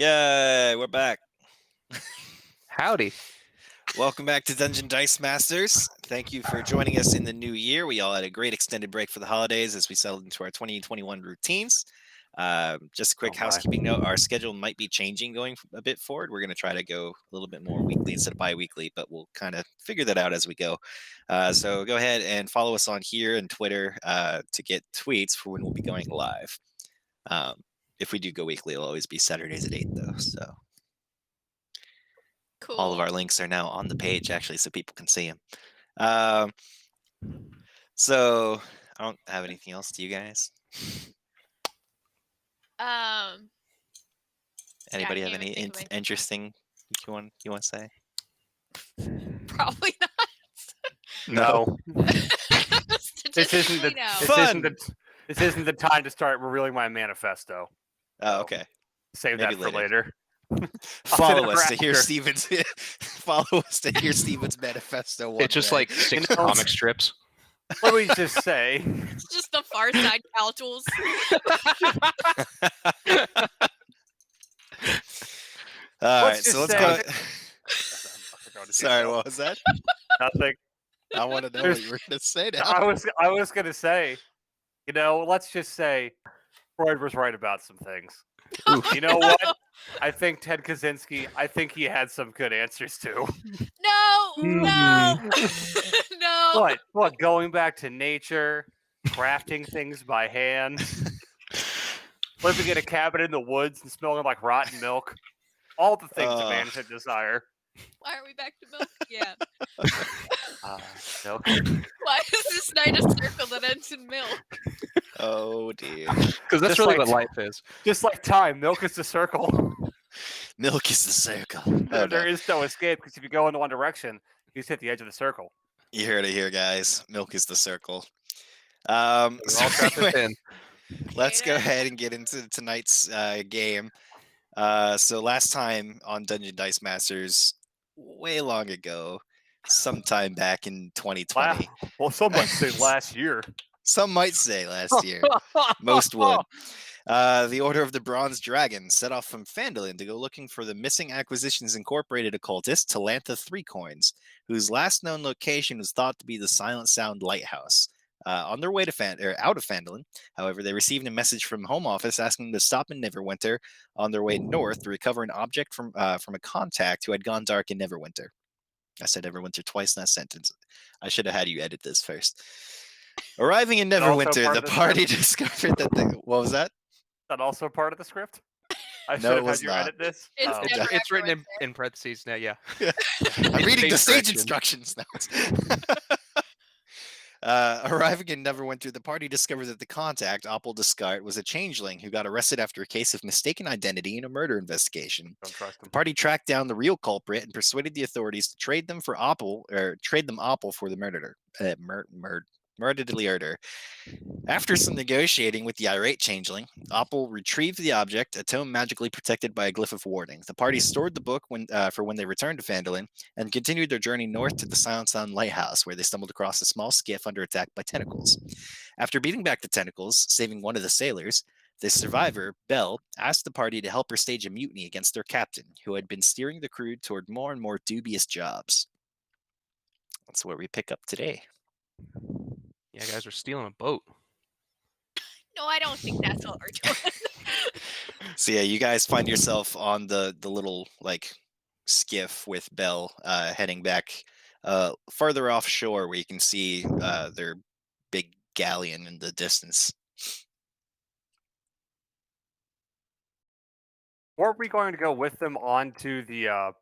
Yay, we're back. Howdy. Welcome back to Dungeon Dice Masters. Thank you for joining us in the new year. We all had a great extended break for the holidays as we settled into our 2021 routines. Just a quick Oh my. housekeeping note, our schedule might be changing going a bit forward. We're going to try to go a little bit more weekly instead of bi-weekly, but we'll kind of figure that out as we go. So go ahead and follow us on here and Twitter to get tweets for when we'll be going live. If we do go weekly, it'll always be Saturdays at 8 though, so Cool. all of our links are now on the page actually, so people can see them. So I don't have anything else. Do you guys? Anybody have any interesting you want to say? Probably not. No. This isn't Statistically, the no. this isn't the time to start revealing my manifesto. Oh, okay. Save Maybe that for later. Follow us to hear Steven's manifesto. It's just like 6 comic strips. What do we just say? It's just the Far Side Caltules. All right, so let's go. Sorry, what what was that? Nothing. I want to know what you were going to say now. I was going to say, let's just say Freud was right about some things. You know what? I think Ted Kaczynski, he had some good answers too. No. What? Going back to nature, crafting things by hand, living in a cabin in the woods and smelling like rotten milk. All the things a man should desire. Why are we back to milk? Yeah. Milk. Why is this night a circle that ends in milk? Oh dear. Because that's Just really like what life is. Just like time, milk is the circle. Milk is the circle. There is no escape because if you go in one direction, you just hit the edge of the circle. You heard it here, guys. Milk is the circle. We're all trapped within. Let's go ahead and get into tonight's game. So last time on Dungeon Dice Masters, way long ago, sometime back in 2020. Well, some might say last year. Some might say last year. Most would. The Order of the Bronze Dragon set off from Phandalin to go looking for the missing Acquisitions Incorporated occultist Talantha Threecoins, whose last known location was thought to be the Silent Sound Lighthouse. On their way to out of Phandalin, however, they received a message from Home Office asking them to stop in Neverwinter on their way north to recover an object from a contact who had gone dark in Neverwinter. I said Neverwinter twice in that sentence. I should have had you edit this first. Arriving in Neverwinter, the party discovered that what was that? Is that also part of the script? I should No, it have was had you not. edit this. It's written in parentheses now, yeah. I'm reading the stage directions. instructions now. Arriving in Neverwinter, the party discovered that the contact, Oppel Descartes, was a changeling who got arrested after a case of mistaken identity in a murder investigation. Don't trust him. The party tracked down the real culprit and persuaded the authorities to trade them Oppel for the murderer. After some negotiating with the irate changeling, Oppel retrieved the object, a tome magically protected by a glyph of warning. The party stored the book for when they returned to Phandalin and continued their journey north to the Silent Sound Lighthouse, where they stumbled across a small skiff under attack by tentacles. After beating back the tentacles, saving one of the sailors, the survivor, Belle, asked the party to help her stage a mutiny against their captain, who had been steering the crew toward more and more dubious jobs. That's where we pick up today. Yeah, guys, we're stealing a boat. No, I don't think that's what we're doing. So yeah, you guys find yourself on the little skiff with Belle heading back farther offshore, where you can see their big galleon in the distance. Or are we going to go with them onto the?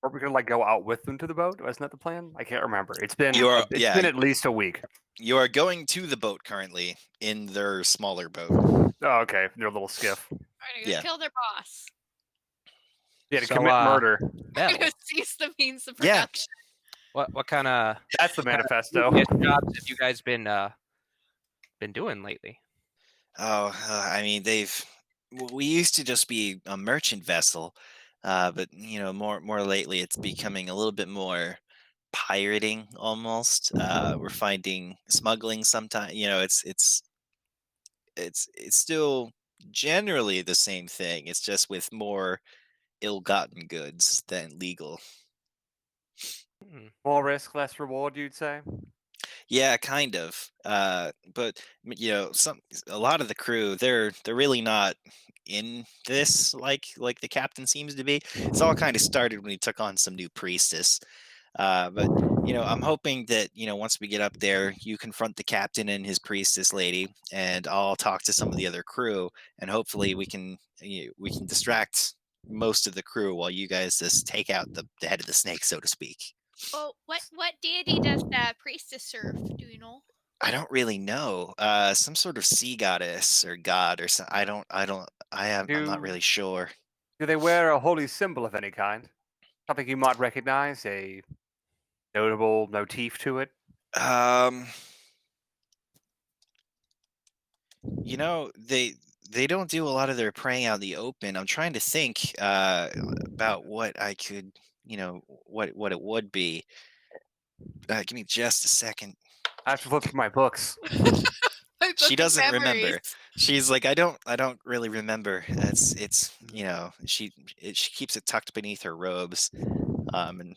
Or are we going to go out with them to the boat? Wasn't that the plan? I can't remember. It's been been at least a week. You are going to the boat currently in their smaller boat. Oh, okay, their little skiff. We're gonna kill their boss. Yeah, to commit murder. We're gonna seize the means of Yeah. production. What kind of That's the manifesto. jobs have you guys been doing lately? Oh, I mean, we used to just be a merchant vessel, but more lately it's becoming a little bit more pirating almost. We're finding smuggling sometimes. It's still generally the same thing. It's just with more ill-gotten goods than legal. Hmm. More risk, less reward, you'd say? Yeah, kind of. But a lot of the crew, they're really not in this like the captain seems to be. It's all kind of started when he took on some new priestess. But I'm hoping that once we get up there, you confront the captain and his priestess lady, and I'll talk to some of the other crew, and hopefully we can distract most of the crew while you guys just take out the head of the snake, so to speak. Oh, what deity does the priestess serve? Do you know? I don't really know. Some sort of sea goddess or god or something. I'm not Do really sure. do they wear a holy symbol of any kind? Something you might recognize, a notable motif to it? Um, they don't do a lot of their praying out in the open. I'm trying to think about what I could, what it would be. Give me just a second. I have to flip through my books. My She book of doesn't memories. remember. She's like, I don't really remember. She keeps it tucked beneath her robes, and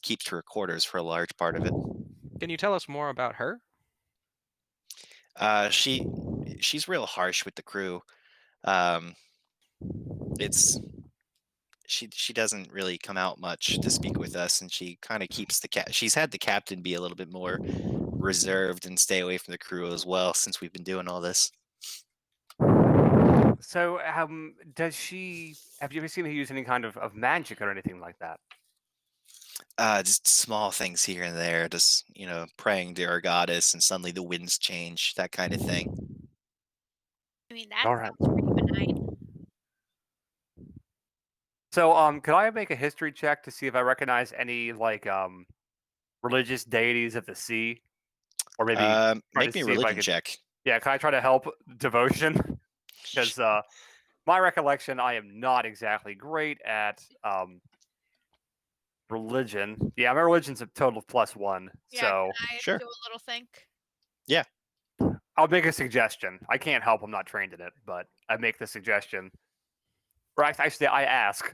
keeps her quarters for a large part of it. Can you tell us more about her? She's real harsh with the crew. Um, it's she doesn't really come out much to speak with us, and she kind of keeps the cat. She's had the captain be a little bit more reserved and stay away from the crew as well since we've been doing all this. So, does she? Have you ever seen her use any kind of magic or anything like that? Just small things here and there, just praying to our goddess, and suddenly the winds change, that kind of thing. I mean, that All right. sounds pretty benign. So, could I make a history check to see if I recognize any religious deities of the sea, or maybe try to Make me a see if I religion could? check. Yeah, can I try to help devotion? Because my recollection, I am not exactly great at religion. Yeah, my religion's a total of +1. Yeah, So can I Sure. do a little think? Yeah. I'll make a suggestion. I can't help. I'm not trained in it, but I make the suggestion. Right? Actually, I ask,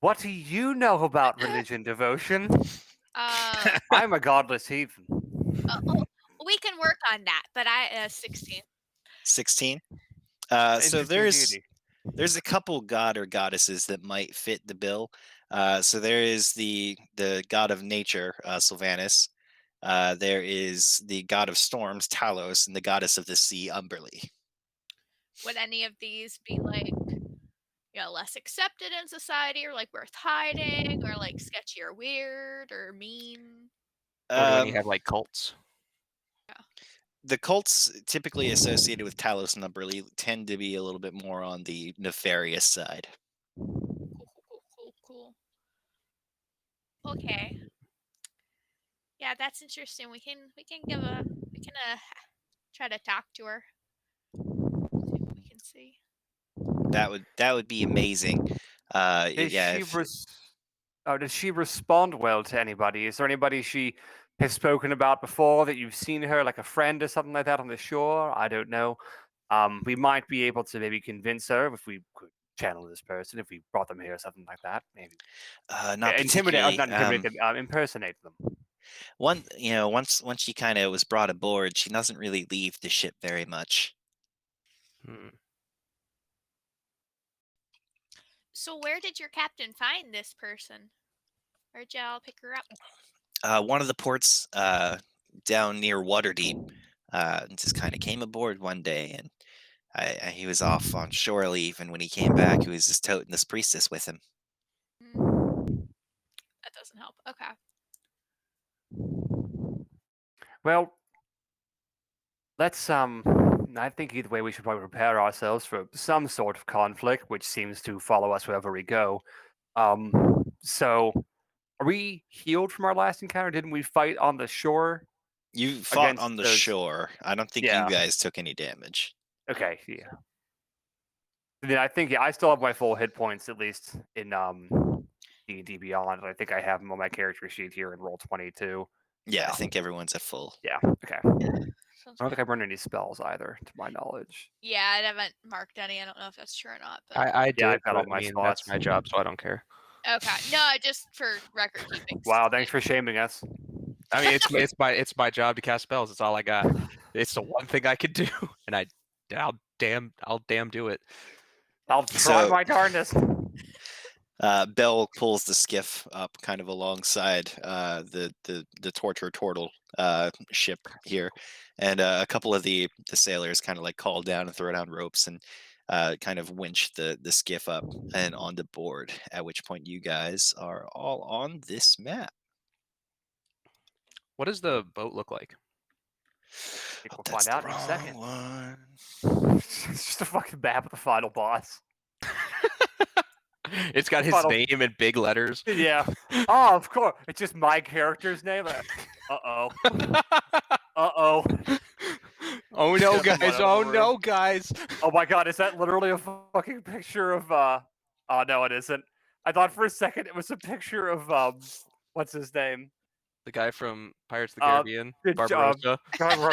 "What do you know about religion, devotion?" Uh, I'm a godless heathen. oh, we can work on that, but 16. 16. So Interesting there's deity. there's a couple god or goddesses that might fit the bill. So there is the god of nature, Sylvanus. There is the god of storms, Talos, and the goddess of the sea, Umberly. Would any of these be like, less accepted in society or like worth hiding or like sketchy or weird or mean? Or do any Um, have like cults? Yeah. the cults typically associated with Talos and Umberly tend to be a little bit more on the nefarious side. Cool, cool, cool, cool, cool. Okay. Yeah, that's interesting. We can try to talk to her. See what we can see. That would be amazing. Is Yeah, she does she respond well to anybody? Is there anybody she has spoken about before that you've seen her, like a friend or something like that on the shore? I don't know. We might be able to maybe convince her if we could channel this person, if we brought them here or something like that. Maybe not particularly. not intimidate them, impersonate them. Once she kind of was brought aboard, she doesn't really leave the ship very much. Hmm. So where did your captain find this person? Where'd y'all pick her up? One of the ports down near Waterdeep just kind of came aboard one day, and he was off on shore leave, and when he came back, he was just toting this priestess with him. Mm, that doesn't help. Okay. Well, let's I think either way we should probably prepare ourselves for some sort of conflict, which seems to follow us wherever we go. Um, so are we healed from our last encounter? Didn't we fight on the shore You fought against on the those? shore. I don't think you Yeah. guys took any damage. Okay. Yeah. Then I think I still have my full hit points at least in D&D Beyond. I think I have them on my character sheet here in Roll 22. Yeah, I Yeah. think everyone's at full. Yeah. Okay. Sounds I don't right. think I burned any spells either, to my knowledge. Yeah, I haven't marked any. I don't know if that's true or not. But I Yeah, did, I've got all but I my mean that's spots. my job, so I don't care. okay, no, just for record keeping. Wow, thanks for shaming us. I mean, it's my job to cast spells. It's all I got. It's the one thing I could do, and I'll damn do it. I'll try So- my darndest. Bell pulls the skiff up kind of alongside the torture turtle ship here, and a couple of the sailors kind of like call down and throw down ropes and kind of winch the skiff up and onto board. At which point you guys are all on this map. What does the boat look like? I think Oh, we'll that's find out the in a wrong second. one. It's just a fucking map of the final boss. It's got his Final- name in big letters. Yeah. Oh, of course. It's just my character's name. Uh-oh. Uh-oh. Oh no, Get the guys! one out Oh of the no, room. guys! Oh my god, is that literally a fucking picture of Oh no, it isn't. I thought for a second it was a picture of what's his name? The guy from Pirates of the Uh, Caribbean, it's, Barbarossa.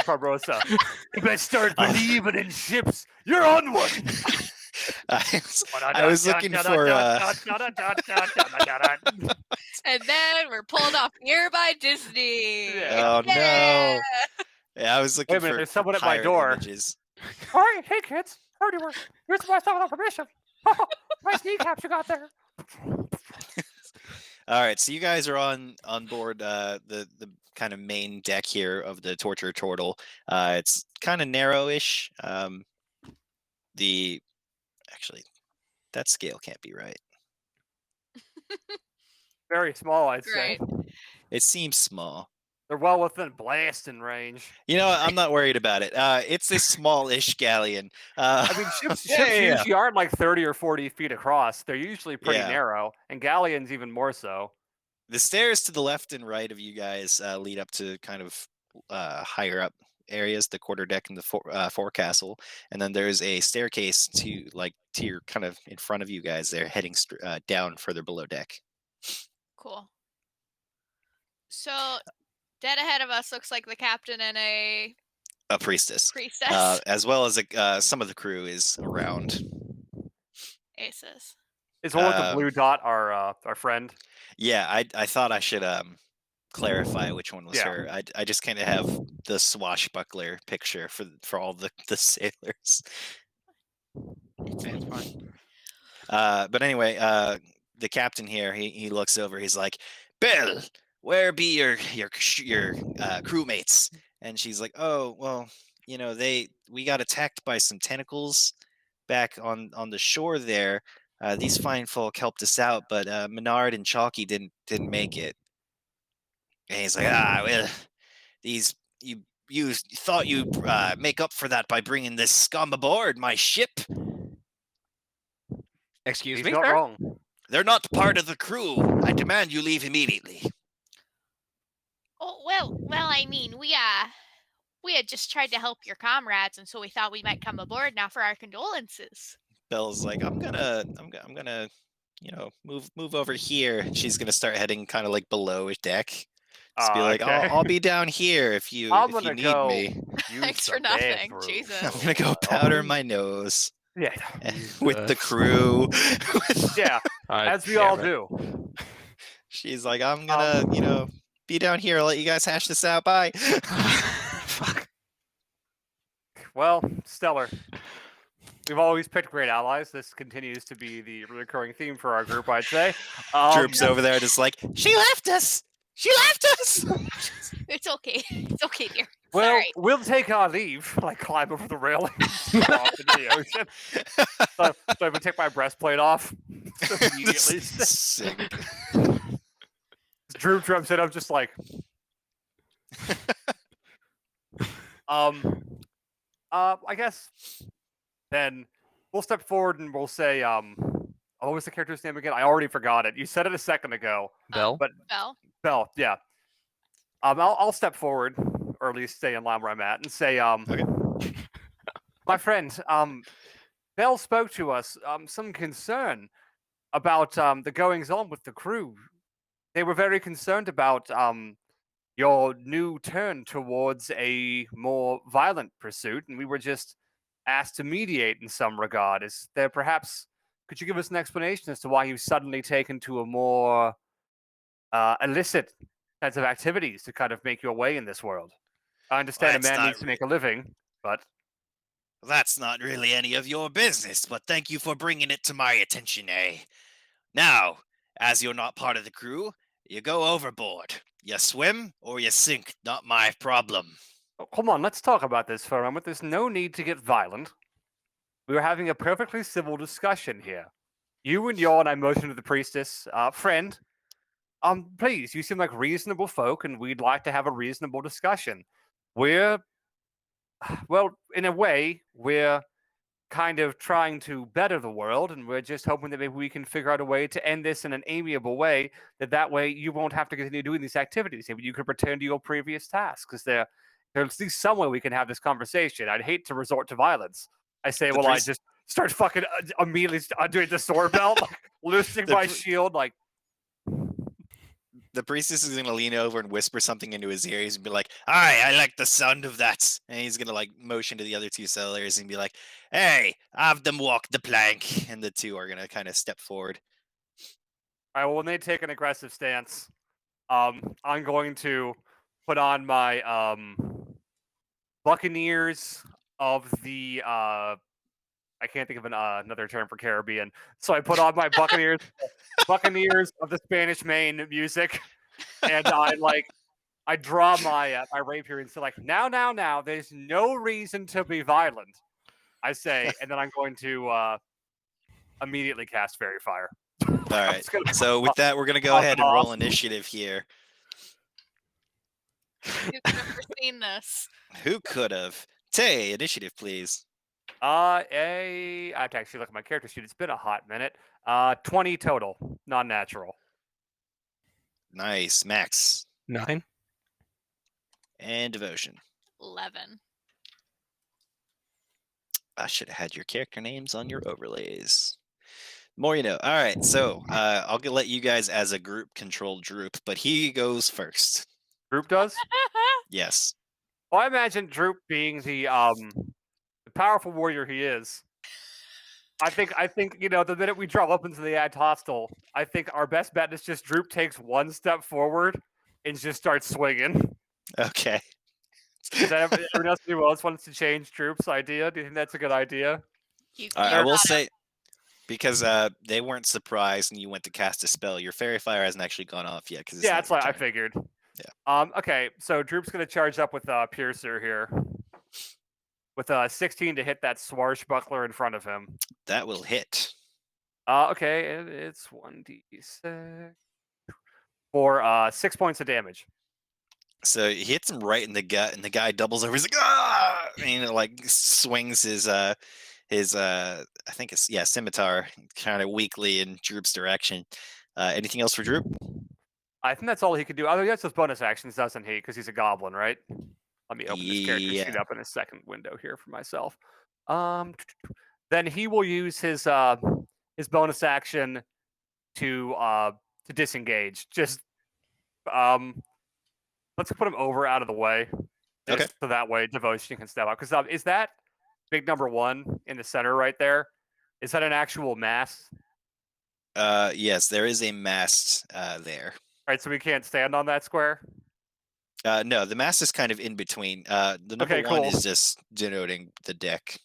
Barbarossa. You better start believing in ships. You're on one. I was looking for And then we're pulled off here by Disney. Yeah. oh no. Yeah, I was looking Wait a minute, for there's someone at my pirate door. images. All right, hey kids, heard you were. Here's my stuff without permission. Nice kneecaps you got there. All right, so you guys are on board the kind of main deck here of the torture turtle. It's kind of narrowish. Actually, that scale can't be right. Very small, I'd say. Great. It seems small. They're well within blasting range. You know, I'm not worried about it. It's a smallish galleon. I mean, ships Yeah. usually aren't like 30 or 40 feet across. They're usually pretty Yeah. narrow, and galleons even more so. The stairs to the left and right of you guys lead up to kind of higher up areas, the quarter deck and the forecastle, and then there's a staircase to your kind of in front of you guys. They're heading down further below deck. Cool. So, dead ahead of us looks like the captain and a A priestess, priestess. as well as some of the crew is around. Aces. Is one with the blue dot our friend? Yeah, I thought I should clarify which one was Yeah. her. I just kind of have the swashbuckler picture for all the sailors. It's fine. But anyway, the captain here, he looks over. He's like, "Bill, where be your crewmates?" And she's like, "Oh, well, you know, we got attacked by some tentacles back on the shore there. These fine folk helped us out, but Menard and Chalky didn't make it." And he's like, well, you thought you'd make up for that by bringing this scum aboard my ship. Excuse He's me, not sir? wrong. They're not part of the crew. I demand you leave immediately. Oh well. I mean, we had just tried to help your comrades, and so we thought we might come aboard now for our condolences. Belle's like, I'm gonna, you know, move over here. And she's gonna start heading kind of like below deck. Just be like, Okay. I'll be down here if you I'm if you gonna need go me. use Thanks the for nothing, bathroom. Jesus. I'm gonna go powder my nose Yeah. with the crew. Yeah, as we all do. She's like, I'm gonna, you know, be down here. I'll let you guys hash this out. Bye. Fuck. Well, stellar. We've always picked great allies. This continues to be the recurring theme for our group, I'd say. Droop's over there just like, she left us. She left us. It's okay. It's okay, dear. Well, Sorry. we'll take our leave. Like climb over the railing, off into the ocean. So I'm gonna take my breastplate off immediately. Sick. Droop jumps in. I'm just like, I guess then we'll step forward and we'll say, what was the character's name again? I already forgot it. You said it a second ago. Bell? But Bell. Bell, yeah. I'll step forward, or at least stay in line where I'm at, and say, Okay. my friend, Bell spoke to us, some concern about the goings on with the crew. They were very concerned about your new turn towards a more violent pursuit, and we were just asked to mediate in some regard. Is there perhaps, could you give us an explanation as to why you've suddenly taken to a more illicit kinds of activities to kind of make your way in this world? I Well, understand a man needs to make a living, but that's not really any of your business, but thank you for bringing it to my attention, eh? Now, as you're not part of the crew, you go overboard. You swim or you sink, not my problem. oh, come on, let's talk about this for a moment. There's no need to get violent. We were having a perfectly civil discussion here. You and your, and I motioned to the priestess, friend, please, you seem like reasonable folk, and we'd like to have a reasonable discussion. We're, well, in a way, we're kind of trying to better the world, and we're just hoping that maybe we can figure out a way to end this in an amiable way, that way you won't have to continue doing these activities. Maybe you could return to your previous tasks, because there's at least some way we can have this conversation. I'd hate to resort to violence. I say, The well, I priest- just start fucking immediately doing the sword belt, like, loosening The my pri- shield, like, The priestess is gonna lean over and whisper something into his ear. He's gonna be like, "Aye, I like the sound of that." And he's gonna like motion to the other two sailors and be like, "Hey, have them walk the plank." And the two are gonna kind of step forward. all right, well, when they take an aggressive stance, I'm going to put on my Buccaneers of the I can't think of another term for Caribbean, so I put on my Buccaneers of the Spanish Main music, and I draw my my rapier and say like, now, there's no reason to be violent. I say, and then I'm going to immediately cast Fairy Fire. All right. So with that, we're gonna go ahead and roll initiative here. Who could have foreseen this? Who could have? Tay, initiative, please. I have to actually look at my character sheet. It's been a hot minute. 20 total, non-natural. Nice, Max. 9. And devotion. 11. I should have had your character names on your overlays. More you know. All right, so I'll let you guys as a group control Droop, but he goes first. Droop does. Yes. Well, I imagine Droop being the powerful warrior he is. I think the minute we drop up into the act hostile, I think our best bet is just Droop takes one step forward and just starts swinging. Okay. Does everyone else wants to change Droop's idea? Do you think that's a good idea? I will say, because they weren't surprised and you went to cast a spell, your fairy fire hasn't actually gone off yet. Because yeah, that's what I figured. Yeah. Okay, so Droop's gonna charge up with Piercer here, with 16 to hit that swashbuckler in front of him. That will hit. Okay, it's 1d6 for 6 points of damage. So he hits him right in the gut, and the guy doubles over. He's like, "Ah!" And like swings his I think it's scimitar, kind of weakly in Droop's direction. Anything else for Droop? I think that's all he could do. Other that's his bonus actions, doesn't he? Because he's a goblin, right? Let me open his character sheet up in a second window here for myself. Then he will use his bonus action to disengage. Just let's put him over out of the way. Okay. So that way Devotion can step up. Because is that big number 1 in the center right there? Is that an actual mast? Yes, there is a mast there. All right, so we can't stand on that square? No, the mast is kind of in between. The number one cool. is just denoting the deck.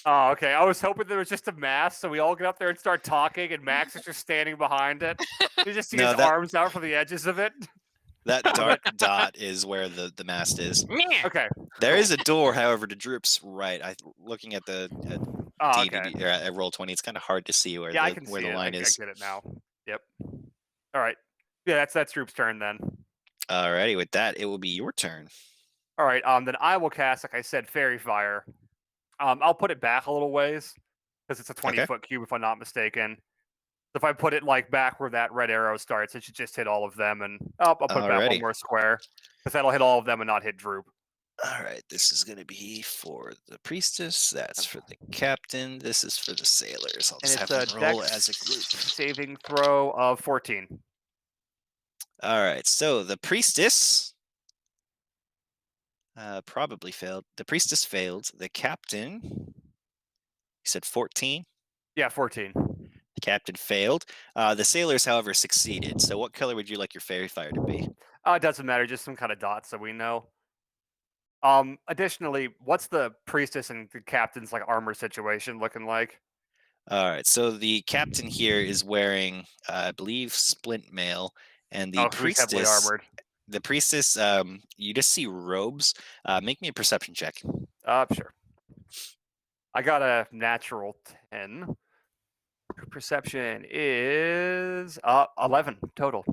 Oh, okay. I was hoping there was just a mast, so we all get up there and start talking, and Max is just standing behind it. You just see his arms out from the edges of it. That dark dot is where the mast is. Okay. There is a door, however, to Droop's right. Looking at the okay. at Roll20, it's kind of hard to see where I can where see the line is. I get it now. Yep. All right. Yeah, that's Droop's turn then. Alrighty, with that, it will be your turn. All right. Then I will cast, like I said, Fairy Fire. I'll put it back a little ways because it's a 20-foot cube, if I'm not mistaken. If I put it like back where that red arrow starts, it should just hit all of them, and I'll put back one more square because that'll hit all of them and not hit Droop. All right, this is going to be for the priestess. That's for the captain. This is for the sailors. I'll just have them roll as a group. Saving throw of 14. All right, so the priestess Probably failed. The priestess failed. The captain, you said 14. Yeah, 14. The captain failed. The sailors, however, succeeded. So what color would you like your fairy fire to be? It doesn't matter, just some kind of dot so we know. Additionally, what's the priestess and the captain's like armor situation looking like? All right. So the captain here is wearing, I believe, splint mail, and Oh, so he's heavily armored. the priestess, you just see robes. Make me a perception check. Sure. I got a natural 10. Perception is 11 total.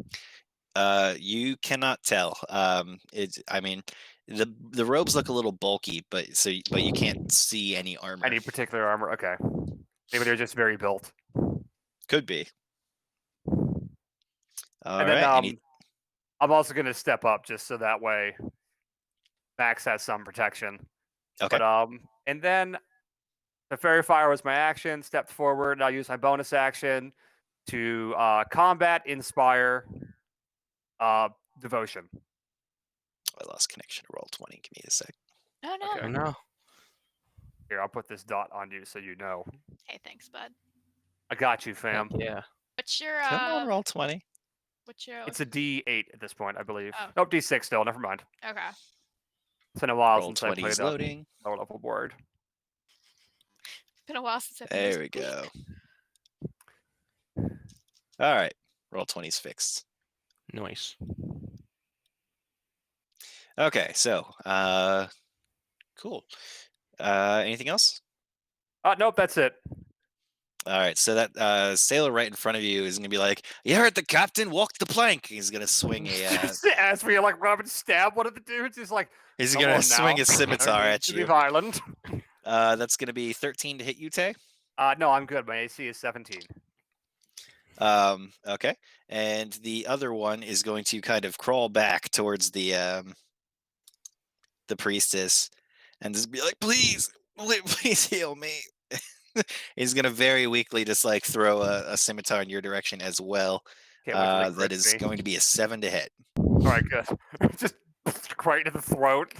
You cannot tell. I mean, the robes look a little bulky, but you can't see any armor. Any particular armor? Okay. Maybe they're just very built. Could be. All And then right. I'm also going to step up just so that way Max has some protection. Okay. But and then the fairy fire was my action. Stepped forward. I'll use my bonus action to combat, inspire, devotion. I lost connection to roll 20. Give me a sec. Oh no. Okay. Oh no. Here, I'll put this dot on you so you know. Hey, thanks, bud. I got you, fam. Heck yeah. What's your Come on, roll 20. what's your It's a D8 at this point, I believe. Oh. Nope, D6 still. Never mind. okay. It's been a while Roll since I 20 played is a loading. lower level board. Been a while since I've There we go. All right. Roll 20 is fixed. Nice. Okay, so cool. Anything else? Nope, that's it. All right, so that sailor right in front of you is gonna be like, "You heard the captain? Walk the plank." He's gonna swing a. As we like rub and stab one of the dudes, he's like, He's "Come gonna on swing now. a scimitar I need at to you. leave Ireland." That's gonna be 13 to hit you, Tay. No, I'm good. My AC is 17. Okay, and the other one is going to kind of crawl back towards the priestess, and just be like, "Please, please heal me." He's gonna very weakly just like throw a scimitar in your direction as well. Can't wait till they That crit is me. going to be a 7 to hit. All right, good. Just right in the throat.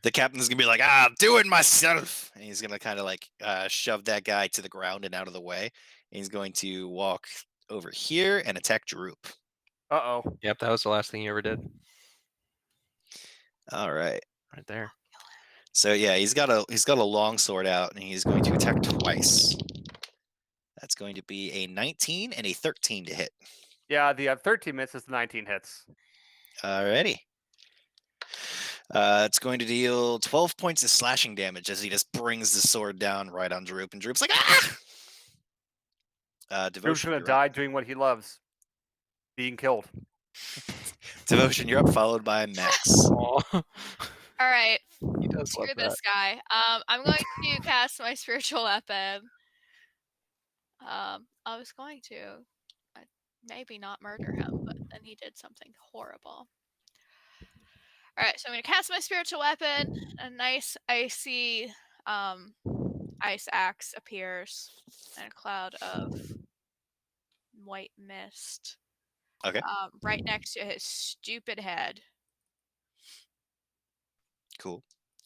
The captain's gonna be like, "I'm doing myself," and he's gonna kind of like shove that guy to the ground and out of the way. And he's going to walk over here and attack Droop. Uh-oh. Yep, that was the last thing you ever did. All right, Right there. so yeah, he's got a long sword out, and he's going to attack twice. That's going to be a 19 and a 13 to hit. Yeah, the 13 misses, the 19 hits. Alrighty. It's going to deal 12 points of slashing damage as he just brings the sword down right on Droop, and Droop's like, "Ah!" Droop's Devotion, gonna you're up. die doing what he loves. Being killed. Devotion, you're up, followed by Max. Aw. All right. He does love Screw that. this guy. I'm going to cast my spiritual weapon. I was going to maybe not murder him, but then he did something horrible. All right, so I'm going to cast my spiritual weapon. A nice icy ice axe appears, and a cloud of white mist. Okay. Right next to his stupid head. Cool.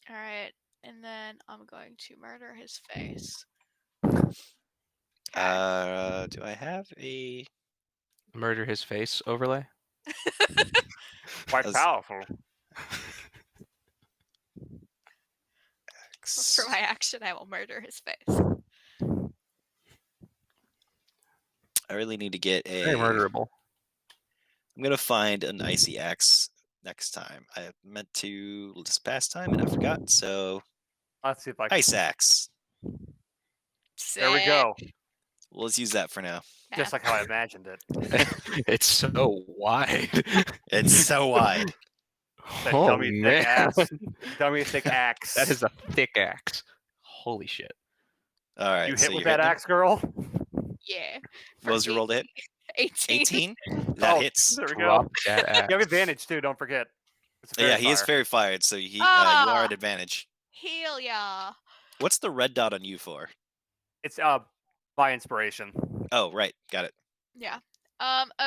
All right, and then I'm going to murder his face. Do I have a? Murder his face overlay. Quite As- powerful. For my action, I will murder his face. I really need to get a. Very murderable. I'm gonna find an icy axe next time. I meant to this past time and I forgot. So Let's see if I can. ice axe. There we go. Well, let's use that for now. Just like how I imagined it. It's so wide. It's so wide. That Oh, dummy man. thick ass. Dummy thick axe. That is a thick axe. Holy shit. All right. You so hit with you're that hitting him. axe, girl? Yeah. What was your roll to hit? 18. 18. That Oh, hits. There we go. Drop that axe. You have advantage too, don't forget. It's a Yeah, fairy he is fire. fairy fired, so you are Ah. at advantage. Heal ya. What's the red dot on you for? It's by inspiration. Oh, right. Got it. Yeah.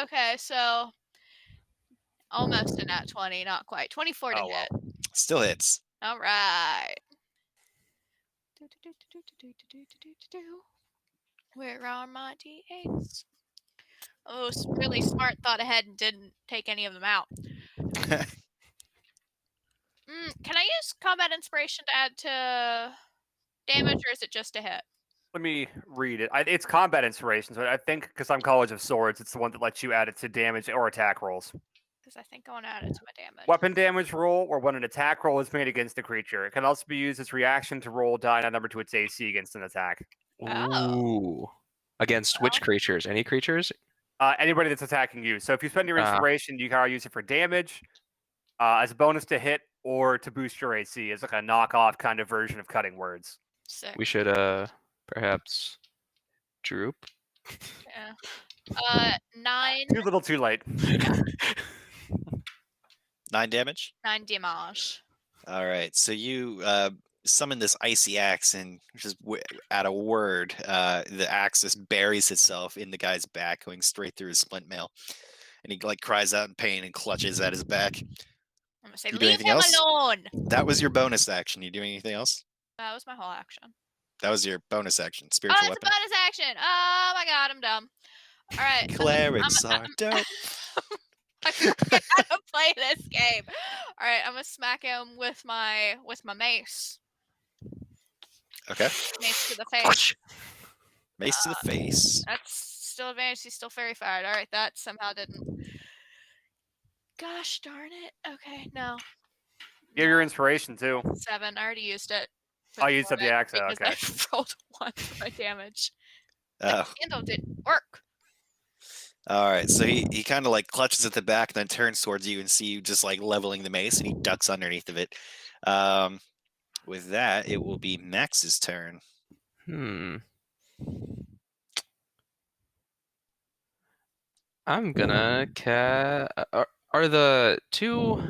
Okay, so almost a nat 20, not quite. 24 to Oh, hit. well. Still hits. All right. Where are my d8s? Oh, really smart thought ahead and didn't take any of them out. Can I use combat inspiration to add to damage, or is it just a hit? Let me read it. It's combat inspiration, so I think because I'm College of Swords, it's the one that lets you add it to damage or attack rolls. Because I think I want to add it to my damage. Weapon damage roll, or when an attack roll is made against a creature. It can also be used as reaction to roll die not number to its AC against an attack. Oh. Ooh. Against which creatures? Any creatures? Anybody that's attacking you. So if you spend your inspiration, you can use it for damage, as a bonus to hit, or to boost your AC. It's like a knockoff kind of version of cutting words. Sick. We should perhaps Droop. Yeah. 9. Too little, too late. 9 damage. 9 damage. All right. So you summon this icy axe, and just at a word, the axe just buries itself in the guy's back, going straight through his splint mail, and he like cries out in pain and clutches at his back. I'm gonna say, You do leave anything him else? alone. That was your bonus action. You doing anything else? That was my whole action. That was your bonus action. Oh, Spiritual it's a weapon. bonus action. Oh my god, I'm dumb. All right. Clerics are dope. I forget how to play this game. All right, I'm gonna smack him with my mace. Okay. Mace to the face. Mace to the face. That's still advantage. He's still fairy fired. All right, that somehow didn't. Gosh darn it. Okay, no. You have your inspiration too. 7. I already used it. I used up the axe. Because Okay. I rolled 1 for my damage. Oh. The candle didn't work. All right. So he kind of like clutches at the back, and then turns towards you and see you just like leveling the mace, and he ducks underneath of it. With that, it will be Max's turn. I'm gonna are the two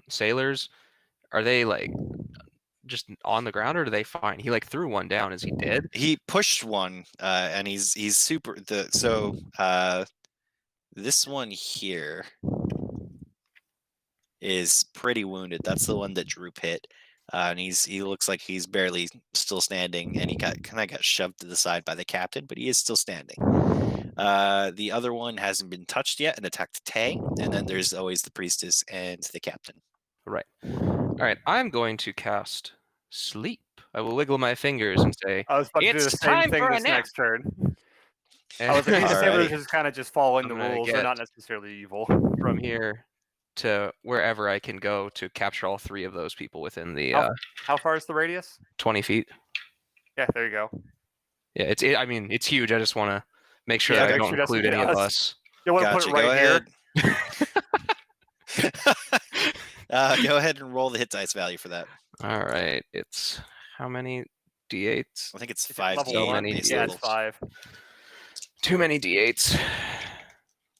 sailors, are they like just on the ground, or do they find he like threw one down? Is he dead? He pushed one, and he's super. This one here is pretty wounded. That's the one that Droop hit, and he looks like he's barely still standing, and he got shoved to the side by the captain, but he is still standing. The other one hasn't been touched yet and attacked Tay, and then there's always the priestess and the captain. Right. All right. I'm going to cast Sleep. I will wiggle my fingers and say, I was about to do "It's the same time thing for a this nap." next turn. I was like, these Alrighty. sailors just kind of just following I'm the gonna rules. They're get- not necessarily evil. From here to wherever I can go to capture all 3 of those people within the How far is the radius? 20 feet. Yeah, there you go. Yeah, I mean, it's huge. I just want to make sure Yeah, that I make don't sure it doesn't include hit any of us. us. You want to Gotcha. put it right here? Go ahead and roll the hit dice value for that. All right. It's how many D8s? I think it's Is it 5 level so D8 one? many base Yeah, levels. it's 5. Too many D8s.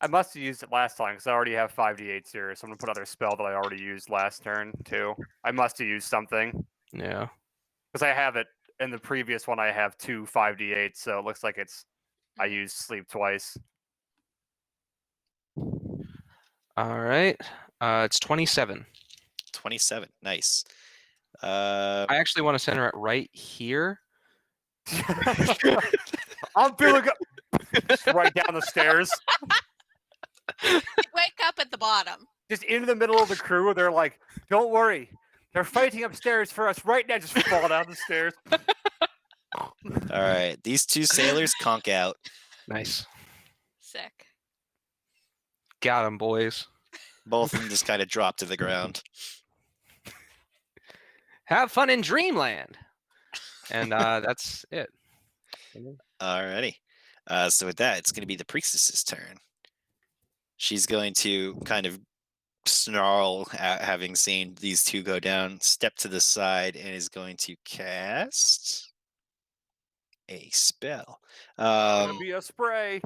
I must have used it last time because I already have 5d8s here. So I'm gonna put another spell that I already used last turn too. I must have used something Yeah. because I have it in the previous one. I have 2 5d8s, so it looks like I used sleep twice. All right. It's 27. 27. Nice. I actually want to center it right here. I'm feeling just right down the stairs, Wake up at the bottom. just into the middle of the crew. They're like, "Don't worry, they're fighting upstairs for us right now." Just fall down the stairs. All right. These 2 sailors conk out. Nice. Sick. Got him, boys. Both of them just kind of drop to the ground. Have fun in Dreamland. And that's it. Alrighty. So with that, it's going to be the priestess's turn. She's going to kind of snarl at having seen these 2 go down, step to the side, and is going to cast a spell. Gonna be a spray.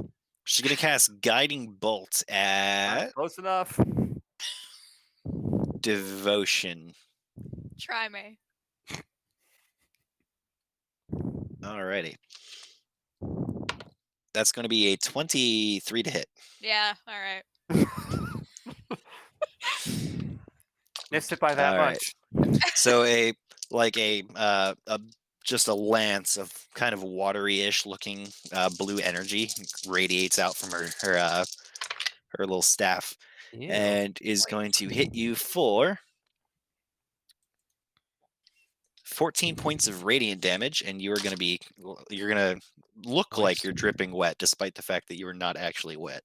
She's going to cast Guiding Bolt at Close enough. Devotion. Try me. Alrighty. That's going to be a 23 to hit. Yeah, all right. Missed it by that All right. much. So just a lance of kind of watery-ish looking blue energy radiates out from her little staff Ew. and is going to hit you for 14 points of radiant damage, and you're gonna look like Nice. you're dripping wet, despite the fact that you are not actually wet.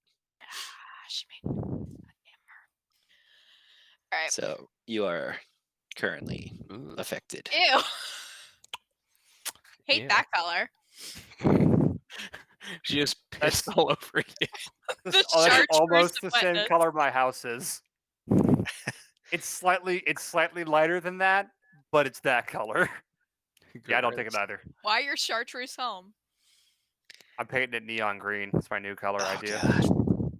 She made All right. So you are currently Ooh. affected. Ew. Hate Yeah. that color. She just pissed all over you. The That's chartreuse almost the of same wetness. color my house is. It's slightly lighter than that, but it's that color. Yeah, I don't take it Gross. either. Why your chartreuse home? I'm painting it neon green. It's my new color Oh, idea. God.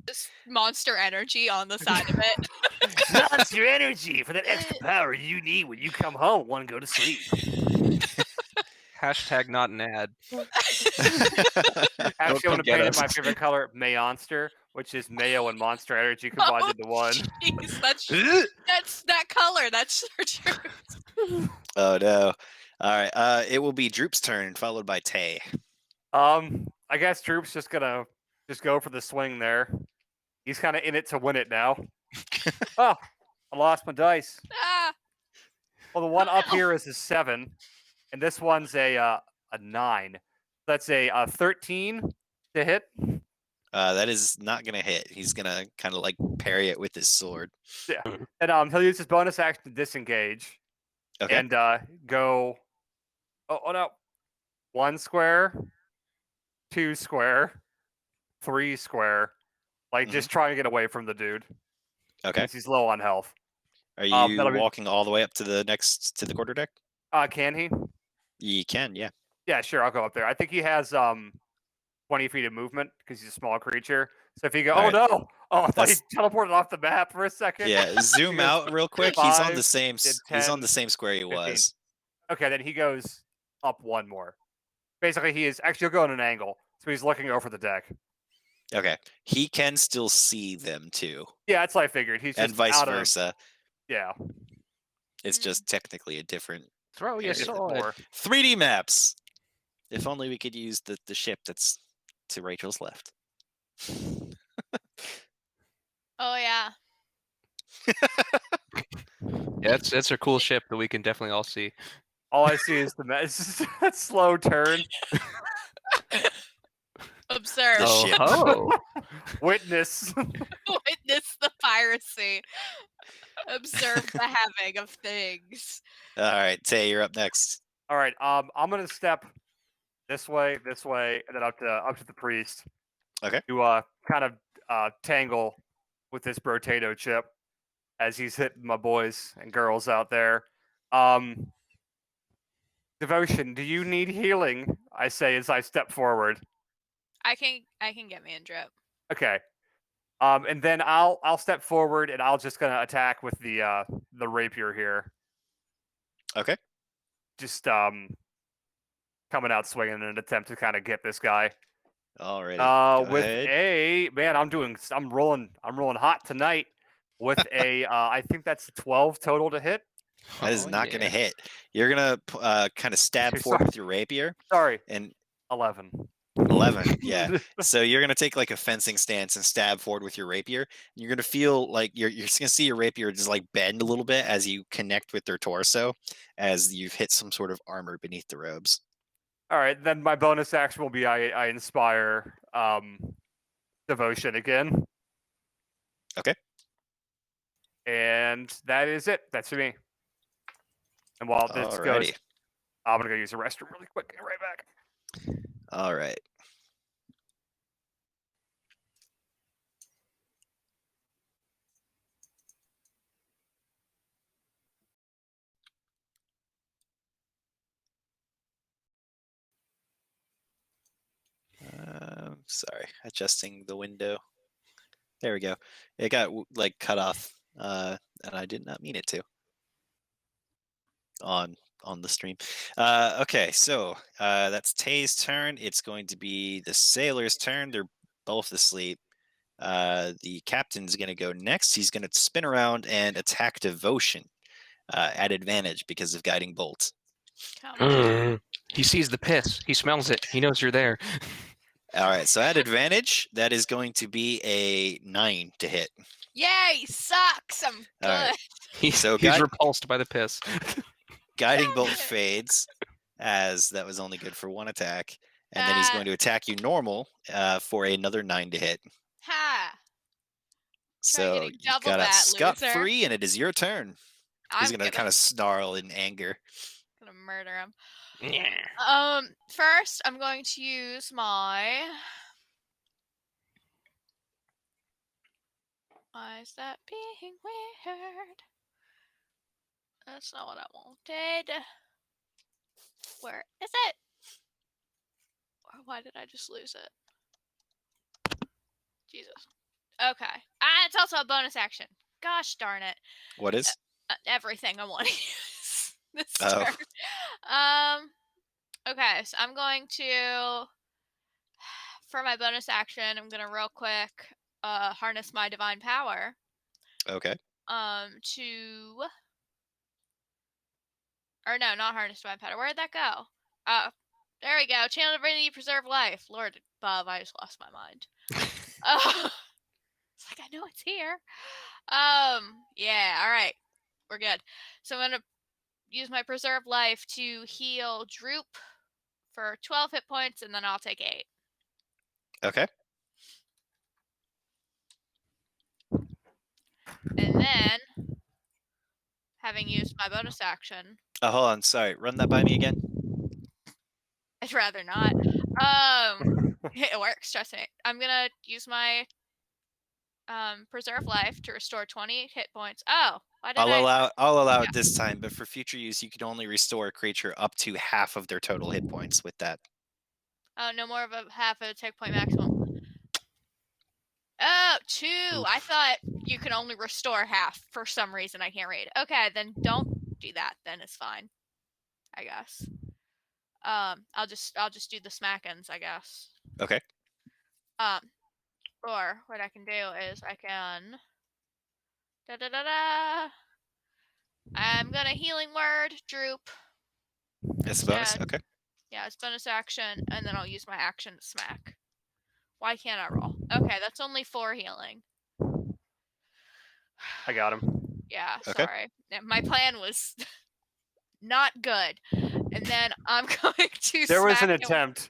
Just monster energy on the side of it. Monster energy for that extra power you need when you come home. Want to go to sleep? Hashtag not an ad. Actually, I come want to get paint it us. my favorite color, Mayonster, which is mayo and monster energy combined into one. Jeez, that's that color. That's chartreuse. Oh no! All right. It will be Droop's turn, followed by Tay. I guess Droop's just gonna go for the swing there. He's kind of in it to win it now. Oh, I lost my dice. Ah, Well, the one Oh, up no. here is a 7, and this one's a 9. That's a 13 to hit. That is not gonna hit. He's gonna kind of like parry it with his sword. And he'll use his bonus action to disengage Okay. and go. Oh no! 1 square, 2 square, 3 square. Like just trying to get away from the dude. Okay. Since he's low on health. Are you that'll be- walking all the way up to the quarterdeck? Can he? You can, yeah. Yeah, sure. I'll go up there. I think he has 20 feet of movement because he's a small creature. So if you go, All oh right. no! Oh, I thought he That's- teleported off the map for a second. Yeah. Zoom goes out real quick. He's on 5, the same. then He's on 10, the same square he 15. was. Okay, then he goes up 1 more. Basically, he is actually he'll go on an angle, so he's looking over the deck. Okay. He can still see them too, Yeah, that's what I figured. He's just and vice out versa. Of, yeah. It's just technically a different Throw your Is it sword. more? 3D maps. If only we could use the ship that's to Rachel's left. oh yeah. Yeah, it's a cool ship that we can definitely all see. All I see is it's just that slow turn. Observe. The ship. Oh, Witness. Witness the piracy. Observe the having of things. All right, Tay, you're up next. All right. I'm gonna step this way, and then up to the priest. Okay. To kind of tangle with this potato chip as he's hitting my boys and girls out there. Devotion, do you need healing? I say as I step forward. I can get me in drip. Okay. And then I'll step forward and I'll just gonna attack with the rapier here. Okay. Just coming out swinging in an attempt to kind of get this guy. Alrighty. With ahead. a man, I'm rolling hot tonight. With a I think that's 12 total to hit. That is Oh, not yeah. going to hit. You're going to kind of stab Sorry. forward with your rapier, Sorry, and 11. 11. Yeah. So you're going to take like a fencing stance and stab forward with your rapier. You're going to feel like you're just going to see your rapier just like bend a little bit as you connect with their torso, as you've hit some sort of armor beneath the robes. All right, then my bonus action will be I inspire devotion again. Okay. And that is it. That's for me. And while this goes, Alrighty. I'm gonna go use the restroom really quick. Get right back. All right. Sorry, adjusting the window. There we go. It got like cut off, and I did not mean it to. On the stream. Okay, so that's Tay's turn. It's going to be the sailor's turn. They're both asleep. The captain's going to go next. He's going to spin around and attack Devotion. at advantage because of guiding bolt. Come on. He sees the piss. He smells it. He knows you're there. All right, so at advantage, that is going to be a 9 to hit. Yay, sucks. I'm good. All right. He's So repulsed by the piss. Guiding Damn bolt it. fades, as that was only good for one attack, and then he's going to attack you normal for another 9 to hit. Ha. So getting you double got a that, scut loser. free, and it is your turn. He's I'm gonna kind of snarl in anger. gonna murder him. Yeah. First, I'm going to use my. Why is that being weird? That's not what I wanted. Where is it? Or why did I just lose it? Jesus. Okay. It's also a bonus action. Gosh darn it. What is? Everything I want to use this Oh. turn. Okay, so I'm going to, for my bonus action, I'm gonna real quick harness my divine power. Okay. Or no, not harness divine power. Where did that go? There we go. Channel divinity, preserve life. Lord above, I just lost my mind. It's like I know it's here. Yeah. All right, we're good. So I'm gonna use my preserve life to heal Droop for 12 hit points, and then I'll take 8. Okay. And then, having used my bonus action, Oh, hold on. Sorry. Run that by me again. I'd rather not. It works. Trust me. I'm gonna use my preserve life to restore 20 hit points. Oh, why did I'll allow it this time, but for future use, you can only restore a creature up to half of their total hit points with that. Oh, no more of a half of the hit point maximum. Oh, 2. I thought you could only restore half for some reason. I can't read. Okay, then don't do that. Then it's fine, I guess. I'll just do the smackins, I guess. Okay. Or what I can do is I can I'm gonna healing word Droop. It's a bonus. Okay. Yeah, it's bonus action, and then I'll use my action to smack. Why can't I roll? Okay, that's only 4 healing. I got him. Yeah, Okay. sorry. Yeah, my plan was not good. And then I'm going to There was smack an him. attempt.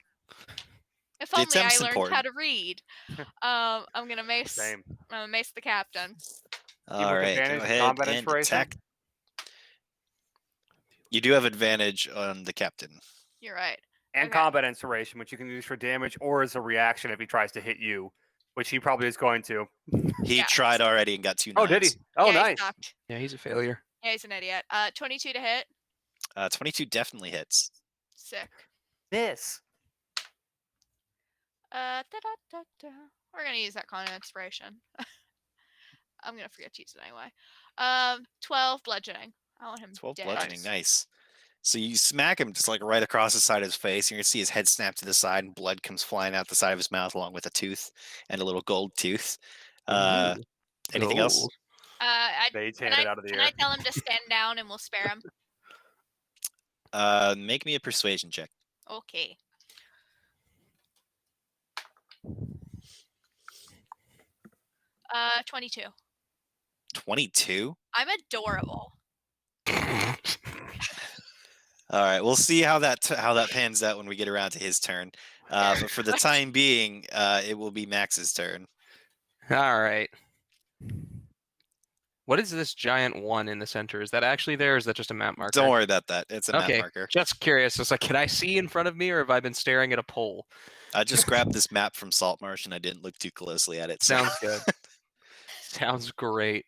If The only I attempt's learned how important. to read. I'm gonna mace. Same. I'm gonna mace the captain. All right. Go advantage of ahead combat and inspiration? attack. You do have advantage on the captain. You're right. And Okay. combat inspiration, which you can use for damage or as a reaction if he tries to hit you, which he probably is going to. He Yeah. tried already and got 2 Oh, did he? nines. Oh, Yeah, he nice. sucked. Yeah, he's a failure. Yeah, he's an idiot. 22 to hit. 22 definitely hits. Sick. This. We're gonna use that content inspiration. I'm gonna forget to use it anyway. 12 bludgeoning. I want him 12 dead. bludgeoning. Nice. Nice. So you smack him just like right across the side of his face. And you can see his head snap to the side, and blood comes flying out the side of his mouth, along with a tooth and a little gold tooth. Anything else? Gold. They Can handed out of the I air. tell him to stand down and we'll spare him? Make me a persuasion check. Okay. Uh, 22. 22. I'm adorable. All right, we'll see how that pans out when we get around to his turn. But for the time being, it will be Max's turn. All right. What is this giant 1 in the center? Is that actually there, or is that just a map marker? Don't worry about that. It's a map Okay, marker. just curious. It's like, can I see in front of me, or have I been staring at a pole? I just grabbed this map from Saltmarsh, and I didn't look too closely at it. So. Sounds good. Sounds great.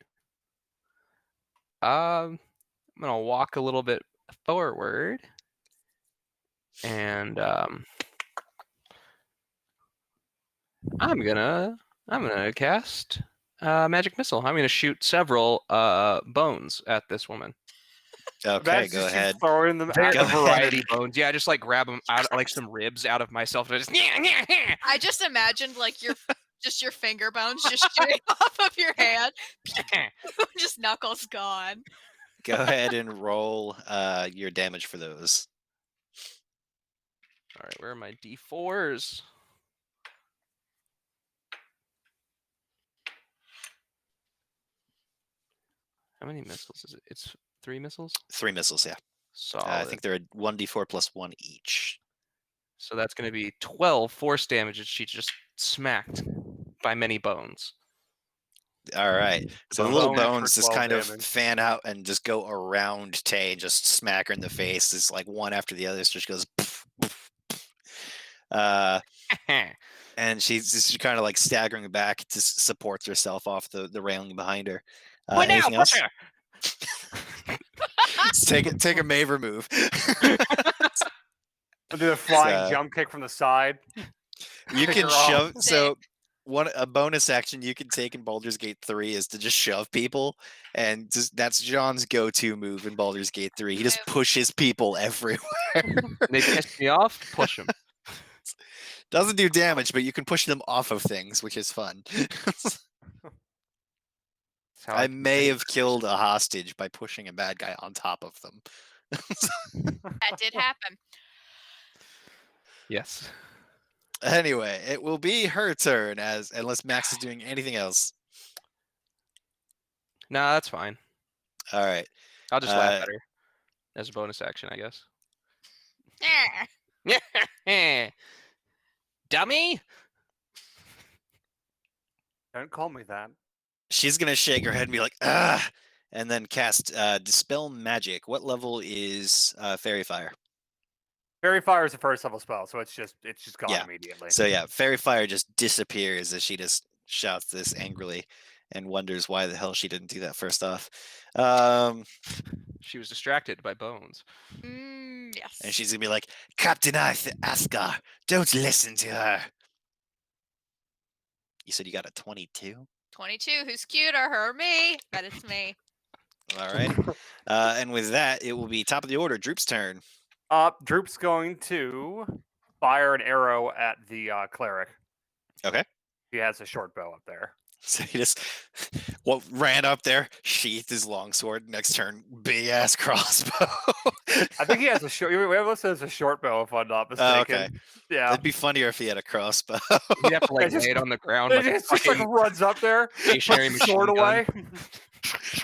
I'm gonna walk a little bit forward, and I'm gonna cast magic missile. I'm gonna shoot several bones at this woman. Okay, That's go just you ahead. throwing them There at Go a the ahead. variety of bones. Yeah, I just like grab them out, like some ribs out of myself, and I just I just imagined like your finger bones just shooting off of your hand. Just knuckles gone. Go ahead and roll your damage for those. All right, where are my D4s? How many missiles is it? It's 3 missiles? 3 missiles, yeah. Solid. I think they're a 1d4 plus 1 each. So that's going to be 12 force damage that she just smacked by many bones. All right. So the Bones little smash for bones just 12 kind of damage. fan out and just go around Tay and just smack her in the face. It's like one after the other. So just goes. Poof, poof, poof. And she's just kind of like staggering back, just supports herself off the railing behind her. Anything else? take a Maver move. I'll do a flying So- jump kick from the side. You Kick can her off. shove. So Sick. a bonus action you can take in Baldur's Gate 3 is to just shove people, and that's John's go-to move in Baldur's Gate 3. He just pushes people everywhere. They piss me off, push them. Doesn't do damage, but you can push them off of things, which is fun. I may have killed a hostage by pushing a bad guy on top of them. That did happen. Yes. Anyway, it will be her turn unless Max is doing anything else. Nah, that's fine. All right. I'll just laugh at her as a bonus action, I guess. Dummy! Don't call me that. She's gonna shake her head and be like, "Ah," and then cast Dispel Magic. What level is Fairy Fire? Fairy Fire is a first level spell, so it's just gone Yeah. immediately. So yeah, Fairy Fire just disappears as she just shouts this angrily and wonders why the hell she didn't do that first off. She was distracted by bones. Yes. And she's gonna be like, Captain Asgar, don't listen to her. You said you got a 22? 22. Who's cuter, her or me? Bet it's me. All right. And with that, it will be top of the order. Droop's turn. Droop's going to fire an arrow at the cleric. Okay. He has a short bow up there. So he just ran up there, sheathed his longsword. Next turn, big ass crossbow. I think he has a short. We have listed as a short bow, if I'm not mistaken. Oh, okay. Yeah. It'd be funnier if he had a crossbow. You'd have to like Just- lay it on the ground It like a just like fucking runs up there, stationary puts the sword machine gun. away.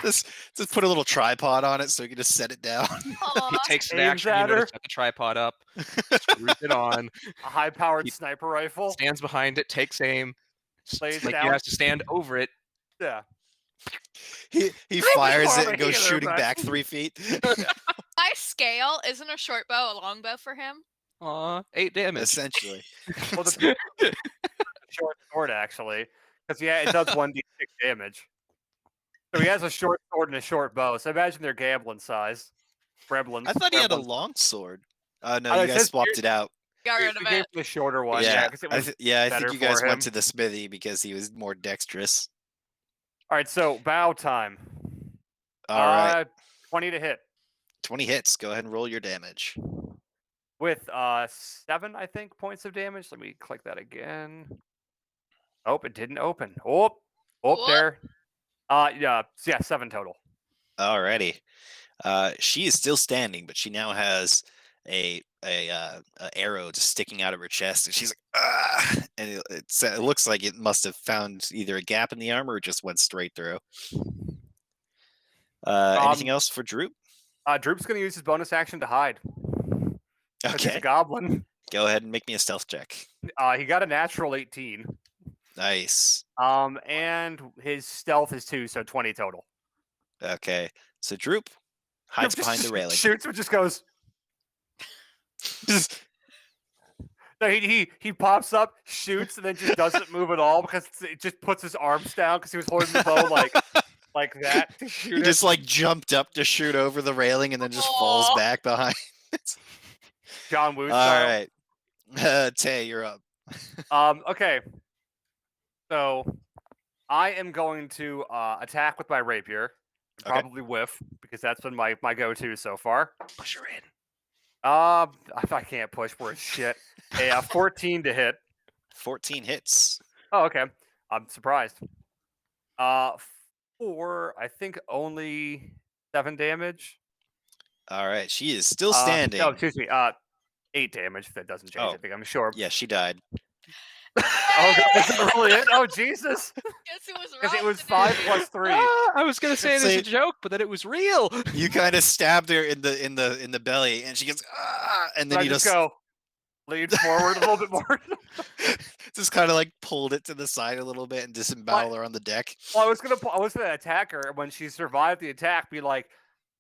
just put a little tripod on it so you can just set it down. Aw. He takes an Aims action, at you know, her. to set the tripod up, screws it on, A high-powered He- sniper rifle. stands behind it, takes aim. Lays Like down. he has to stand over it. Yeah. He Droop is fires more it of a and goes healer, shooting but- back 3 feet. By scale, isn't a short bow a long bow for him? Aw, 8 damage. Essentially. Well, the short sword actually, because it does 1d6 damage. So he has a short sword and a short bow. So imagine they're gambling size. Gremlins. I thought he had a gremlins. long sword. No, Oh, you it guys says swapped it out. Got He rid of gave it. him the shorter one. Yeah, Yeah, because it was. I better think you guys for went him. to the smithy because he was more dexterous. All right, so bow time. All right, 20 to hit 20 hits. Go ahead and roll your damage. with 7, I think, points of damage. Let me click that again. Oh, it didn't open. Oh, What? there. Yeah, 7 total. Alrighty. She is still standing, but she now has a arrow just sticking out of her chest, and she's like, ah! And it looks like it must have found either a gap in the armor or just went straight through. Anything else for Droop? Droop's going to use his bonus action to hide. 'Cause he's Okay, a goblin. go ahead and make me a stealth check. He got a natural 18. Nice. And his stealth is 2, so 20 total. Okay, so Droop hides Droop behind just the railing. Shoots, but just goes. Just- No, he pops up, shoots, and then just doesn't move at all because it just puts his arms down because he was holding the bow like that to shoot he it. just like jumped up to shoot over the railing and then just falls Aw. back behind. John Woo All style. right, Tay, you're up. Okay. So I am going to attack with my rapier. And Okay. probably whiff because that's been my go-to so far. Push her in. I can't push. We're shit. A 14 to hit. 14 hits. Oh, okay. I'm surprised. For I think only 7 damage. All right, she is still standing. No, excuse me. 8 damage. If that doesn't change anything, I'm sure. Yeah, she died. Oh god, is that really it? Oh Jesus! Guess who was Because wrong it was today? 5 plus 3. I was gonna say it as So- a joke, but then it was real. You kind of stabbed her in the belly, and she goes, and then I you just just go lean forward a little bit more. just kind of like pulled it to the side a little bit and disembowel her on the deck. Well, I was gonna attack her, and when she survived the attack, be like,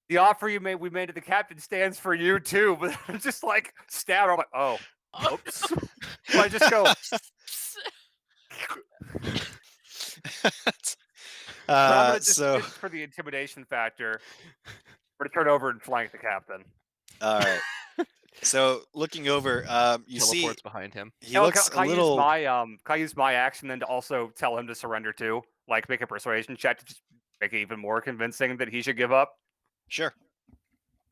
"The offer we made to the captain stands for you too." But just like stab her, I'm like, "Oh, oops." So I just go. I'm gonna just So for the intimidation factor, we're gonna turn over and flank the captain. all right. So looking over, you see Teleports behind him. he looks Can a I little. can I use my action then to also tell him to surrender too? Like make a persuasion check to just make it even more convincing that he should give up. Sure.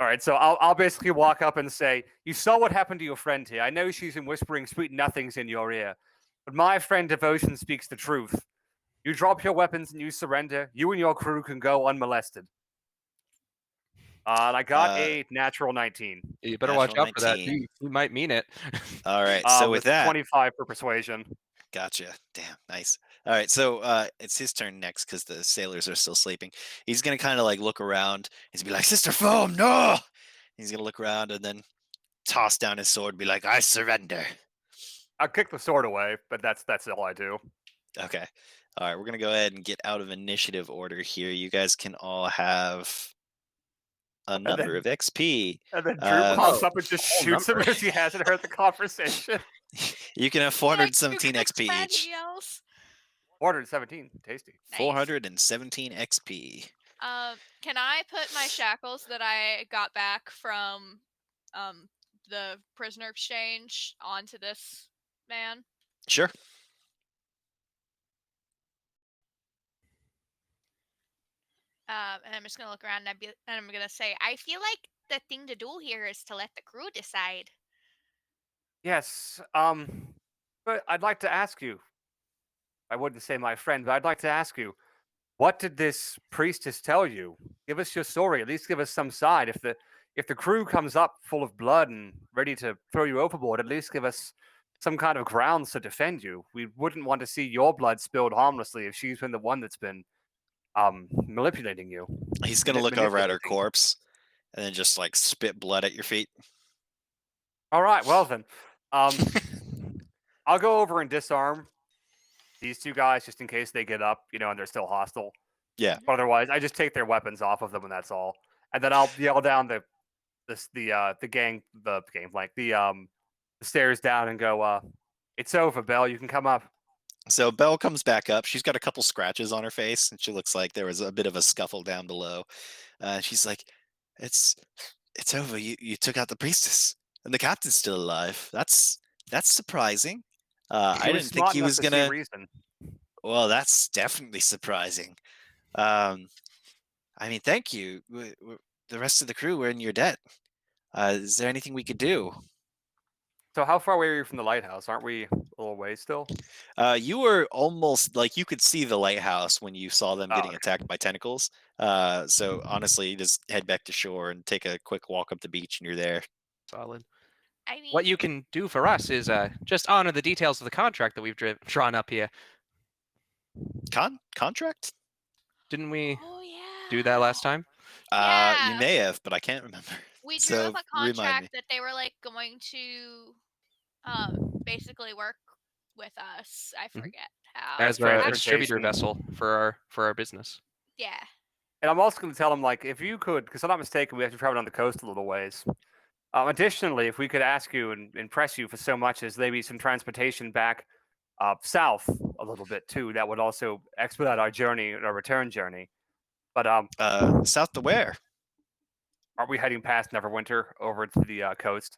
All right, so I'll basically walk up and say, "You saw what happened to your friend here. I know she's been whispering sweet nothings in your ear, but my friend Devotion speaks the truth. You drop your weapons and you surrender. You and your crew can go unmolested." And I got a natural 19. You better watch Natural out for that. 19. He might mean it. All right. So with that, 25 for persuasion. gotcha. Damn, nice. All right, so it's his turn next because the sailors are still sleeping. He's gonna kind of like look around. He's gonna be like, "Sister Foam, no!" He's gonna look around and then toss down his sword and be like, "I surrender." I'll kick the sword away, but that's all I do. Okay. All right, we're gonna go ahead and get out of initiative order here. You guys can all have a number of XP. And then Droop pops up and just whole shoots him number. because he hasn't heard the conversation. You can have 417 XP each. Else? 417, tasty. Nice. 417 XP. Can I put my shackles that I got back from the prisoner exchange onto this man? Sure. And I'm just gonna look around and I'm gonna say, I feel like the thing to do here is to let the crew decide. Yes, but I'd like to ask you. I wouldn't say my friend, but I'd like to ask you, what did this priestess tell you? Give us your story. At least give us some side. If the crew comes up full of blood and ready to throw you overboard, at least give us some kind of grounds to defend you. We wouldn't want to see your blood spilled harmlessly if she's been the one that's been manipulating you. He's gonna look over at her Manipulating. corpse and then just like spit blood at your feet. All right, well then, I'll go over and disarm these two guys just in case they get up, and they're still hostile. Yeah. But otherwise, I just take their weapons off of them, and that's all. And then I'll yell down the stairs down and go, "It's over, Belle. You can come up." So Belle comes back up. She's got a couple scratches on her face, and she looks like there was a bit of a scuffle down below. She's like, "It's over. You took out the priestess, and the captain's still alive. That's surprising. I didn't think he was gonna. Reason. Well, that's definitely surprising. I mean, thank you. The rest of the crew were in your debt. Is there anything we could do?" So how far away are you from the lighthouse? Aren't we a little ways still? You were almost like you could see the lighthouse when you saw them getting okay. attacked by tentacles. So honestly, you just head back to shore and take a quick walk up the beach, and you're there. Solid. I mean, What you can do for us is just honor the details of the contract that we've drawn up here. Contract? Didn't we oh yeah, do that last time? You Yeah. may have, but I can't remember. We drew So up a remind me. contract that they were like going to basically work with us. I Mhm. forget how. As a transportation. distributor vessel for our business. Yeah. And I'm also going to tell them, like, if you could, because I'm not mistaken, we have to travel down the coast a little ways. Additionally, if we could ask you and impress you for so much as maybe some transportation back south a little bit too, that would also expedite our journey, our return journey. But South to where? aren't we heading past Neverwinter over to the coast?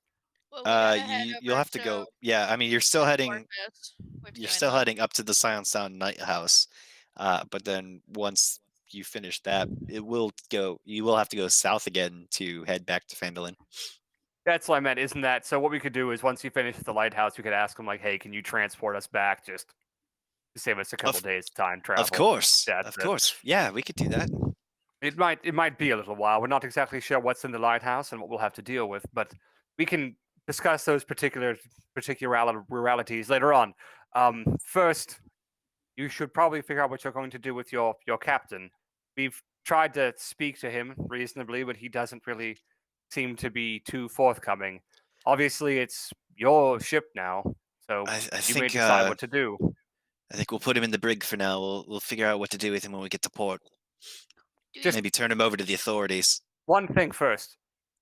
Well, we gotta head You'll over have to go. Yeah, I mean, you're still heading. Fortress. We have to You're go still inland. heading up to the Scion Sound Lighthouse. But then once you finish that, you will have to go south again to head back to Phandalin. That's what I meant, isn't that? So what we could do is once you finish at the lighthouse, we could ask them, like, hey, can you transport us back just to save us a couple days time travel? Of course. That's Of it. course. Yeah, we could do that. It might be a little while. We're not exactly sure what's in the lighthouse and what we'll have to deal with, but we can discuss those particularities later on. First, you should probably figure out what you're going to do with your captain. We've tried to speak to him reasonably, but he doesn't really seem to be too forthcoming. Obviously, it's your ship now, so I you may think decide what to do. I think we'll put him in the brig for now. We'll figure out what to do with him when we get to port. Just- Maybe turn him over to the authorities. One thing first.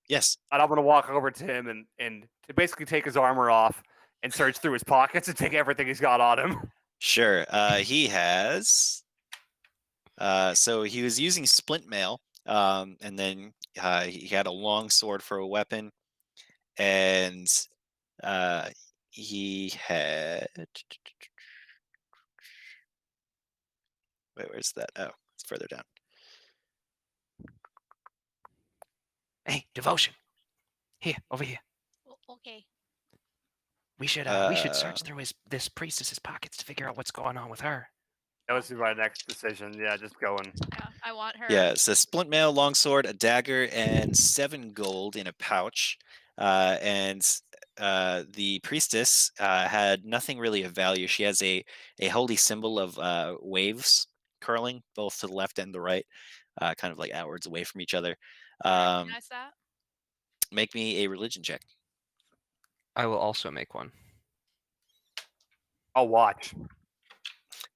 Yes. And I'm going to walk over to him and to basically take his armor off and search through his pockets and take everything he's got on him. Sure. He has. So he was using splint mail, and then he had a long sword for a weapon, and he had. Wait, where's that? Oh, it's further down. Hey, devotion. Here, over here. Okay. We should search through this priestess's pockets to figure out what's going on with her. That was my next decision. Yeah, just going. Yeah, I want her. Yeah, so splint mail, longsword, a dagger, and 7 gold in a pouch. And the priestess had nothing really of value. She has a holy symbol of waves curling both to the left and the right, kind of like outwards away from each other. I recognize that. Make me a religion check. I will also make one. I'll watch.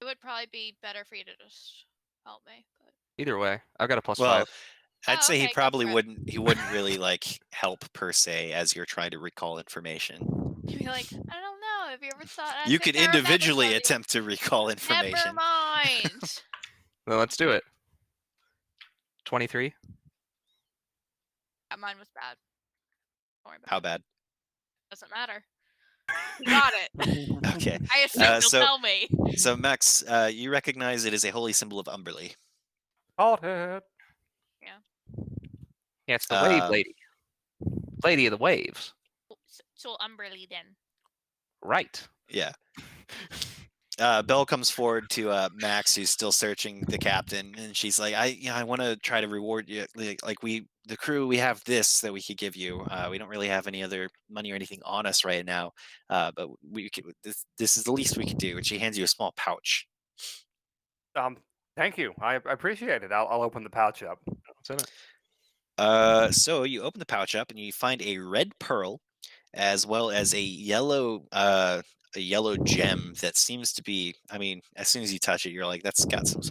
It would probably be better for you to just help me. But... Either way, I've got a +5. Well, I'd say he okay, go probably for it. wouldn't. He wouldn't really like help per se as you're trying to recall information. You'd be like, I don't know. Have you ever thought? You could individually attempt to recall Never information. mind. Well, let's do it. 23. Mine was bad. Don't worry about How it. bad? Doesn't matter. You got it. Okay. I assume you'll so- tell me. So Max, you recognize it as a holy symbol of Umberly. Called it. Yeah, it's the wave Um, lady. Lady of the waves. So Umberly then. Right. Yeah. Belle comes forward to Max, who's still searching the captain, and she's like, I want to try to reward you. Like the crew, we have this that we could give you. We don't really have any other money or anything on us right now, but we could, this is the least we could do. And she hands you a small pouch. Thank you. I appreciate it. I'll open the pouch up. What's in it? So you open the pouch up and you find a red pearl, as well as a yellow gem that seems to be. I mean, as soon as you touch it, you're like, that's got some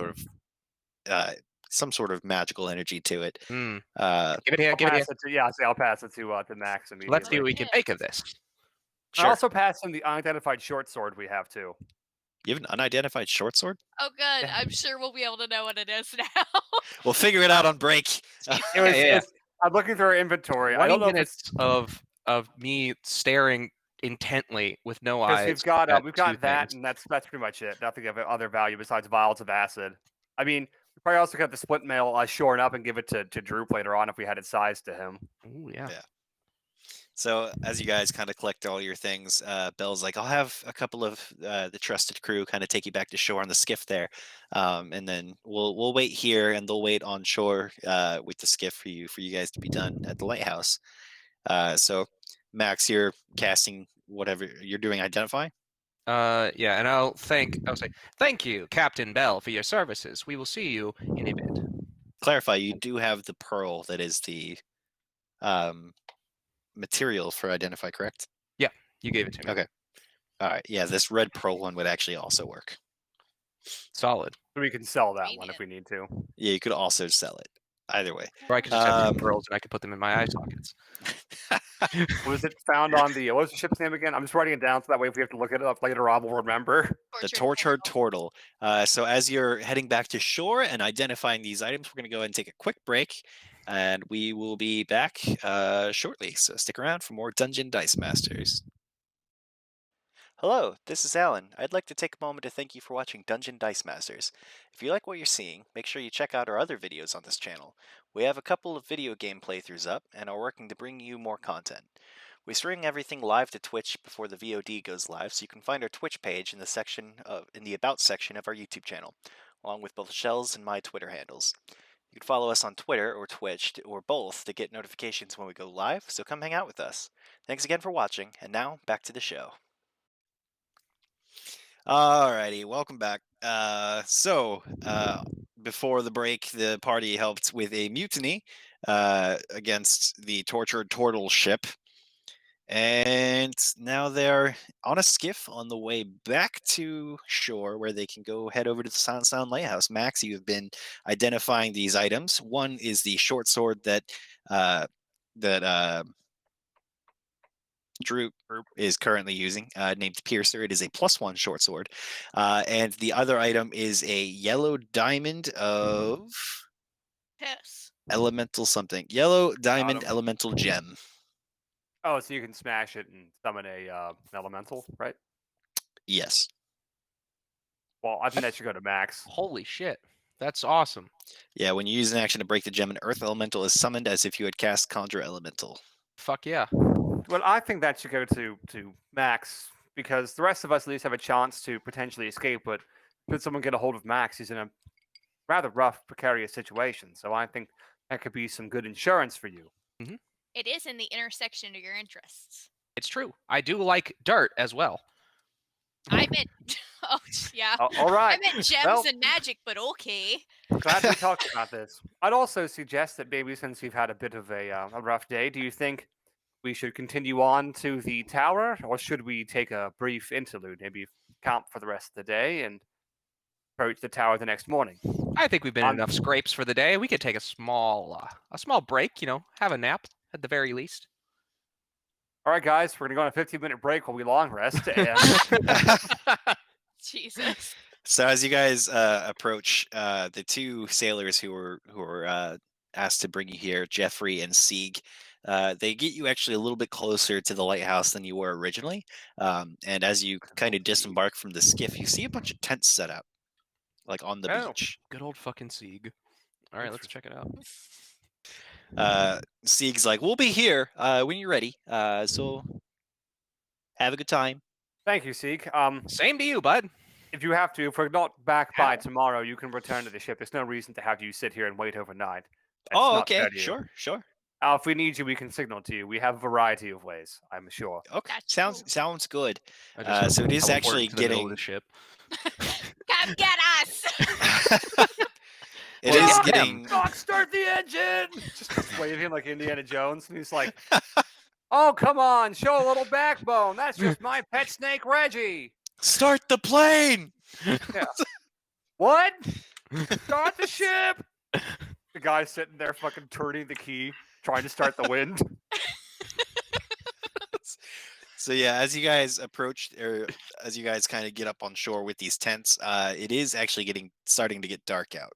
sort of magical energy to it. Hmm. Uh, Give it here. I'll Give it pass here. it to, yeah, I'll pass it to Max immediately. Let's see what we can make of this. I sure. also pass him the unidentified short sword we have too. You have an unidentified short sword? Oh, good. Yeah. I'm sure we'll be able to know what it is now. We'll figure it out on break. It was, yeah. I'm looking through our inventory. I 20 don't know if minutes of me staring intently with no because eyes. we've got at we've two got that, things. and that's pretty much it. Nothing of other value besides vials of acid. I mean, we probably also got the split mail shorn up and give it to Droop later on if we had it sized to him. Ooh, yeah. Yeah. So as you guys kind of collect all your things, Belle's like, I'll have a couple of the trusted crew kind of take you back to shore on the skiff there, and then we'll wait here, and they'll wait on shore with the skiff for you guys to be done at the lighthouse. So Max, you're casting whatever you're doing. Identify. Yeah, and I'll say, thank you, Captain Bell, for your services. We will see you in a bit. Clarify. You do have the pearl that is the material for identify, correct? You gave it to me. Okay. All right. Yeah, this red pearl one would actually also work. Solid. So we can sell that one if we need to. Yeah, you could also sell it. Either way. Or I could just have Um, two pearls and I could put them in my eye sockets. Was it found on the what was the ship's name again? I'm just writing it down so that way if we have to look it up later on, we'll remember. The tortured turtle. So as you're heading back to shore and identifying these items, we're going to go ahead and take a quick break, and we will be back shortly. So stick around for more Dungeon Dice Masters. Hello, this is Alan. I'd like to take a moment to thank you for watching Dungeon Dice Masters. If you like what you're seeing, make sure you check out our other videos on this channel. We have a couple of video game playthroughs up and are working to bring you more content. We stream everything live to Twitch before the VOD goes live, so you can find our Twitch page in the About section of our YouTube channel, along with both Shell's and my Twitter handles. You can follow us on Twitter or Twitch or both to get notifications when we go live, so come hang out with us. Thanks again for watching, and now back to the show. Alrighty, welcome back. Before the break, the party helped with a mutiny against the tortured turtle ship. And now they're on a skiff on the way back to shore where they can go head over to the Sound Lighthouse. Max, you've been identifying these items. One is the short sword that Droop is currently using, named Piercer. It is a +1 short sword. And the other item is a yellow diamond of Piss. elemental something. Yellow diamond elemental gem. Oh, so you can smash it and summon an elemental, right? Yes. Well, I think that should go to Max. Holy shit. That's awesome. Yeah, when you use an action to break the gem, an earth elemental is summoned as if you had cast conjure elemental. Fuck yeah. Well, I think that should go to Max, because the rest of us at least have a chance to potentially escape, but should someone get a hold of Max, he's in a rather rough, precarious situation. So I think that could be some good insurance for you. It is in the intersection of your interests. It's true. I do like dirt as well. I meant, oh yeah. All right. I meant gems and magic, but okay. Glad we talked about this. I'd also suggest that maybe since you've had a bit of a rough day, do you think we should continue on to the tower, or should we take a brief interlude, maybe camp for the rest of the day and approach the tower the next morning? I think we've been in enough scrapes for the day. We could take a small break, have a nap at the very least. All right, guys, we're going to go on a 15-minute break while we long rest. And Jesus. So as you guys approach, the two sailors who were asked to bring you here, Jeffrey and Sieg, they get you actually a little bit closer to the lighthouse than you were originally. And as you kind of disembark from the skiff, you see a bunch of tents set up, like on the beach. Good old fucking Sieg. All right, let's check it out. Sieg's like, we'll be here when you're ready. So have a good time. thank you, Sieg. Same to you, bud. If you have to, if we're not back by tomorrow, you can return to the ship. There's no reason to have you sit here and wait overnight. That's Oh, not fair okay, to you. sure. If we need you, we can signal to you. We have a variety of ways, I'm sure. Okay, That's sounds good. I just So it is teleport actually to the middle of getting. the ship. Come get us! It is getting. Fuck, start the engine! Just waving like Indiana Jones, and he's like, "Oh, come on, show a little backbone. That's just my pet snake, Reggie." Start the plane. Yeah. What? Start the ship. The guy's sitting there, fucking turning the key, trying to start the wind. So yeah, as you guys approach, or as you guys kind of get up on shore with these tents, it is actually starting to get dark out.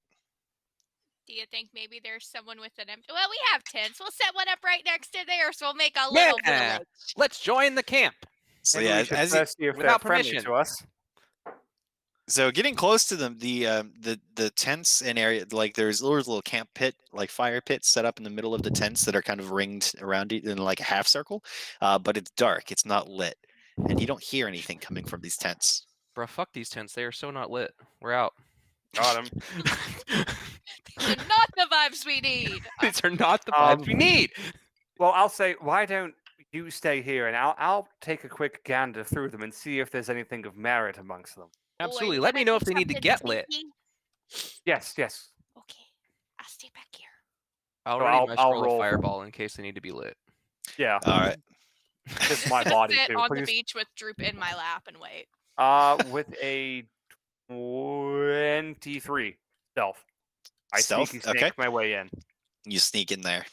Do you think maybe there's someone with an empty? Well, we have tents. We'll set one up right next to theirs. We'll make a little village. Let's join the camp. So Maybe yeah, we should as first see if they're without friendly permission. to us. so getting close to them, the tents and area, like there's little camp pit, like fire pits set up in the middle of the tents that are kind of ringed around it in like a half circle, but it's dark, it's not lit, and you don't hear anything coming from these tents. Bro, fuck these tents. They are so not lit. We're out. Got him. These are not the vibes we need. These are not the vibes we need. Well, I'll say, why don't you stay here, and I'll take a quick gander through them and see if there's anything of merit amongst them. Absolutely. Or Let can me I know do if they need to something get lit. sneaky? Yes. Okay, I'll stay back here. I'll So ready my I'll scroll of roll. fireball in case they need to be lit. Yeah. All right. Just my body Sit too. on the Please. beach with Droop in my lap and wait. With a 23 stealth. I Stealth? sneaky snake Okay. my way in. You sneak in there.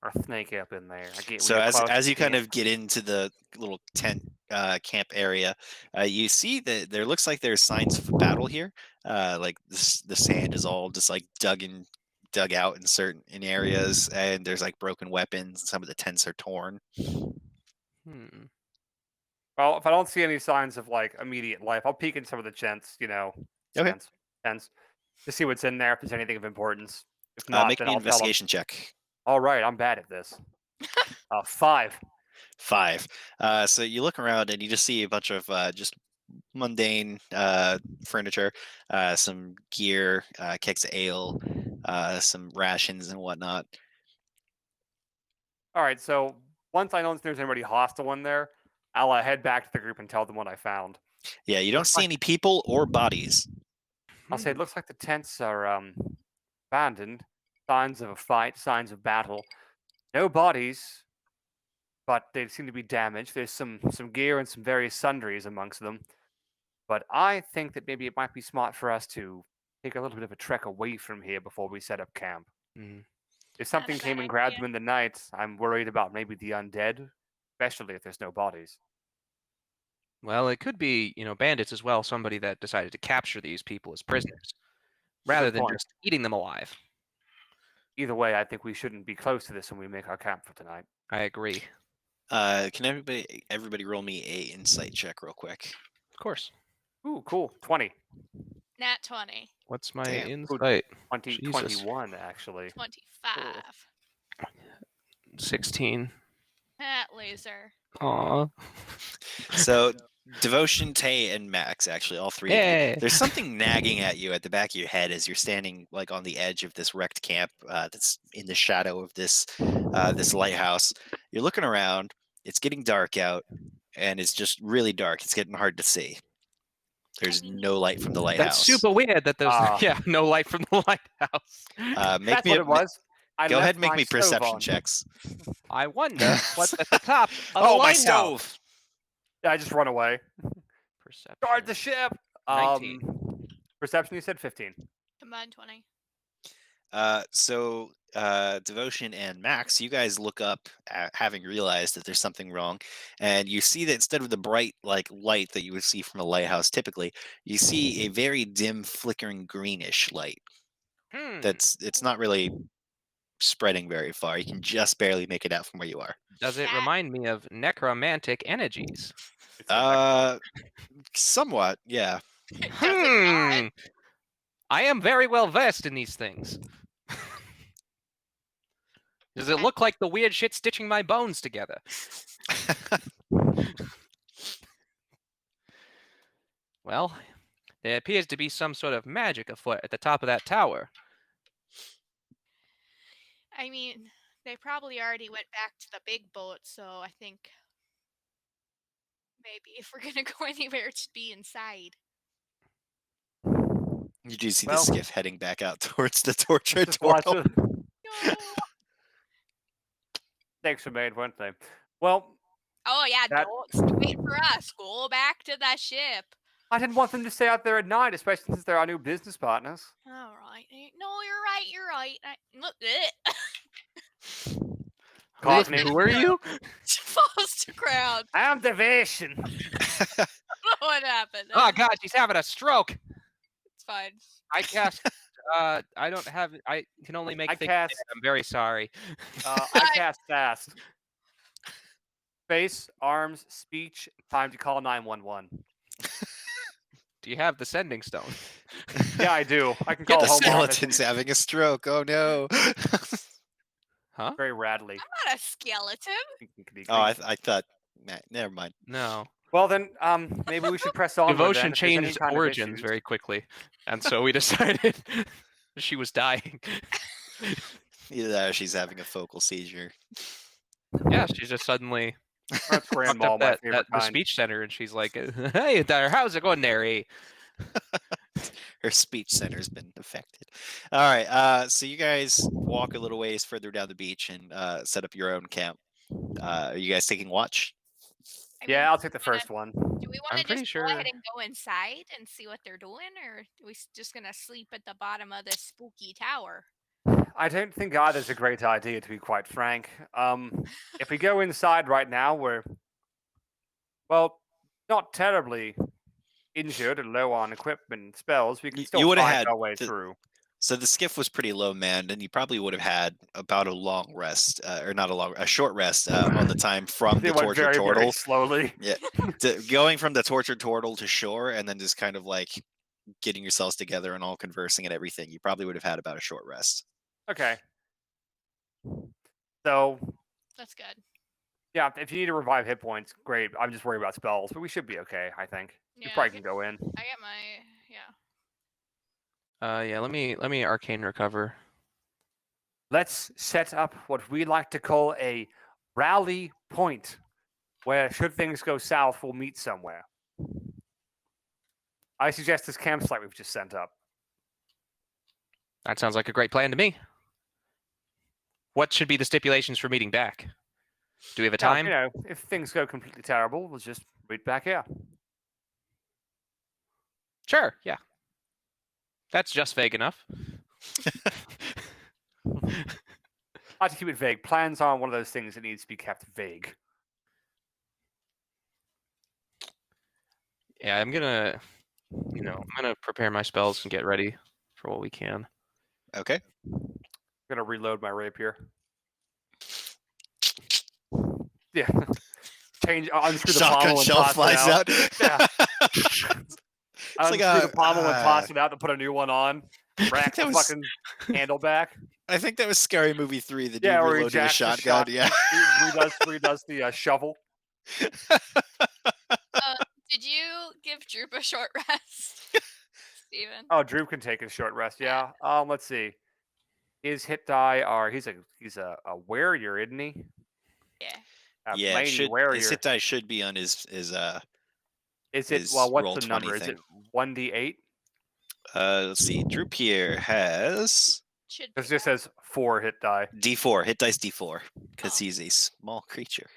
Or snake up in there. So as you kind of get into the little tent camp area, you see that there looks like there's signs of a battle here. Like the sand is all just like dug out in certain areas, and there's like broken weapons. Some of the tents are torn. Well, if I don't see any signs of like immediate life, I'll peek in some of the tents, Okay. tents, to see what's in there, if there's anything of importance. If not, Make then me an I'll tell 'em. investigation check. All right, I'm bad at this. 5. 5. So you look around and you just see a bunch of just mundane furniture, some gear, kegs of ale, some rations and whatnot. All right, so once I don't think there's anybody hostile in there, I'll head back to the group and tell them what I found. Yeah, you don't Looks see like- any people or bodies. I'll say it looks like the tents are abandoned. Signs of a fight, signs of battle. No bodies, but they seem to be damaged. There's some gear and some various sundries amongst them. But I think that maybe it might be smart for us to take a little bit of a trek away from here before we set up camp. Mm. If something Not a came bad and grabbed idea. them in the night, I'm worried about maybe the undead, especially if there's no bodies. Well, it could be, bandits as well, somebody that decided to capture these people as prisoners, rather than point. just eating them alive. Either way, I think we shouldn't be close to this when we make our camp for tonight. I agree. Can everybody roll me a insight check real quick? Of course. Ooh, cool. 20. Nat 20. What's my Damn. insight? 20, Jesus. 21, actually. 25. 16. That loser. Aw. So Devotion, Tay, and Max, actually, all three of you. Yay. There's something nagging at you at the back of your head as you're standing like on the edge of this wrecked camp that's in the shadow of this this lighthouse. You're looking around. It's getting dark out, and it's just really dark. It's getting hard to see. There's no light from the lighthouse. That's super weird that there's no light from the lighthouse. Make That's me what it was. I Go left ahead and make my me stove perception on. checks. I wonder what's at the top of the Oh, my lighthouse. stove! Yeah, I just run away. Perception. Guard the ship! 19. Perception, you said 15. Combined 20. So Devotion and Max, you guys look up, having realized that there's something wrong, and you see that instead of the bright light that you would see from a lighthouse typically, you see a very dim, flickering greenish light. It's not really spreading very far. You can just barely make it out from where you are. Does it That- remind me of necromantic energies? Somewhat, yeah. Does it not? I am very well versed in these things. Does it look like the weird shit stitching my bones together? Well, there appears to be some sort of magic afoot at the top of that tower. I mean, they probably already went back to the big boat, so I think maybe if we're gonna go anywhere, it should be inside. You do see Well- the skiff heading back out towards the torture Just watch portal. it. No. Mistakes were made, weren't they? Well, Oh yeah, That- don't wait for us. Go back to the ship. I didn't want them to stay out there at night, especially since they're our new business partners. All right. No, you're right. You're right. Look, Courtney. Who are you? falls to ground. I'm Devotion. What happened? Oh god, she's having a stroke. It's fine. I cast. I don't have. I can only make. I things cast- dead. I'm very sorry. I cast fast. Face, arms, speech, time to call 911. Do you have the sending stone? Yeah, I do. I can Yeah, call the home office. skeleton's having a stroke. Oh no. Huh? Very radly. I'm not a skeleton. Oh, I thought. Never mind. No. Well then, maybe we should press on. Devotion changed origins very quickly, and so we decided she was dying. Either that or she's having a focal seizure. Yeah, she just suddenly That's fucked grandma, up my that favorite the kind. speech center, and she's like, "Hey there, how's it going there?" Eh?" Her speech center's been affected. All right. So you guys walk a little ways further down the beach and set up your own camp. Are you guys taking watch? I mean, Yeah, I'll take the first one. do we want I'm to pretty just sure- go ahead and go inside and see what they're doing, or are we just gonna sleep at the bottom of this spooky tower? I don't think either's a great idea, to be quite frank. If we go inside right now, we're, well, not terribly injured or low on equipment and spells. We can You still would've find had our way the- through. So the skiff was pretty low manned, and you probably would have had about a long rest, or not a short rest on the time from They the went tortured very, very turtle. slowly. Going from the tortured turtle to shore, and then just kind of like getting yourselves together and all conversing and everything. You probably would have had about a short rest. Okay. So, That's good. yeah, if you need to revive hit points, great. I'm just worried about spells, but we should be okay, I think. Yeah, You probably can go in. I got my Yeah, let me arcane recover. let's set up what we like to call a rally point, where should things go south, we'll meet somewhere. I suggest this campsite we've just sent up. That sounds like a great plan to me. What should be the stipulations for meeting back? Do we have a Now, time? if things go completely terrible, we'll just meet back here. Sure, yeah. That's just vague enough. I like to keep it vague. Plans aren't one of those things that needs to be kept vague. Yeah, I'm gonna prepare my spells and get ready for what we can. Okay. I'm gonna reload my rapier. Yeah. Unscrew the Shotgun pommel and shell toss flies it out. out. Yeah. like Unscrew the pommel and toss it out to put a new one on. Rack the fucking handle back. I think that was Scary Movie 3. The dude Yeah, where he reloading a jacks the shotgun. shot. Yeah. He does the shovel. Did you give Droop a short rest, Steven? Oh, Droop can take a short rest. Yeah. Let's see. His hit die are he's a warrior, isn't he? Yeah. Yeah, mighty warrior. his hit die should be on his Is it his what's roll the 20 number? Is thing. it 1d8? Let's see. Droop here has Should It just says 4 hit die. D4, hit dice D4, because Oh. he's a small creature.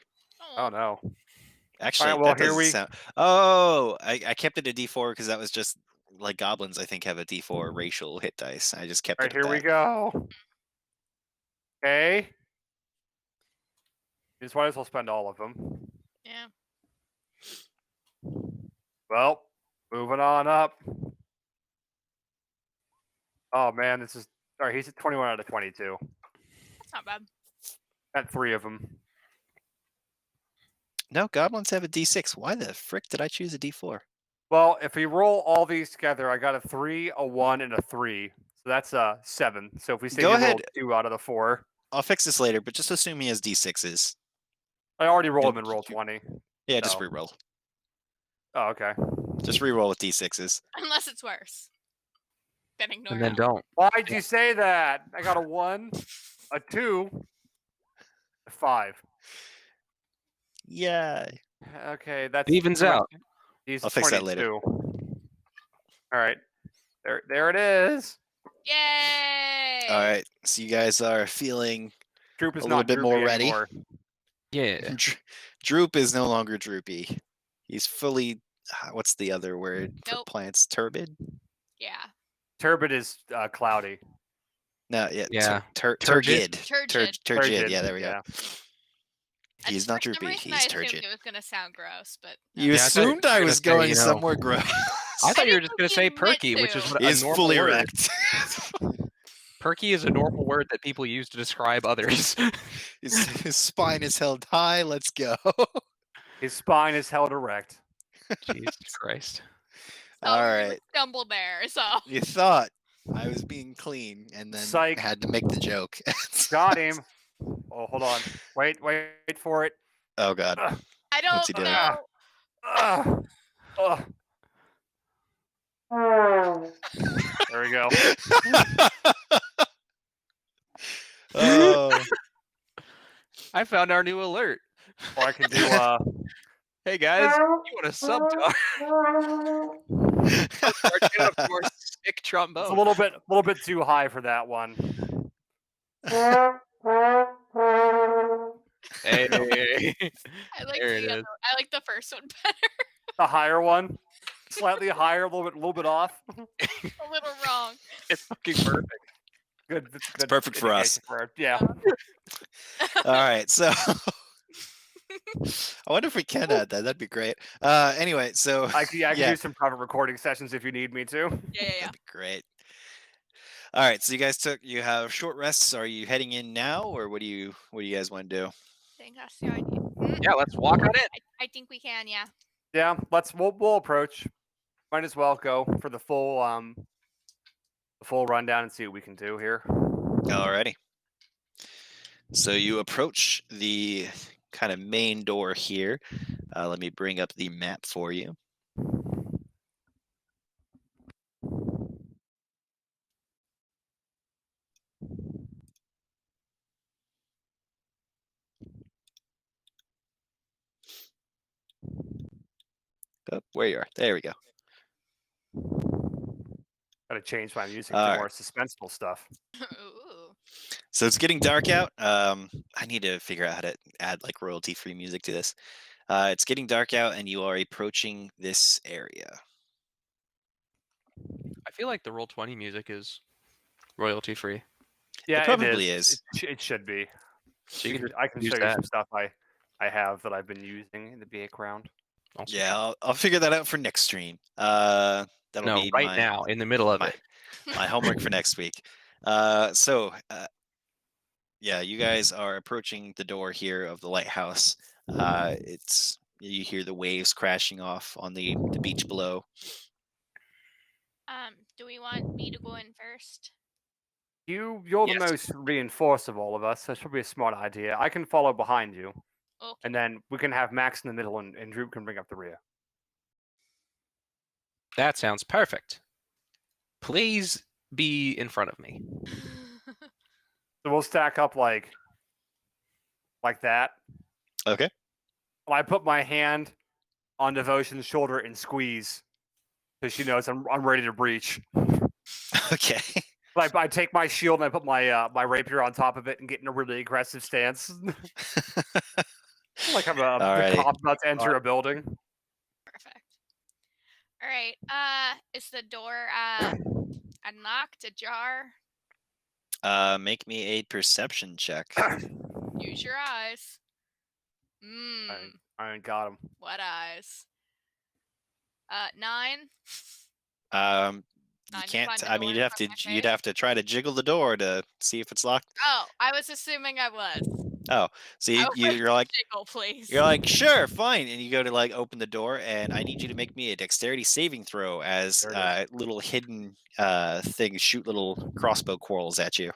Oh no. Actually, well, that here doesn't we- sound. Oh, I kept it a D4 because that was just like goblins. I think have a D4 racial hit dice. I just kept All it. right, here we go. Okay. You just might as well spend all of them. Yeah. Well, moving on up. Oh man, this is sorry. He's at 21 out of 22. That's not bad. Got 3 of them. No, goblins have a D6. Why the frick did I choose a D4? Well, if we roll all these together, I got a 3, a 1, and a 3. So that's 7. So if we say Go you ahead. rolled 2 out of the 4, I'll fix this later, but just assume he has D6s. I already rolled them in roll 20. Yeah, just So- reroll. Oh, okay. Just reroll with D6s. Unless it's worse. Then ignore And then it. don't. Why'd you say that? I got a 1, a 2, a 5. Yeah. Okay, that's Evens pretty much- out. He's I'll fix that later. 22. All right, there it is. Yay! All right. So you guys are feeling Droop is A little not bit more droopy ready. anymore. Yeah. Droop is no longer droopy. He's fully. What's the other word for Nope. plants? Turbid? Yeah. Turbid is cloudy. No, yeah. Yeah. Turgid. Turgid. Turgid. Yeah, there we go. Yeah. He's not For some droopy. reason, I He's assumed turgid. it was gonna sound gross, but You Yeah, I thought you assumed were I gonna was say, going you know- somewhere gross. I thought you were didn't just think gonna say you meant perky, which is to. what a He's normal fully word. erect. Perky is a normal word that people use to describe others. his spine is held high. Let's go. His spine is held erect. Jesus Christ. so All you right. stumble there. So You thought I was being clean, and then Psych. had to make the joke. Got him. Oh, hold on. Wait for it. Oh God. I What's he don't doing? know. Ugh. Ugh. There we go. Oh. I found our new alert. Or I can do Hey guys, you want a sub to our channel for sick it's trombone? a little bit too high for that one. Hey. I like There it the is. I like the first one better. The higher one. Slightly higher, a little bit off. A little wrong. It's fucking perfect. Good. It's perfect for us. Yeah. All right. So I wonder if we can add that. That'd be great. Anyway, so I can yeah. do some private recording sessions if you need me to. Yeah. that'd be great. All right. So you have short rests. Are you heading in now, or what do you guys want to do? I think that's the idea. Yeah, let's walk on in. I think we can. Yeah. Yeah, we'll approach. Might as well go for the full rundown and see what we can do here. Alrighty. So you approach the kind of main door here. Let me bring up the map for you. Oh, where you are. There we go. Gotta change my music All to right. more suspenseful stuff. Ooh. So it's getting dark out. I need to figure out how to add like royalty-free music to this. It's getting dark out, and you are approaching this area. I feel like the Roll20 music is royalty free. Yeah, probably it is. It should be. So you can I can use show you that. some stuff I have that I've been using in the background. Also. Yeah, I'll figure that out for next stream. That'll No, be right now, in the middle of my, it. my homework for next week. Yeah, you guys are approaching the door here of the lighthouse. It's you hear the waves crashing off on the beach below. Do we want me to go in first? You're the Yes. most reinforced of all of us, so it's probably a smart idea. I can follow behind you, Okay. and then we can have Max in the middle, and Droop can bring up the rear. That sounds perfect. Please be in front of me. So we'll stack up like that. Okay. I put my hand on Devotion's shoulder and squeeze, because she knows I'm ready to breach. Okay. I take my shield and I put my my rapier on top of it and get in a really aggressive stance. Like I'm the Alrighty. cop about to enter a building. Perfect. All right. Is the door unlocked, ajar? Make me a perception check. Use your eyes. I ain't got him. What eyes? 9. You to can't. find the I mean, door you'd from my you'd face? have to try to jiggle the door to see if it's locked. Oh, I was assuming I was. Oh, so I would like you're like jiggle, please. you're like sure, fine, and you go to like open the door, and I need you to make me a dexterity saving throw as There it little hidden things shoot little crossbow quarrels at you.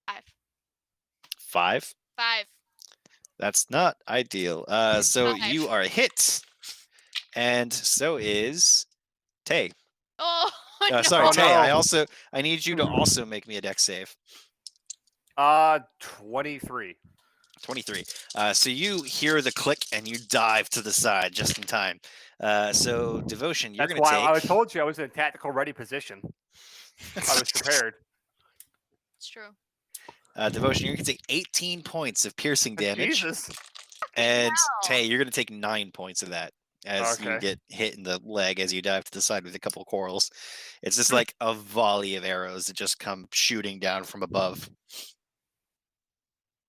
5. 5. 5. That's not ideal. So you are hit, and so is Tay. Oh no. Sorry, Oh, Tay. no. I need you to also make me a dex save. 23. 23. So you hear the click and you dive to the side just in time. So Devotion, you're That's going to why take. I told you I was in a tactical ready position. I was prepared. It's true. Devotion, you're going to take 18 points of piercing damage. Jesus. And hell. Tay, you're going to take 9 points of that as you Okay. get hit in the leg as you dive to the side with a couple of quarrels. It's just like a volley of arrows that just come shooting down from above.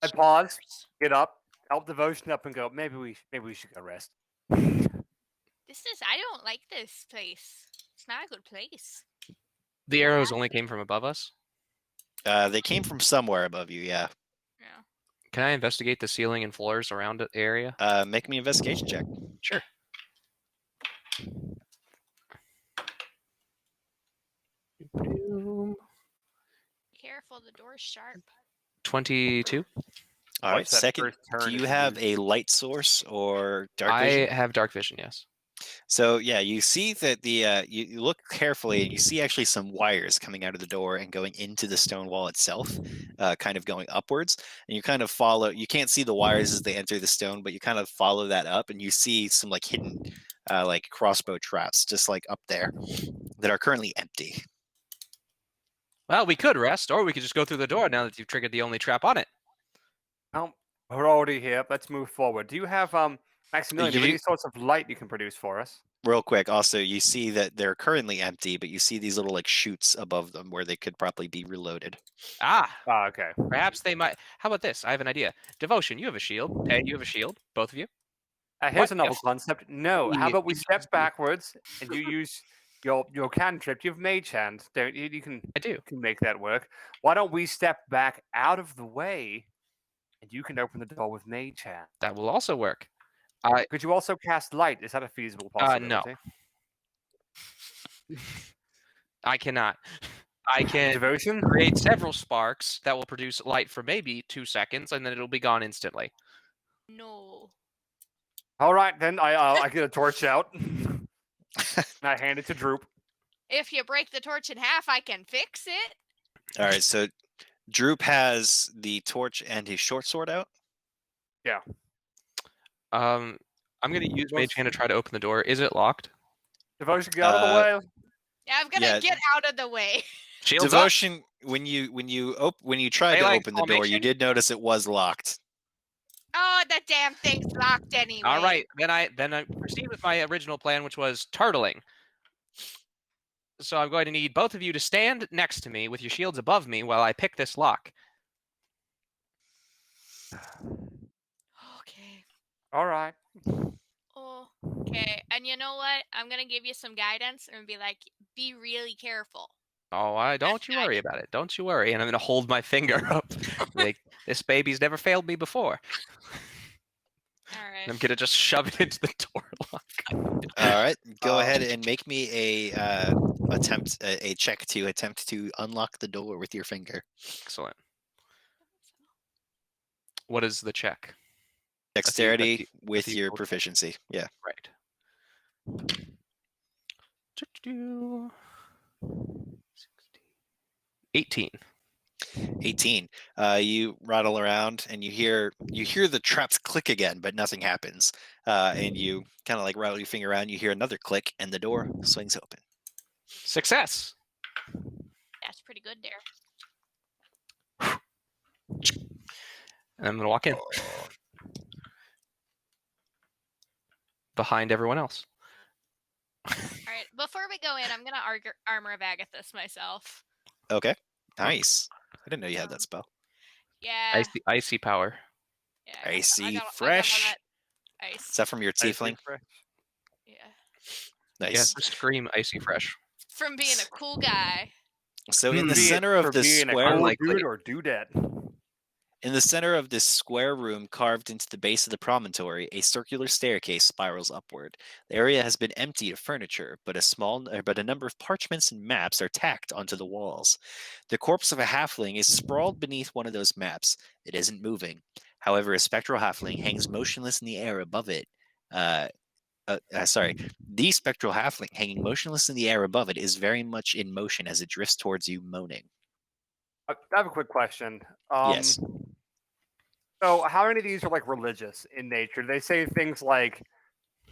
I pause, get up, help Devotion up, and go. Maybe we should go rest. I don't like this place. It's not a good place. The arrows only came from above us. They came from somewhere above you, yeah. Yeah. Can I investigate the ceiling and floors around the area? Make me an investigation check. Sure. Careful, the door's sharp. 22. All right, What's that second, first turn do you if have you- a light source or dark vision? I have dark vision, yes. So yeah, you see that the you look carefully and you see actually some wires coming out of the door and going into the stone wall itself, kind of going upwards. And you kind of follow. You can't see the wires as they enter the stone, but you kind of follow that up, and you see some like hidden, like crossbow traps, just like up there, that are currently empty. Well, we could rest, or we could just go through the door now that you've triggered the only trap on it. Well, we're already here. Let's move forward. Do you have Maximilian? Do you have You- any sorts of light you can produce for us? Real quick, also you see that they're currently empty, but you see these little like chutes above them where they could probably be reloaded. Ah, Oh, okay. perhaps they might. How about this? I have an idea. Devotion, you have a shield. Tay, you have a shield. Both of you. Here's What a novel if concept. No, how we about we use step the- backwards and you use your cantrip? You have mage hand, don't you? You I do. can make that work. Why don't we step back out of the way, and you can open the door with mage hand? That will also work. Could you also cast light? Is that a feasible No. possibility? I cannot. I can Devotion. create several sparks that will produce light for maybe 2 seconds, and then it'll be gone instantly. No. All right, then I get a torch out and I hand it to Droop. If you break the torch in half, I can fix it. All right, so Droop has the torch and his short sword out. Um, I'm gonna use Mage Hand to try to open the door. Is it locked? Devotion, get out of the way. Yeah, I'm gonna get out of the way. Shields Devotion. When you tried to Daylight open the door, you exclamation? did notice it was locked. Oh, the damn thing's locked anyway. All right, then I proceed with my original plan, which was turtling. So I'm going to need both of you to stand next to me with your shields above me while I pick this lock. Okay. All right. Oh, okay. And you know what? I'm gonna give you some guidance and be like, be really careful. Oh, don't you worry about it. Don't you worry. And I'm gonna hold my finger up. Like, this baby's never failed me before. All right. I'm gonna just shove it into the door lock. All right, go ahead and make me a check to attempt to unlock the door with your finger. Excellent. What is the check? Dexterity with the your equal- proficiency. Yeah. Right. 18. 18. You rattle around and you hear the traps click again, but nothing happens. And you kind of like rattle your finger around. You hear another click, and the door swings open. Success. That's pretty good there. And I'm gonna walk in behind everyone else. All right. Before we go in, I'm gonna armor of Agathis myself. Okay. Nice. I didn't know you had that spell. Yeah. Icy power. Yeah. Icy I got all fresh. that ice. Is that from your tiefling? Yeah. Nice. Yes, scream icy fresh. From being a cool guy. So in the center of this square, dude or dudette. in the center of this square room carved into the base of the promontory, a circular staircase spirals upward. The area has been empty of furniture, but a number of parchments and maps are tacked onto the walls. The corpse of a halfling is sprawled beneath one of those maps. It isn't moving. However, a spectral halfling hangs motionless in the air above it. The spectral halfling hanging motionless in the air above it is very much in motion as it drifts towards you, moaning. I have a quick question. Yes. So, how many of these are like religious in nature? Do they say things like,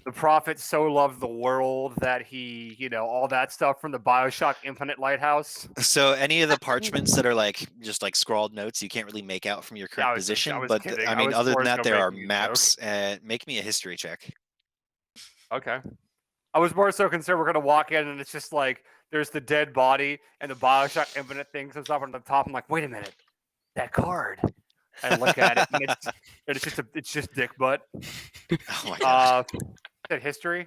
"The prophet so loved the world that he, all that stuff from the Bioshock Infinite Lighthouse"? So any of the parchments that are like just like scrawled notes, you can't really make out from your current position. But I mean, other than that, there are maps. Make me a history check. Okay. I was more so concerned we're gonna walk in and it's just like there's the dead body and the Bioshock Infinite thing comes up on the top. I'm like, wait a minute, that card. And I look at it and it's just dick butt. Oh my god. Is that history?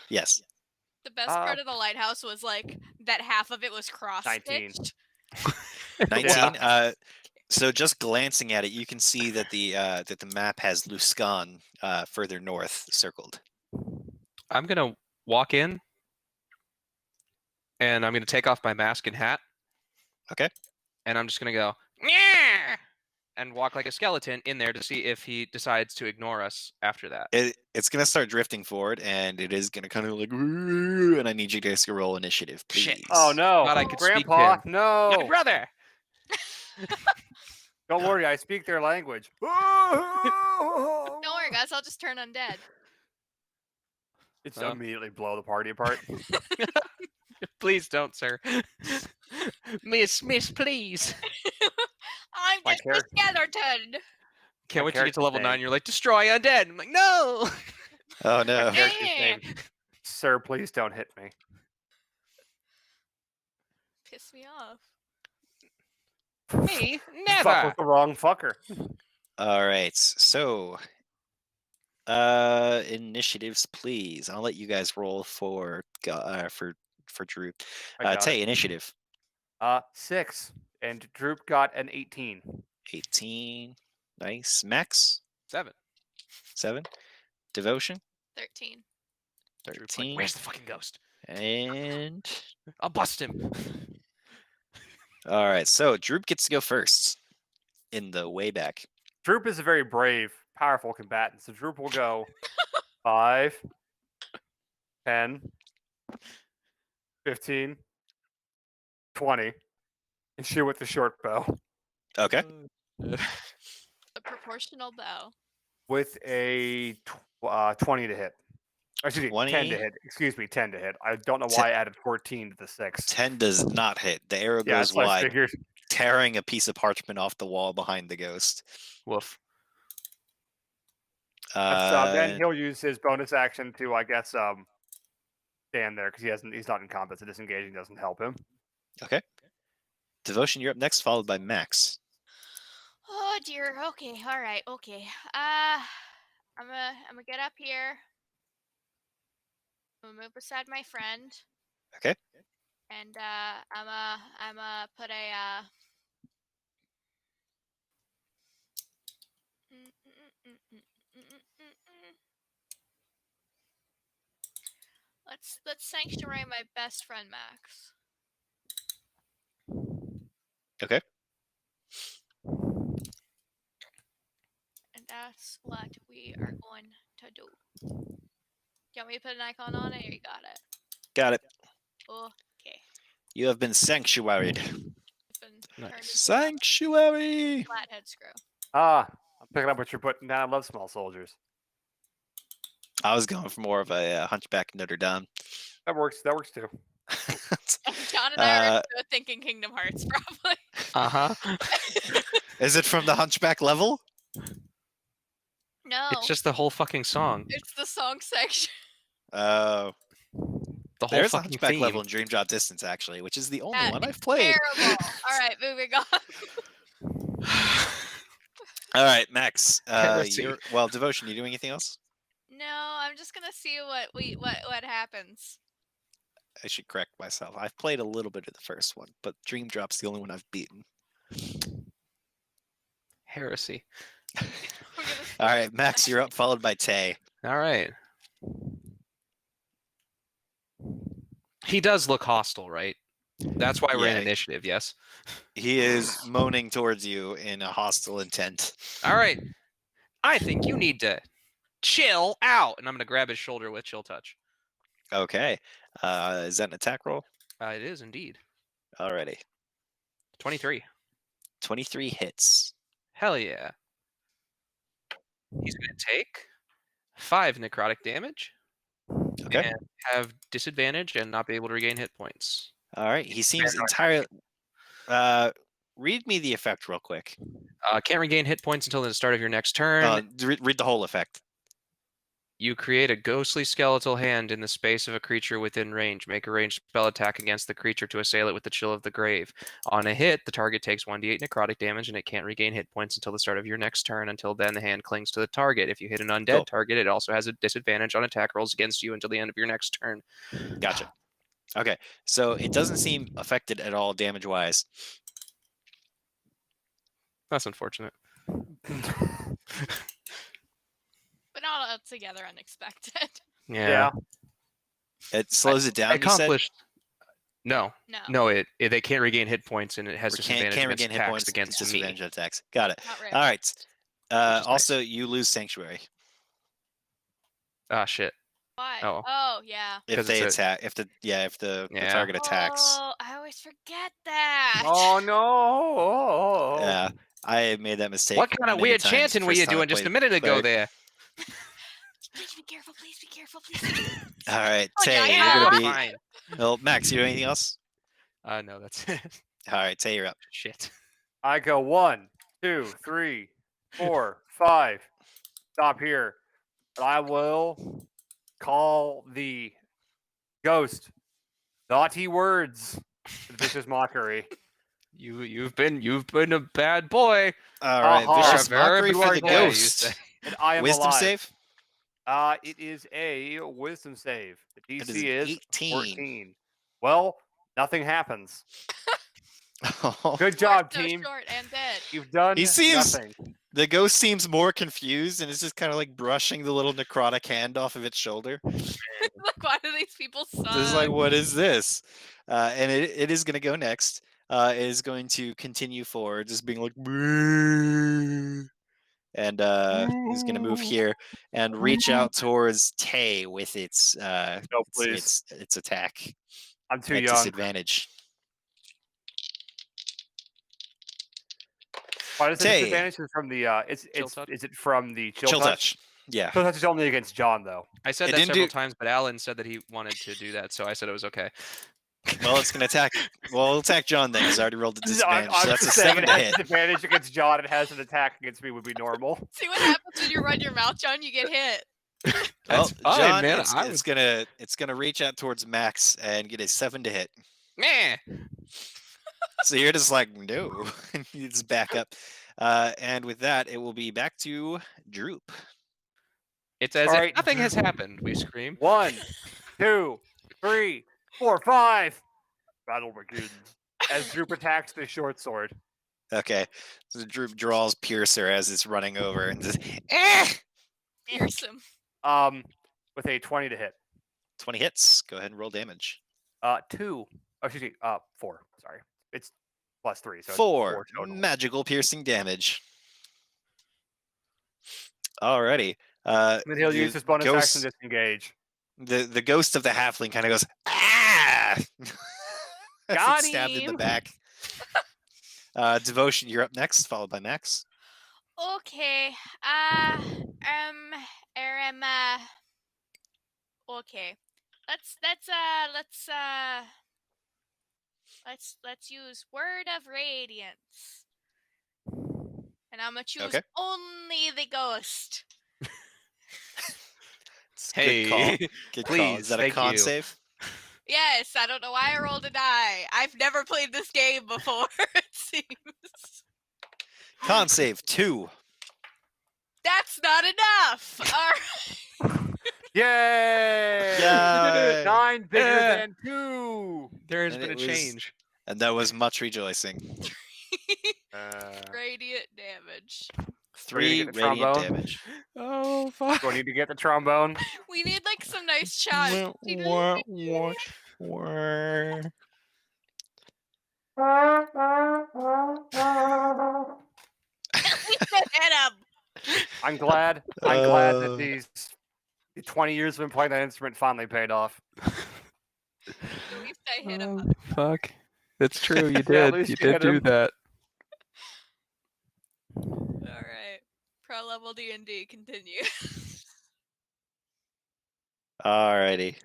Yes. The best part of the lighthouse was like that half of it was cross 19. stitched. 19. Yeah. So just glancing at it, you can see that the map has Luskan further north circled. I'm gonna walk in and I'm gonna take off my mask and hat. Okay. And I'm just gonna go yeah, and walk like a skeleton in there to see if he decides to ignore us after that. It's gonna start drifting forward, and it is gonna kind of like, and I need you guys to roll initiative, please. Shit. Oh no, Thought I could speak Grandpa, to no, my brother. Don't worry, I speak their language. Don't worry, guys. I'll just turn undead. It's immediately blow the party apart. Please don't, sir. Miss, please. I'm My just a skeleton. Can't wait to get to character's level name. 9. You're like, destroy undead. I'm like, no. Oh no. Character's name. Sir, please don't hit me. Piss me off. Me? Fuck Never. with the wrong fucker. All right. So, initiatives, please. I'll let you guys roll for Droop. Tay, initiative. 6, and Droop got an 18. 18. Nice. Max. 7. 7. Devotion. 13. Droop's like, 13. where's the fucking ghost? And I'll bust him. all right. So Droop gets to go first in the way back. Droop is a very brave, powerful combatant, so Droop will go 5, 10, 15, 20, and shoot with the short bow. Okay. The proportional bow. with a 20 to hit. Excuse me, 10 to 20? hit. Excuse me, 10 to hit. I don't know why I added 14 to the 6. 10 does not hit. The arrow Yeah, goes that's what I wide, figured. tearing a piece of parchment off the wall behind the ghost. Woof. Then he'll use his bonus action to, I guess, stand there because he's not in combat, so disengaging doesn't help him. Okay. Devotion, you're up next, followed by Max. Oh dear. Okay. All right. Okay. I'm gonna get up here. I'm gonna move beside my friend. Okay. And I'm put a let's sanctuary my best friend Max. Okay. And that's what we are going to do. You want me to put an icon on it, or you got it? Got it. Okay. You have been sanctuaried. Nice. Sanctuary! Flathead screw. I'm picking up what you're putting down. I love small soldiers. I was going for more of a Hunchback Notre Dame. That works. That works too. John and I are thinking Kingdom Hearts, probably. Is it from the Hunchback level? No. It's just the whole fucking song. It's the song section. Oh. The whole There's a fucking Hunchback theme. level in Dream Drop Distance, actually, which is the only one I've It's played. terrible. All right, moving on. All right, Max. Heresy. Devotion, you doing anything else? No, I'm just gonna see what happens. I should correct myself. I've played a little bit of the first one, but Dream Drop's the only one I've beaten. Heresy. All right, Max, you're up, followed by Tay. All right. He does look hostile, right? That's why we're in initiative, yes? He is moaning towards you in a hostile intent. All right. I think you need to chill out. And I'm going to grab his shoulder with Chill Touch. Okay. Is that an attack roll? It is indeed. Alrighty. 23. 23 hits. Hell yeah. He's going to take 5 necrotic damage. Okay. And have disadvantage and not be able to regain hit points. All right. He seems entirely... read me the effect real quick. Can't regain hit points until the start of your next turn. Read the whole effect. You create a ghostly skeletal hand in the space of a creature within range. Make a ranged spell attack against the creature to assail it with the Chill of the Grave. On a hit, the target takes 1d8 necrotic damage, and it can't regain hit points until the start of your next turn. Until then, the hand clings to the target. If you hit an undead target, it also has a disadvantage on attack rolls against you until the end of your next turn. Gotcha. Okay, so it doesn't seem affected at all damage-wise. That's unfortunate. But not altogether unexpected. Yeah. It slows it down. Accomplished. No. They can't regain hit points, and it has disadvantage can't regain hit points against me. disadvantage attacks. Got it. Not really. All right. Also, nice. you lose sanctuary. Ah, shit. Why? Oh. Oh, yeah. If they attack, if the target attacks. Oh, I always forget that. Oh no! Yeah, I made that mistake. What kind of weird chanting were you doing just a minute ago there? Please be careful. Please be careful. Please. All right, Oh, Tay, yeah. you're gonna be. Fine. Well, Max, you do anything else? No, that's it. All right, Tay, you're up. Shit. I go 1, 2, 3, 4, 5. Stop here. I will call the ghost naughty words. Vicious mockery. You've been a bad boy. All right, vicious mockery for the ghost. And I am Wisdom alive. save. It is a wisdom save. The DC is 18. 14. Well, nothing happens. Oh. Good job, So team. short and dead. You've done nothing. The ghost seems more confused and is just kind of like brushing the little necrotic hand off of its shoulder. Like, why do these people suck? Just like, what is this? And it is going to go next. It is going to continue forward, just being like, "Brrr," and is going to move here and reach out towards Tay with its its attack. I'm too at young. Disadvantage. Why does it Tay. disadvantage? Is it from the Chill touch? is it from the chill Chill touch? touch. Yeah. Chill touch is only against John though. I said It that didn't several do- times, but Alan said that he wanted to do that, so I said it was okay. Well, it's gonna attack. Well, it'll attack John then, because I already rolled a disadvantage. I'm So that's a just saying 7 it to has hit. disadvantage against John. It has an attack against me would be normal. See what happens when you run your mouth, John? You get hit. Well, That's fine, John, man. it's gonna reach out towards Max and get a 7 to hit. Meh. So you're just like, no. You just back up. And with that, it will be back to Droop. It's as All if right. nothing has happened. We scream. 1, 2, 3, 4, 5. Battle begins. As Droop attacks the short sword. Okay. So Droop draws Piercer as it's running over and says, eh! Fearsome. With a 20 to hit. 20 hits. Go ahead and roll damage. 2. Oh, excuse me. 4. Sorry. It's plus 3. So it's 4 4 total. magical piercing damage. Alrighty. Then he'll the use his bonus ghost- action to disengage. The ghost of the halfling kind of goes, ah! As Got it's stabbed in the him. back. Devotion, you're up next, followed by Max. Okay. Okay. Let's use Word of Radiance. And I'm gonna choose Okay. only the ghost. It's a Hey, good call. Good call. please, Is that a thank con you. save? Yes, I don't know why I rolled a die. I've never played this game before, it seems. Con save 2. That's not enough. All right. Yay! Yay! 9 bigger Yeah. than 2. There has And been a it was- change. And that was much rejoicing. Radiant damage. 3 get the radiant trombone? damage. Oh, fuck. Do I need to get the trombone? We need like some nice chimes. We could hit him. I'm glad that Uh. these 20 years of been playing that instrument finally paid off. At least I hit him. Fuck. That's true. You Yeah, at did. least You you did hit do him. that. All right. Pro level D&D continue. Alrighty.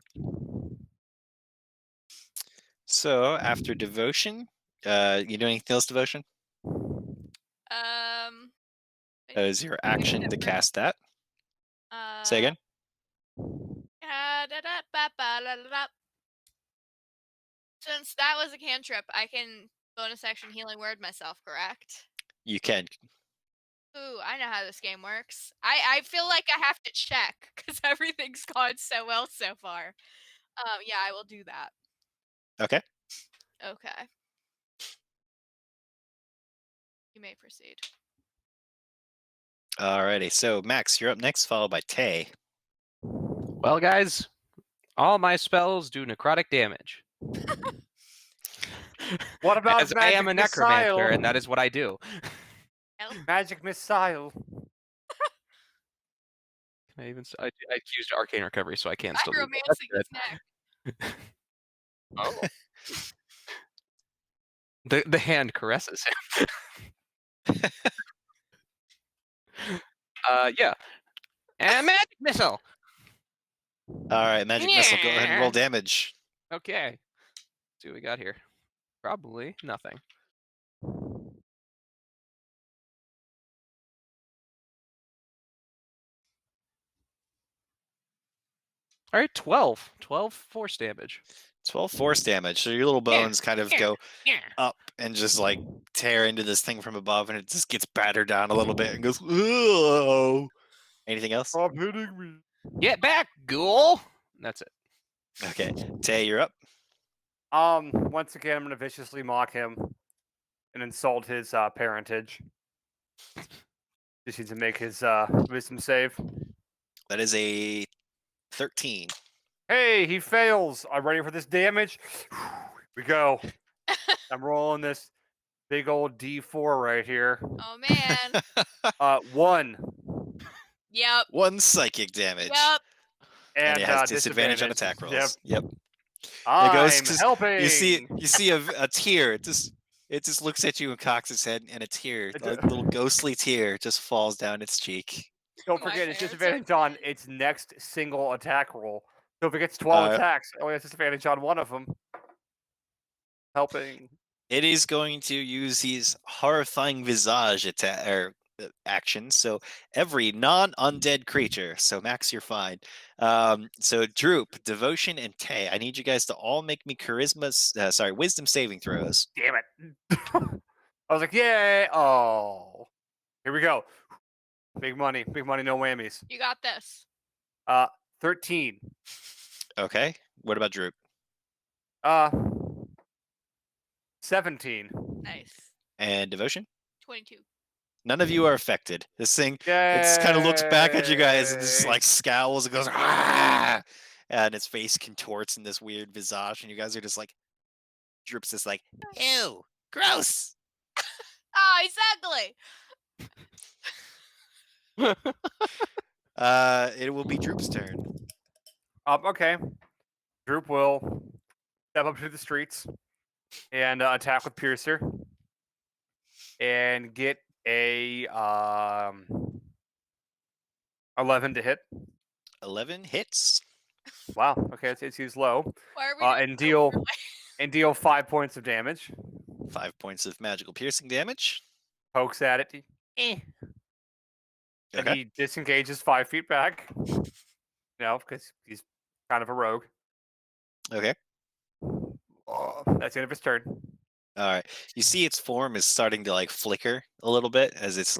So after devotion, you do anything else, devotion? That is your action to cast that. Say again. Since that was a cantrip, I can bonus action healing word myself, correct? You can. Ooh, I know how this game works. I feel like I have to check because everything's gone so well so far. Yeah, I will do that. Okay. Okay. You may proceed. Alrighty. So Max, you're up next, followed by Tay. Well, guys, all my spells do necrotic damage. What about As I am a magic necromancer, missile? and that is what I do. Magic missile. Can I even? I used arcane recovery, so I can't still. Do that. Romancing his That's neck. good. Oh. The hand caresses him. Yeah. And magic missile. Alright, magic missile. Go ahead and roll damage. Okay. See what we got here. Probably nothing. All right, 12. 12 force damage. 12 force damage. So your little bones kind of go Yeah. up and just like tear into this thing from above, and it just gets battered down a little bit and goes, "Whoa!" Anything else? Stop hitting me. Get back, ghoul. That's it. Okay. Tay, you're up. Once again, I'm gonna viciously mock him and insult his parentage. Just needs to make his wisdom save. That is a 13. Hey, he fails. I'm ready for this damage. Here we go. I'm rolling this big old D4 right here. Oh man. 1. Yep. 1 psychic damage. Yep. And it has disadvantage on attack rolls. Yep. I'm goes 'cause helping. You see a tear. It just It just looks at you and cocks its head, and a little ghostly tear, just falls down its cheek. Don't My forget, it's parents are disadvantage on dead. its next single attack roll. So if it gets 12 Uh, attacks, it only has disadvantage on one of them. Helping. It is going to use his horrifying visage attack or action. So every non-undead creature. So Max, you're fine. So Droop, Devotion, and Tay. I need you guys to all make me wisdom saving throws. Damn it. I was like, yay. Oh. Here we go. Big money, no whammies. You got this. 13. Okay. What about Droop? 17. Nice. And Devotion? 22. None of you are affected. This thing, it kind of looks back at you guys and just like scowls and goes, "Ah!" And its face contorts in this weird visage, and you guys are just like, Droop's just like, ew, gross. Ah, exactly. It will be Droop's turn. Okay. Droop will step up to the streets and attack with Piercer and get a 11 to hit. 11 hits. Wow. Okay, he's low. Why are we And deal 5 points of damage. 5 points of magical piercing damage. Pokes at it. And Okay. he disengages 5 feet back. Because he's kind of a rogue. Okay. That's the end of his turn. All right. You see its form is starting to like flicker a little bit as it's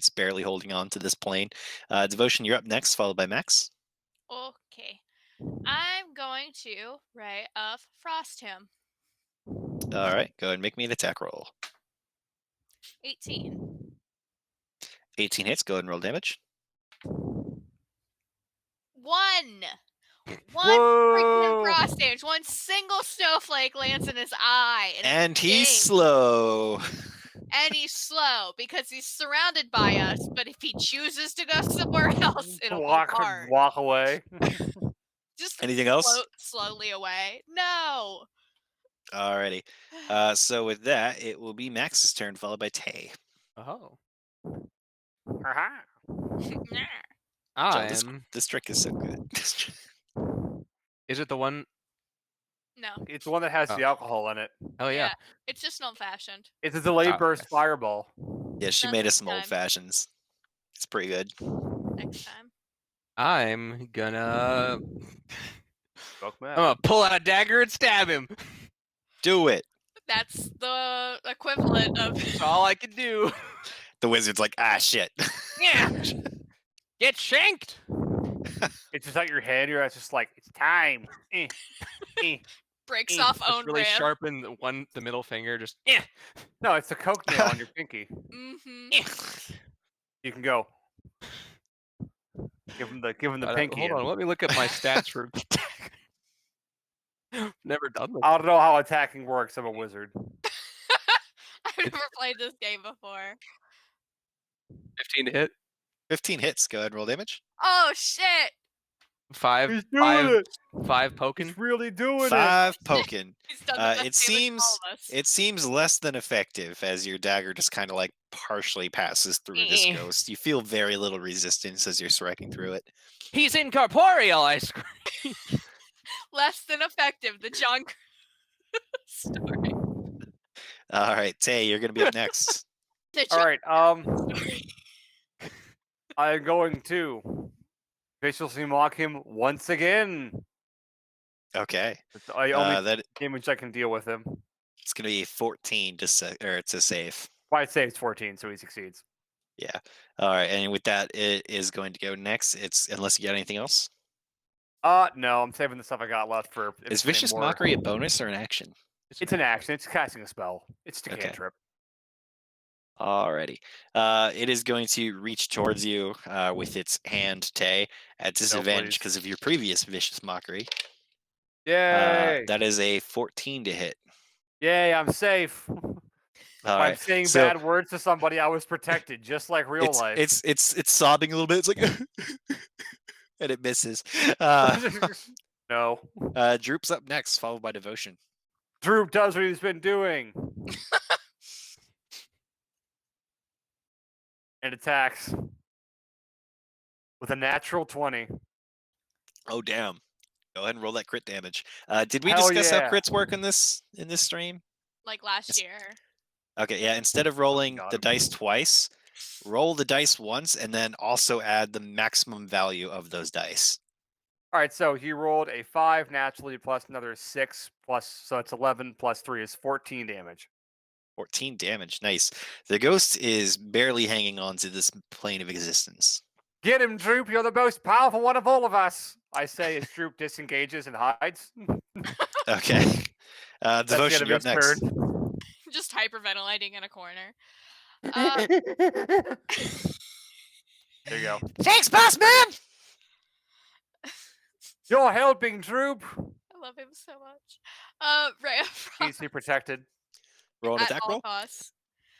barely holding on to this plane. Devotion, you're up next, followed by Max. Okay. I'm going to Ray of Frost him. All right. Go ahead and make me an attack roll. 18. 18 hits. Go ahead and roll damage. 1. One freaking frost damage. One single snowflake lands in his eye. And he's stings. slow. And he's slow because he's surrounded by us. But if he chooses to go somewhere else, it'll be hard. Walk away. Just Anything else? float slowly away. No. Alrighty. So with that, it will be Max's turn, followed by Tay. Oh. John, this trick is so good. Is it the one? No. It's the one that has the alcohol in it. Oh yeah. It's just an old fashioned. It's a delayed burst okay. fireball. Yeah, she Not made us this some old time. fashions. It's pretty good. Next time. I'm gonna Fuck man. I'm gonna pull out a dagger and stab him. Do it. That's the equivalent of. That's all I can do. The wizard's like, ah, shit. Yeah. Get shanked. It's just like your head. You're just like, it's time. Breaks off Just own really rib. sharpen the middle finger. Just No, it's the coke nail on your pinky. Mm-hmm. You can go. Give him the pinky. Hold on, let me look at my stats for. Never done this. I don't know how attacking works. I'm a wizard. I've never played this game before. 15 to hit. 15 hits. Go ahead and roll damage. Oh shit! 5 He's doing it. 5 poking. He's really doing it. 5 poking. He's done the best It damage of seems all of us. it seems less than effective as your dagger just kind of like partially passes through this ghost. You feel very little resistance as you're striking through it. He's incorporeal, I scream. Less than effective. The John story. All right, Tay, you're gonna be up next. The All John right. story. I'm going to viciously mock him once again. Okay. It's the only That damage I can deal with him. it's gonna be 14 to save. Well, I'd say it's 14, so he succeeds. Yeah. All right, and with that, it is going to go next. It's unless you got anything else. No, I'm saving the stuff I got left for. if Is it's any vicious more. mockery a bonus or an action? It's an action. It's casting a spell. It's a Okay. cantrip. Alrighty. It is going to reach towards you with its hand, Tay, at disadvantage please. because of your previous vicious mockery. Yay! That is a 14 to hit. Yay! I'm safe. All By right. saying so bad words to somebody, I was protected, just like real life. It's sobbing a little bit. It's like, and it misses. No. Droop's up next, followed by Devotion. Droop does what he's been doing. and attacks with a natural 20. Oh damn! Go ahead and roll that crit damage. Did we Hell discuss how yeah. crits work in this stream? Like last Yes. year. Okay, yeah. Instead of rolling got the him. dice twice, roll the dice once, and then also add the maximum value of those dice. All right, so he rolled a 5 naturally plus another 6 plus, so it's 11 plus 3 is 14 damage. 14 damage. Nice. The ghost is barely hanging on to this plane of existence. Get him, Droop. You're the most powerful one of all of us. I say as Droop disengages and hides. Okay. That's the Devotion, end you're of up his next. turn. Just hyperventilating in a corner. There you go. Thanks, boss man! You're helping, Droop. I love him so much. Ray of Frost Needs to be protected. Roll an at attack all roll. costs.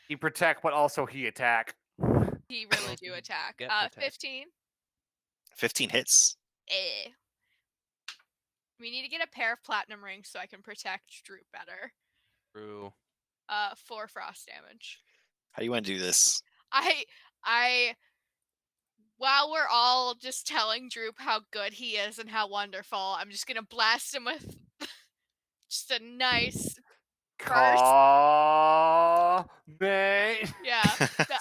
He protect, but also he attack. He really do attack. Get protect. 15. 15 hits. Eh. We need to get a pair of platinum rings so I can protect Droop better. True. 4 frost damage. How do you want to do this? While we're all just telling Droop how good he is and how wonderful, I'm just gonna blast him with just a nice burst. Mate. Yeah,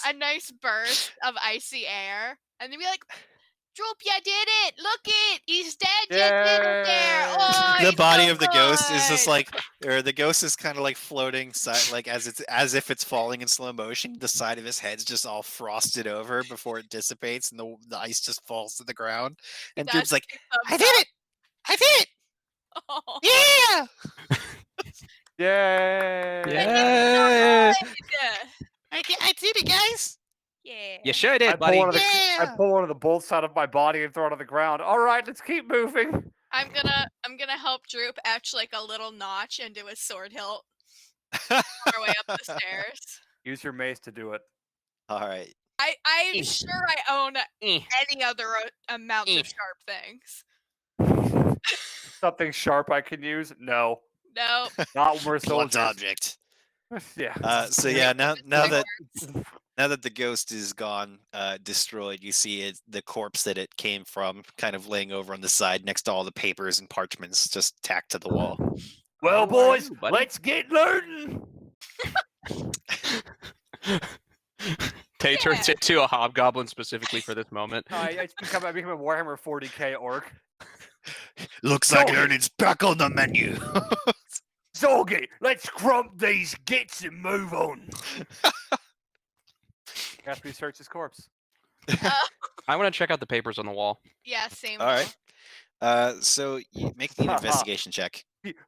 a nice burst of icy air, and then be like, "Droop, you did it! Look it, he's dead. You did it there. Oh, The he's body so of the ghost is just good." like, or the ghost is kind of like floating, like as if it's falling in slow motion. The side of his head's just all frosted over before it dissipates, and the ice just falls to the ground. And That's Droop's like, a "I thumbs did it! I did it! up. Yeah! Yay. Yeah. I did it, guys! Yeah. You sure I did, pull, buddy. one of the, Yeah. I pull one of the bolts out of my body and throw it on the ground. All right, let's keep moving. I'm gonna help Droop etch like a little notch into his sword hilt on our way up the stairs. Use your mace to do it. All right. I'm sure I own Eh. any other amounts of sharp things. Something sharp I can use? No. No. Not when we're Blunt soldiers. object. Yeah. So yeah, now Like that words. now that the ghost is gone, destroyed, you see the corpse that it came from, kind of laying over on the side next to all the papers and parchments just tacked to the wall. Well, How are boys, you, buddy? let's get looting. Tay turns into a hobgoblin specifically for this moment. I become a Warhammer 40k orc. Looks like like learning's back on the menu. Zorgi, let's crump these gits and move on. After we search his corpse. I want to check out the papers on the wall. Yeah, same. All right. So you make me an investigation check.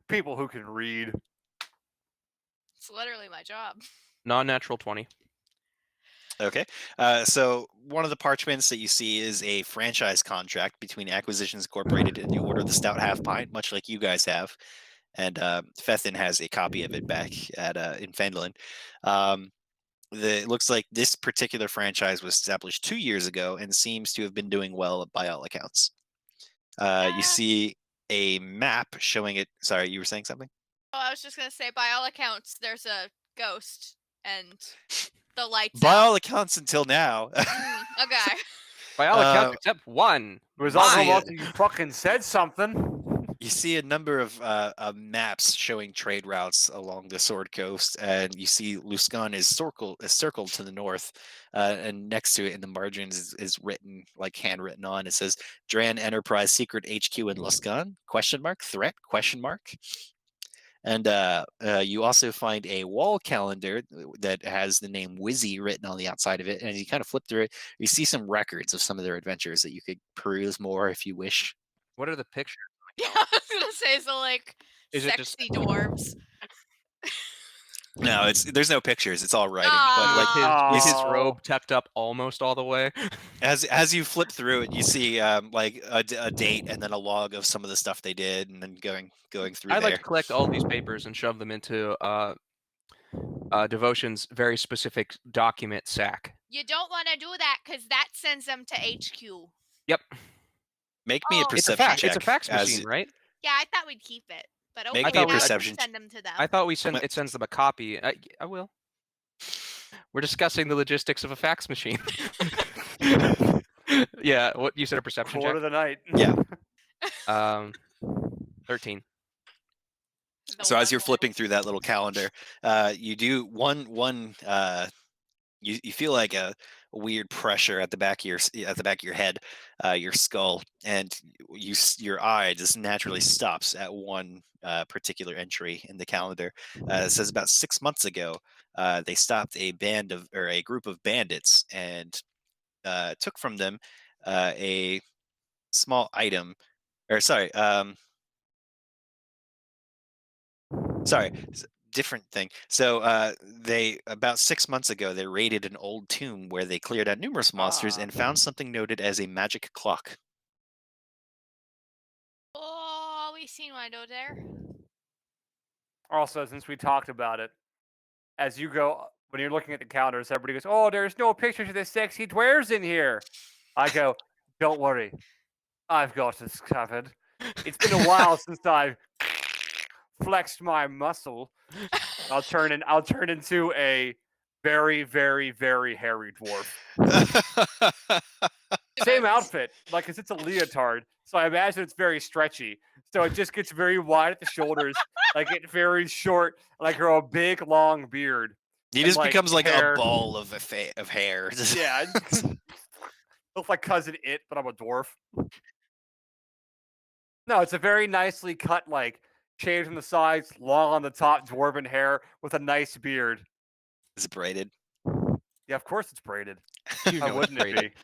People who can read. It's literally my job. Non-natural 20. Okay. So one of the parchments that you see is a franchise contract between Acquisitions Incorporated and the Order of the Stout Half Pint, much like you guys have. And Fethin has a copy of it back at in Fendlin. It looks like this particular franchise was established 2 years ago and seems to have been doing well by all accounts. You see a map showing it. Sorry, you were saying something? Oh, I was just gonna say, by all accounts, there's a ghost and the lights. By out. all accounts, until now. Okay. By all accounts, except one. It was also Mine. after you fucking said something. You see a number of maps showing trade routes along the Sword Coast, and you see Luskan is circled to the north, and next to it in the margins is written, like handwritten on. It says Dran Enterprise Secret HQ in Luskan? ? Threat? ? And you also find a wall calendar that has the name Wizzy written on the outside of it, and as you kind of flip through it, you see some records of some of their adventures that you could peruse more if you wish. What are the pictures? Yeah, I was gonna say, so like Is it just- sexy dwarves. No, there's no pictures. It's all writing. Aw. But With his Oh. robe tucked up almost all the way. as you flip through it, you see like a date and then a log of some of the stuff they did, and then going through I'd there. like to collect all these papers and shove them into Devotion's very specific document sack. You don't want to do that because that sends them to HQ. Yep. Make me a Oh. It's a perception fax. check. It's a fax as- machine, right? Yeah, I thought we'd keep it, but Make okay, me a now we perception send them to them. I thought I'm it sends them a copy. I will. We're discussing the logistics of a fax machine. Yeah, what you said a perception Quarter check? of the night. Yeah. 13. So as you're one flipping through that little calendar, you do you feel like a weird pressure at the back of your head, your skull, and your eye just naturally stops at one particular entry in the calendar. It says about 6 months ago, they stopped a group of bandits and took from them a small item, or sorry, different thing. So they about 6 months ago they raided an old tomb where they cleared out numerous monsters Ah. and found something noted as a magic clock. Oh, we seen one over there. Also, since we talked about it, as you go, when you're looking at the calendars, everybody goes, "Oh, there's no pictures of the sexy dwarves in here." I go, "Don't worry, I've got this covered. It's been a while since I've flexed my muscle. I'll turn into a very, very, very hairy dwarf. Same outfit, like, 'cause it's a leotard, so I imagine it's very stretchy. So it just gets very wide at the shoulders, I get very short, and I grow a big, long beard. He And, just like, becomes like a hair. ball of of hair. Yeah. Look like Cousin It, but I'm a dwarf. No, it's a very nicely cut, like, shaved on the sides, long on the top, dwarven hair with a nice beard. Is it braided? Yeah, of course it's braided. You Why know it's wouldn't it braided. be?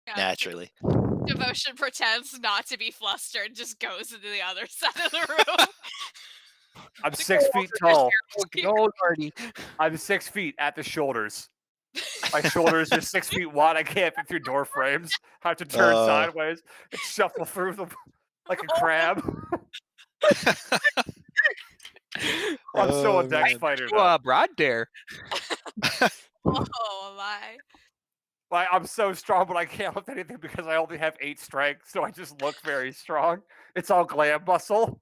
Yeah, Naturally. Devotion pretends not to be flustered, just goes to the other side of the room. I'm 6 feet tall. No, Marty. I'm 6 feet at the shoulders. My shoulders are 6 feet wide. I can't fit through door frames. I have to turn sideways and shuffle through them like a crab. I'm still a dex man. fighter, though. Broad dare. Oh my. I'm so strong, but I can't lift anything because I only have 8 strength, so I just look very strong. It's all glam muscle.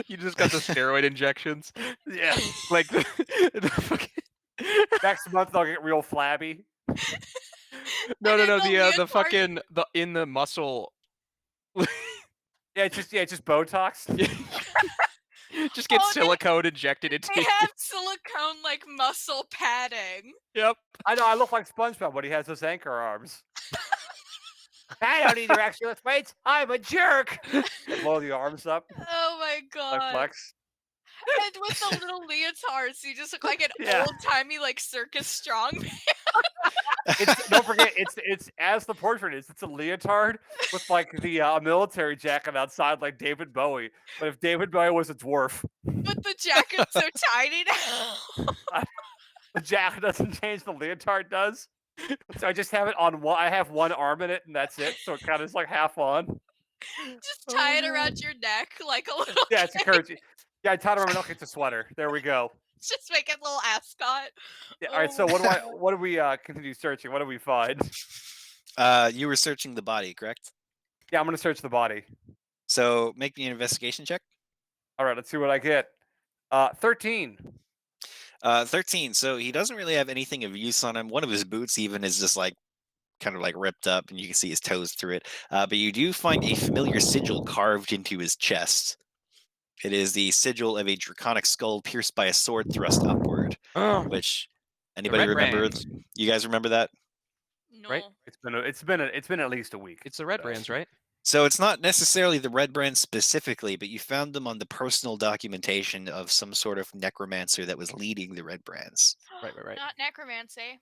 You just got the steroid injections. Yeah. Like the fucking... Next month I'll get real flabby. No. And then the The leotard- fucking in the muscle. Yeah, it's just Botox. Just get Oh, silicone injected into They you. have silicone like muscle padding. Yep. I know, I look like SpongeBob when he has those anchor arms. I don't need your extra lift weights. I'm a jerk. Blow the arms up. Oh my I god. flex. And with the little leotards, you just look like an Yeah. old-timey like circus strongman. Don't forget, it's as the portrait is. It's a leotard with like the military jacket outside, like David Bowie. But if David Bowie was a dwarf, But the jacket's so tiny now. the jacket doesn't change. The leotard does. So I just have it on one. I have one arm in it, and that's it. So it kind of is like half on. Just tie it around your neck like a little Yeah, it's a cape. kerchief. Yeah, I tied it around my neck. It's a sweater. There we go. Just make it a little ascot. Yeah, all right. So what do we continue searching? What do we find? You were searching the body, correct? Yeah, I'm gonna search the body. So make me an investigation check. All right, let's see what I get. 13. 13. So he doesn't really have anything of use on him. One of his boots even is just like kind of like ripped up, and you can see his toes through it. But you do find a familiar sigil carved into his chest. It is the sigil of a draconic skull pierced by a sword thrust upward. Oh, Which anybody Red remember? Brands. You guys remember that? No. Right? It's been at least a week. It's the Red so. Brands, right? So it's not necessarily the Red Brand specifically, but you found them on the personal documentation of some sort of necromancer that was leading the Red Brands. Right. Not necromancy.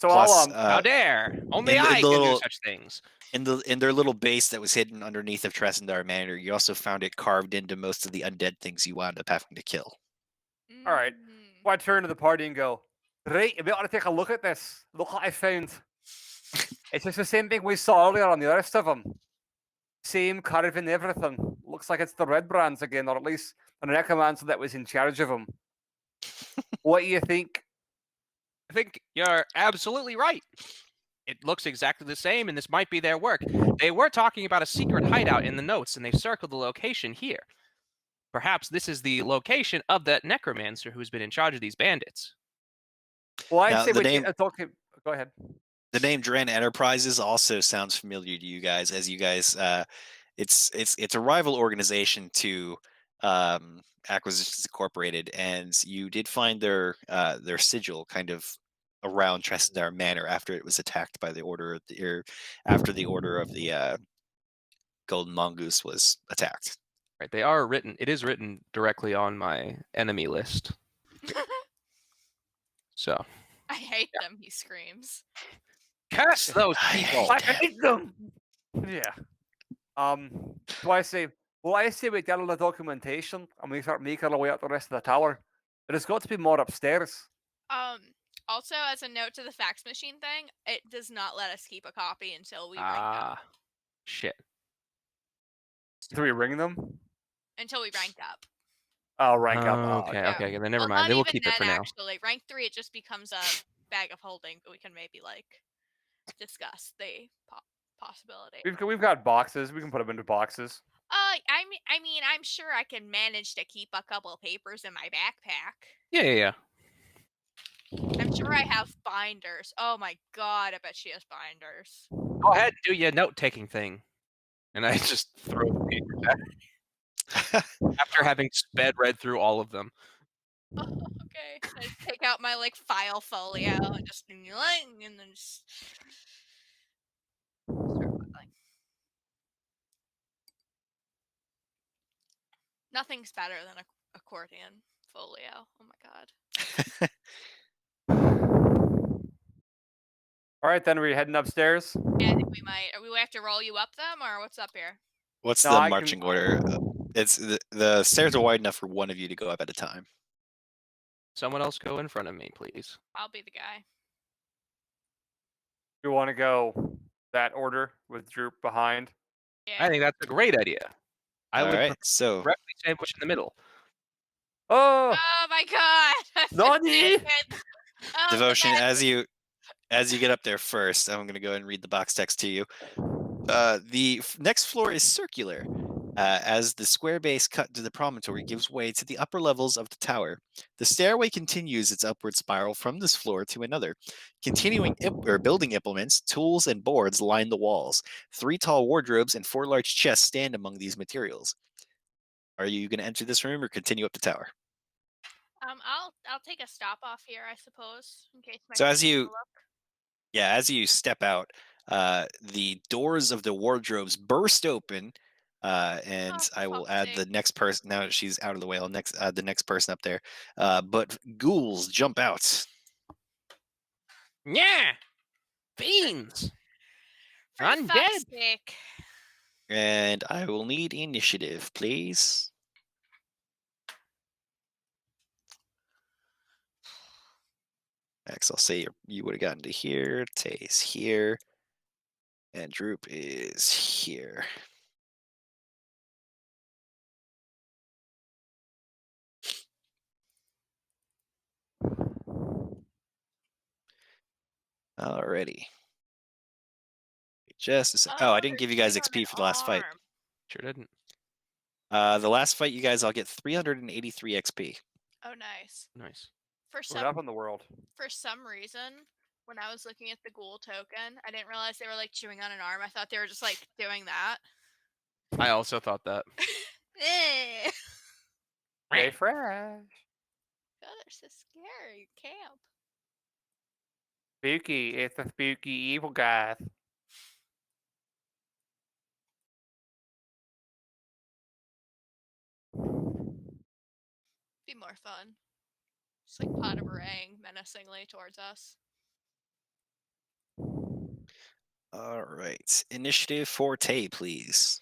So Plus, How dare! Only in the I can do little- such things. in their little base that was hidden underneath of Tressendar Manor, you also found it carved into most of the undead things you wound up having to kill. All right. Mm. I turn to the party and go, right, you better take a look at this. Look what I found. It's just the same thing we saw earlier on the rest of them. Same carving, everything. Looks like it's the Red Brands again, or at least the necromancer that was in charge of them. What do you think? I think you're absolutely right. It looks exactly the same, and this might be their work. They were talking about a secret hideout in the notes, and they've circled the location here. Perhaps this is the location of that necromancer who's been in charge of these bandits. Well, I'd Now, say it's okay. Go ahead. the name Dran Enterprises also sounds familiar to you guys, as you guys it's a rival organization to Acquisitions Incorporated, and you did find their sigil kind of around Tresendar Manor after it was attacked by the order of or after the order of the Golden Mongoose was attacked. Right. They are written. It is written directly on my enemy list. So. I hate them, he screams. Curse those I people! hate I hate them. Yeah. So I say, we get all the documentation and we start making our way up the rest of the tower. There's got to be more upstairs. Also, as a note to the fax machine thing, it does not let us keep a copy until we rank up. Shit. Do we ring them? Until we rank up. Oh, rank up. Oh, Oh, okay, yeah. okay. Then never Well, mind. not Then we'll even keep it then, for now. actually. Rank 3, it just becomes a bag of holding, but we can maybe discuss the possibility. We've got boxes. We can put them into boxes. I mean, I'm sure I can manage to keep a couple papers in my backpack. Yeah. I'm sure I have binders. Oh my god, I bet she has binders. Go ahead and do your note-taking thing. And I just throw the paper back. After having read through all of them. Oh, okay. I just take out my file folio and just and then just start filing. Nothing's better than a accordion folio. Oh my god. All right, then we're heading upstairs. Yeah, I think we might. Are we have to roll you up them, or what's up here? What's No, the I marching can- order? It's the stairs are wide enough for one of you to go up at a time. Someone else go in front of me, please. I'll be the guy. You want to go that order with Droop behind? Yeah. I think that's a great idea. I All would right, so directly sandwich in the middle. Oh, Oh my god! Nani! Oh, Devotion, the as you get up there first, I'm going to go ahead and read the box text to you. The next floor is circular. As the square base cut to the promontory gives way to the upper levels of the tower, the stairway continues its upward spiral from this floor to another. Continuing building implements, tools, and boards line the walls. 3 tall wardrobes and 4 large chests stand among these materials. Are you going to enter this room or continue up the tower? I'll take a stop off here, I suppose, in case my So friends take a look. as you step out, the doors of the wardrobes burst open, and Oh, for I will fuck's add sake. the next person. Now that she's out of the way, I'll add the next person up there. But ghouls jump out. Yeah! Fiends! For Undead. fuck's sake. And I will need initiative, please. Max, I'll say you would have gotten to here. Tay's here. And Droop is here. Alrighty. Just a sec. Oh, I didn't give you guys there's XP an for the last fight. arm. Sure didn't. The last fight, you guys, I'll get 383 XP. Oh, nice. Nice. For We're up in the world. some reason, when I was looking at the ghoul token, I didn't realize they were chewing on an arm. I thought they were just doing that. I also thought that. Eh. Stay fresh. God, they're so scary. Camp. Spooky. It's a spooky evil guy. Be more fun. Just pot of meringue menacingly towards us. All right. Initiative for Tay, please.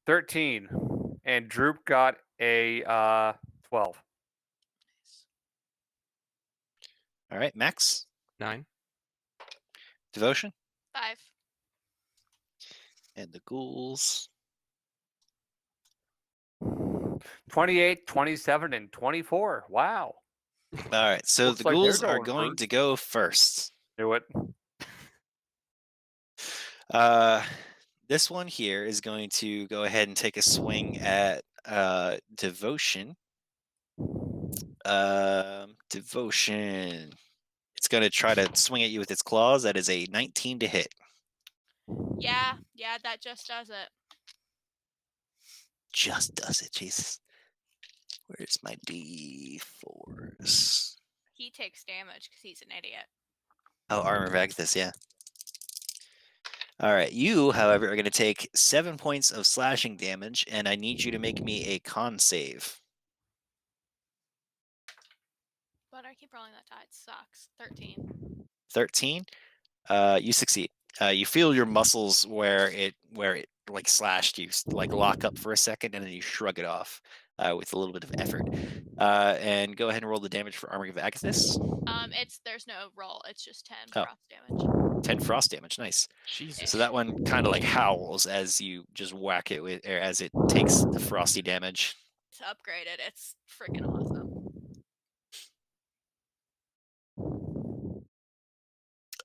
13. And Droop got a 12. Nice. All right, Max. 9. Devotion. 5. And the ghouls. 28, 27, and 24. Wow. All right, so Looks the like they're ghouls are going going first. to go first. Do it. This one here is going to go ahead and take a swing at Devotion. Devotion. It's going to try to swing at you with its claws. That is a 19 to hit. Yeah, that just does it. Just does it, Jesus. Where's my D4s? He takes damage because he's an idiot. Oh, Armor of Agathis, yeah. All right, you, however, are going to take 7 points of slashing damage, and I need you to make me a con save. But I keep rolling that die. It sucks. 13. 13. You succeed. You feel your muscles where it like slashed you, like lock up for a second, and then you shrug it off with a little bit of effort. And go ahead and roll the damage for Armor of Agathis. There's no roll. It's just 10 Oh. frost damage. 10 frost damage, nice. Jesus. So that one kind of like howls as you just whack it with, or as it takes the frosty damage. It's upgraded. It's freaking awesome.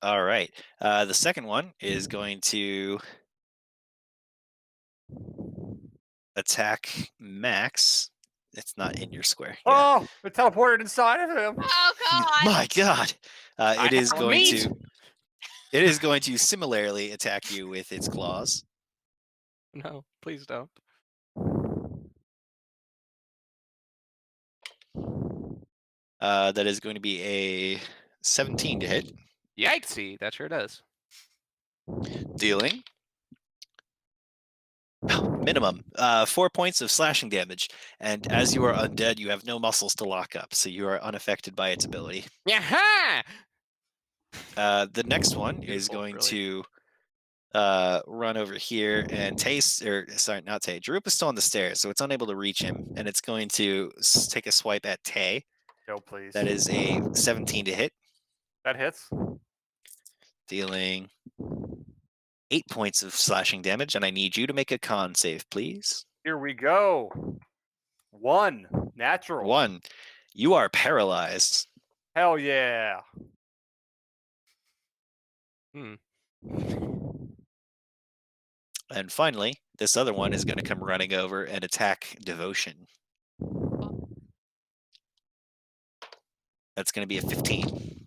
All right. The second one is going to attack Max. It's not in your square. Yeah. Oh, it teleported inside of him. Oh god! My God! It is have going meat. to. It is going to similarly attack you with its claws. No, please don't. That is going to be a 17 to hit, Yikesy, that sure does. dealing minimum 4 points of slashing damage. And as you are undead, you have no muscles to lock up, so you are unaffected by its ability. Yeah. The next one is Beautiful, going really. to run over here and not Tay. Droop is still on the stairs, so it's unable to reach him, and it's going to take a swipe at Tay. Go, please. That is a 17 to hit, That hits. dealing 8 points of slashing damage, and I need you to make a con save, please. Here we go. 1 natural. 1. You are paralyzed. Hell yeah. And finally, this other one is going to come running over and attack Devotion. That's going to be a 15.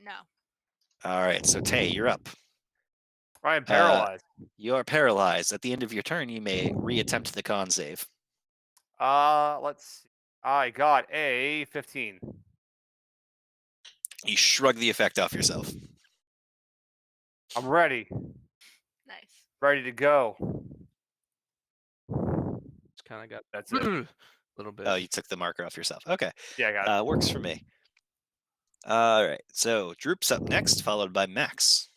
No. All right, so Tay, you're up. I am paralyzed. You are paralyzed. At the end of your turn, you may reattempt the con save. Let's see. I got a 15. You shrug the effect off yourself. I'm ready. Nice. Ready to go. It's kind of got That's it. a little bit. Oh, you took the marker off yourself. Okay, Yeah, I got it. works for me. All right, so Droop's up next, followed by Max.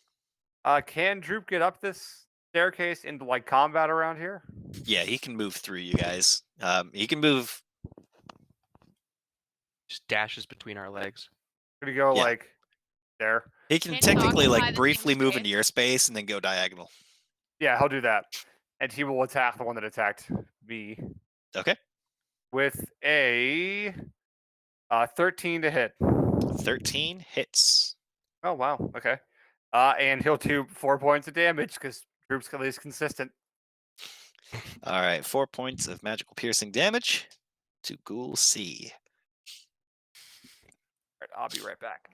Can Droop get up this staircase into like combat around here? Yeah, he can move through you guys. He can move. Just dashes between our legs. Gonna go Yeah. like there. He can Can he technically occupy like the briefly same move space? into your space and then go diagonal. Yeah, he'll do that. And he will attack the one that attacked me Okay, with a 13 to hit. 13 hits. Oh wow, okay. And he'll do 4 points of damage because Droop's at least consistent. All right, 4 points of magical piercing damage to Ghoul C. All right, I'll be right back.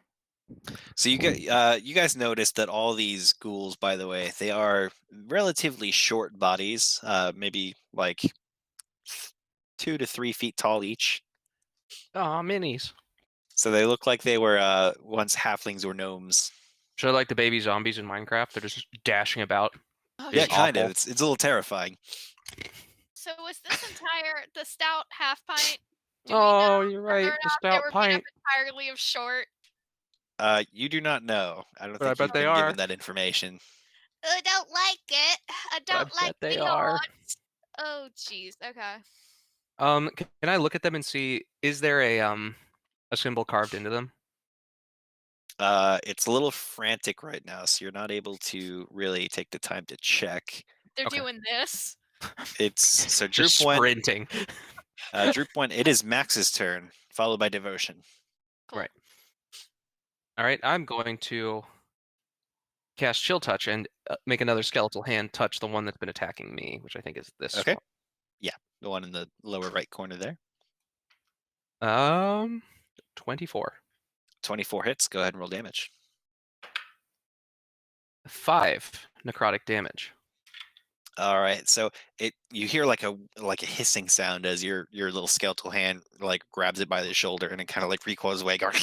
So you guys noticed that all these ghouls, by the way, they are relatively short bodies, maybe like 2 to 3 feet tall each. Aw, minis. So they look like they were once halflings or gnomes. So like the baby zombies in Minecraft, they're just dashing about. Oh, Yeah, shit. kind of. awful. It's a little terrifying. So was this the stout half pint? Do we Oh, know you're whether right. or The not they stout were made up pint. entirely of short? You do not know. I don't But I think bet you've they been are. given that information. I don't like it. I But I don't like bet they the are. odds. Oh, jeez. Okay. Can I look at them and see, is there a symbol carved into them? It's a little frantic right now, so you're not able to really take the time to check. They're Okay. doing this. It's so Droop Just went. sprinting. Droop went. It is Max's turn, followed by Devotion. Cool. Right. All right, I'm going to cast Chill Touch and make another skeletal hand touch the one that's been attacking me, which I think is this Okay. The one in the lower right corner there. one. 24. 24 hits. Go ahead and roll damage. 5 necrotic damage. All right, so you hear like a hissing sound as your little skeletal hand like grabs it by the shoulder and it kind of like recoils away. Going,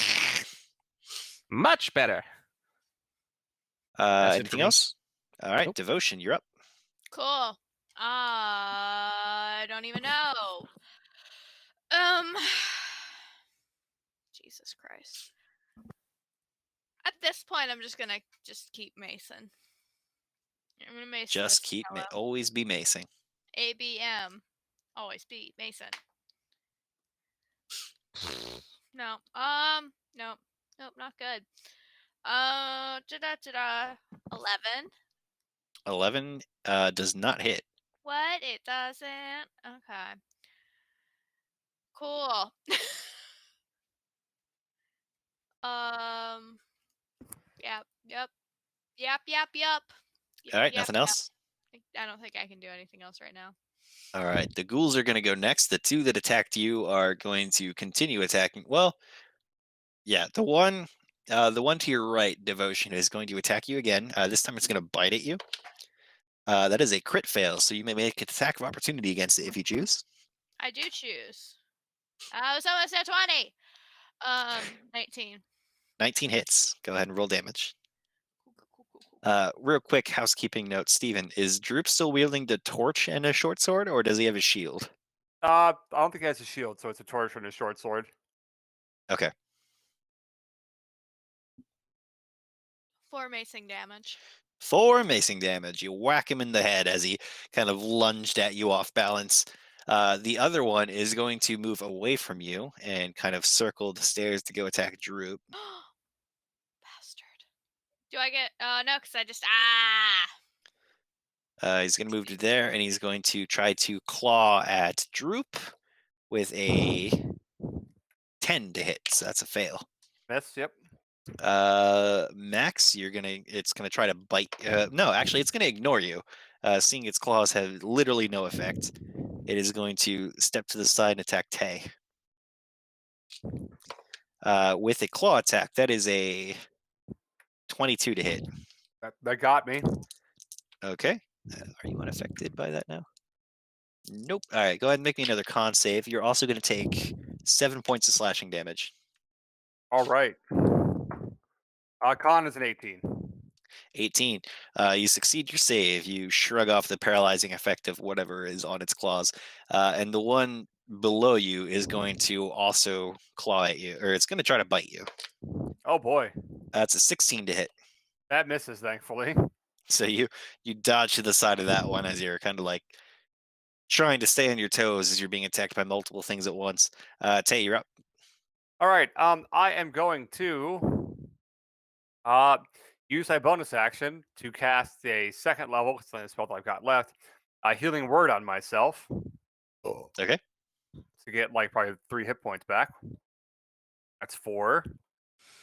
Much better. That's it for anything me. else? All right, Nope. Devotion, you're up. Cool. I don't even know. Jesus Christ. At this point, I'm just gonna keep Mason. I'm gonna Mason. Just keep always be macing. ABM. Always be Mason. No. Nope. Nope, not good. 11. 11 does not hit. What? It doesn't? Okay. Cool. Yep. All right, nothing else? I don't think I can do anything else right now. All right, the ghouls are going to go next. The two that attacked you are going to continue attacking. Well, yeah, the one to your right, Devotion, is going to attack you again. This time it's going to bite at you. That is a crit fail, so you may make an attack of opportunity against it if you choose. I do choose. I was almost at 20. 19. 19 hits. Go ahead and roll damage. Cool. Real quick housekeeping note, Steven, is Droop still wielding the torch and a short sword, or does he have a shield? I don't think he has a shield, so it's a torch and a short sword. Okay. 4 macing damage. 4 macing damage. You whack him in the head as he kind of lunged at you off balance. The other one is going to move away from you and kind of circle the stairs to go attack Droop. Bastard. Do I get... no, because I just... He's going to move to there, and he's going to try to claw at Droop with a 10 to hit. So that's a fail. Miss, yep. Max, it's gonna try to bite. No, actually, it's gonna ignore you. Seeing its claws have literally no effect, it is going to step to the side and attack Tay. With a claw attack, that is a 22 to hit. That got me. Okay. Are you unaffected by that now? Nope. All right, go ahead and make me another con save. You're also going to take 7 points of slashing damage. All right. Con is an 18. 18. You succeed your save. You shrug off the paralyzing effect of whatever is on its claws. And the one below you is going to also claw at you, or it's going to try to bite you. Oh boy. That's a 16 to hit. That misses, thankfully. So you dodge to the side of that one as you're kind of like trying to stay on your toes as you're being attacked by multiple things at once. Tay, you're up. All right. I am going to use my bonus action to cast a second level, it's the only spell that I've got left, healing word on myself. Okay. To get like probably 3 hit points back. That's 4.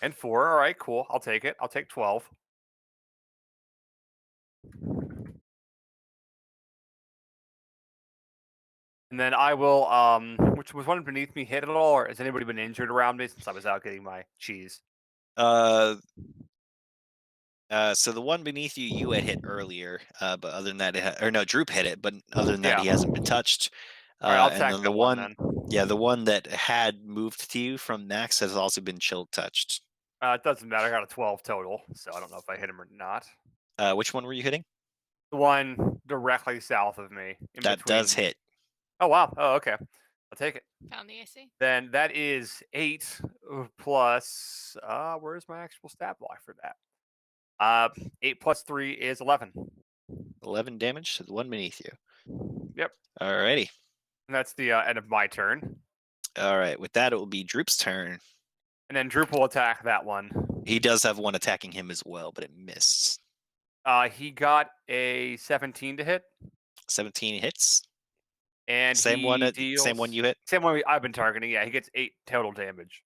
And 4. All right, cool. I'll take it. I'll take 12. And then I will, which was one beneath me hit at all, or has anybody been injured around me since I was out getting my cheese? So the one beneath you, you had hit earlier, but other than that, or no, Droop hit it, but other than that, he hasn't been touched. All right, I'll and attack then that one then. Yeah, the one that had moved to you from Max has also been chill touched. It doesn't matter. I got a 12 total, so I don't know if I hit him or not. Which one were you hitting? The one directly south of me. That does hit. Oh, wow. Oh, okay. I'll take it. Found the AC. Then that is 8 plus, where's my actual stat block for that? 8 plus 3 is 11. 11 damage to the one beneath you. Yep. Alrighty. And that's the end of my turn. All right. With that, it will be Droop's turn. And then Droop will attack that one. He does have one attacking him as well, but it missed. He got a 17 to hit. 17 hits. And same one you hit? Same one I've been targeting. Yeah, he gets 8 total damage.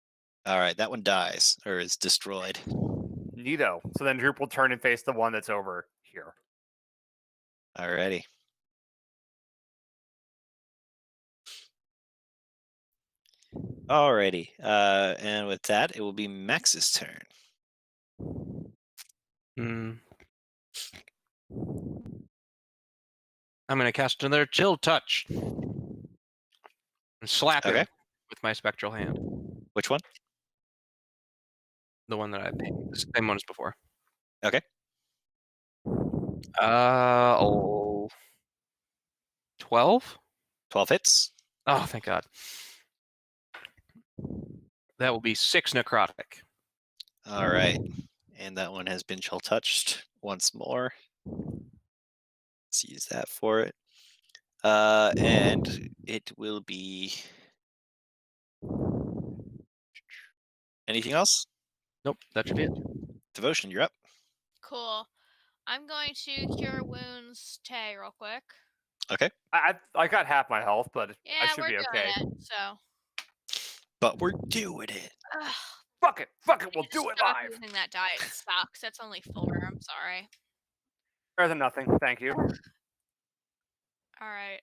All right, that one dies, or is destroyed. Neato. So then Droop will turn and face the one that's over here. Alrighty. Alrighty. And with that, it will be Max's turn. Hmm. I'm going to cast another chill touch and slap Okay. him with my spectral hand. Which one? The one that the same one as before. Okay. 12? 12 hits. Oh, thank God. That will be 6 necrotic. All right. And that one has been chill touched once more. Let's use that for it. And it will be. Anything else? Nope, that should be it. Devotion, you're up. Cool. I'm going to cure wounds Tay real quick. Okay. I got half my health, but I Yeah, should we're be doing okay. it. So. But we're doing it. Ugh, Fuck it, we'll do it stop live. using that die. It sucks. That's only 4. I'm sorry. Better than nothing. Thank you. All right.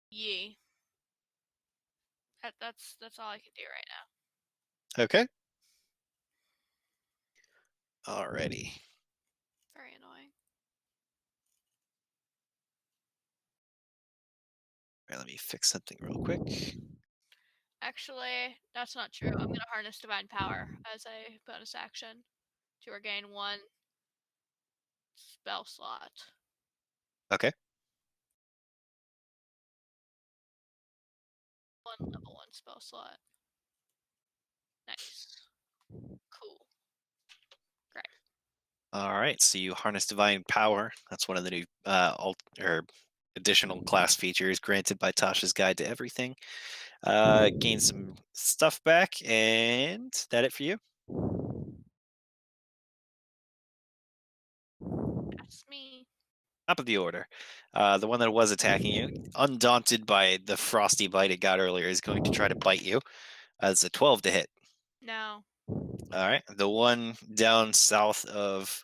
Yee. That's all I can do right now. Okay. Alrighty. Very annoying. All right, let me fix something real quick. Actually, that's not true. I'm gonna harness divine power as a bonus action to regain 1 spell slot. Okay. 1 level 1 spell slot. Nice. Cool. Great. All right. So you harness divine power. That's one of the new additional class features granted by Tasha's Guide to Everything. Gain some stuff back, and that it for you. That's me. Top of the order. The one that was attacking you, undaunted by the frosty bite it got earlier, is going to try to bite you. It's a 12 to hit. No. All right. The one down south of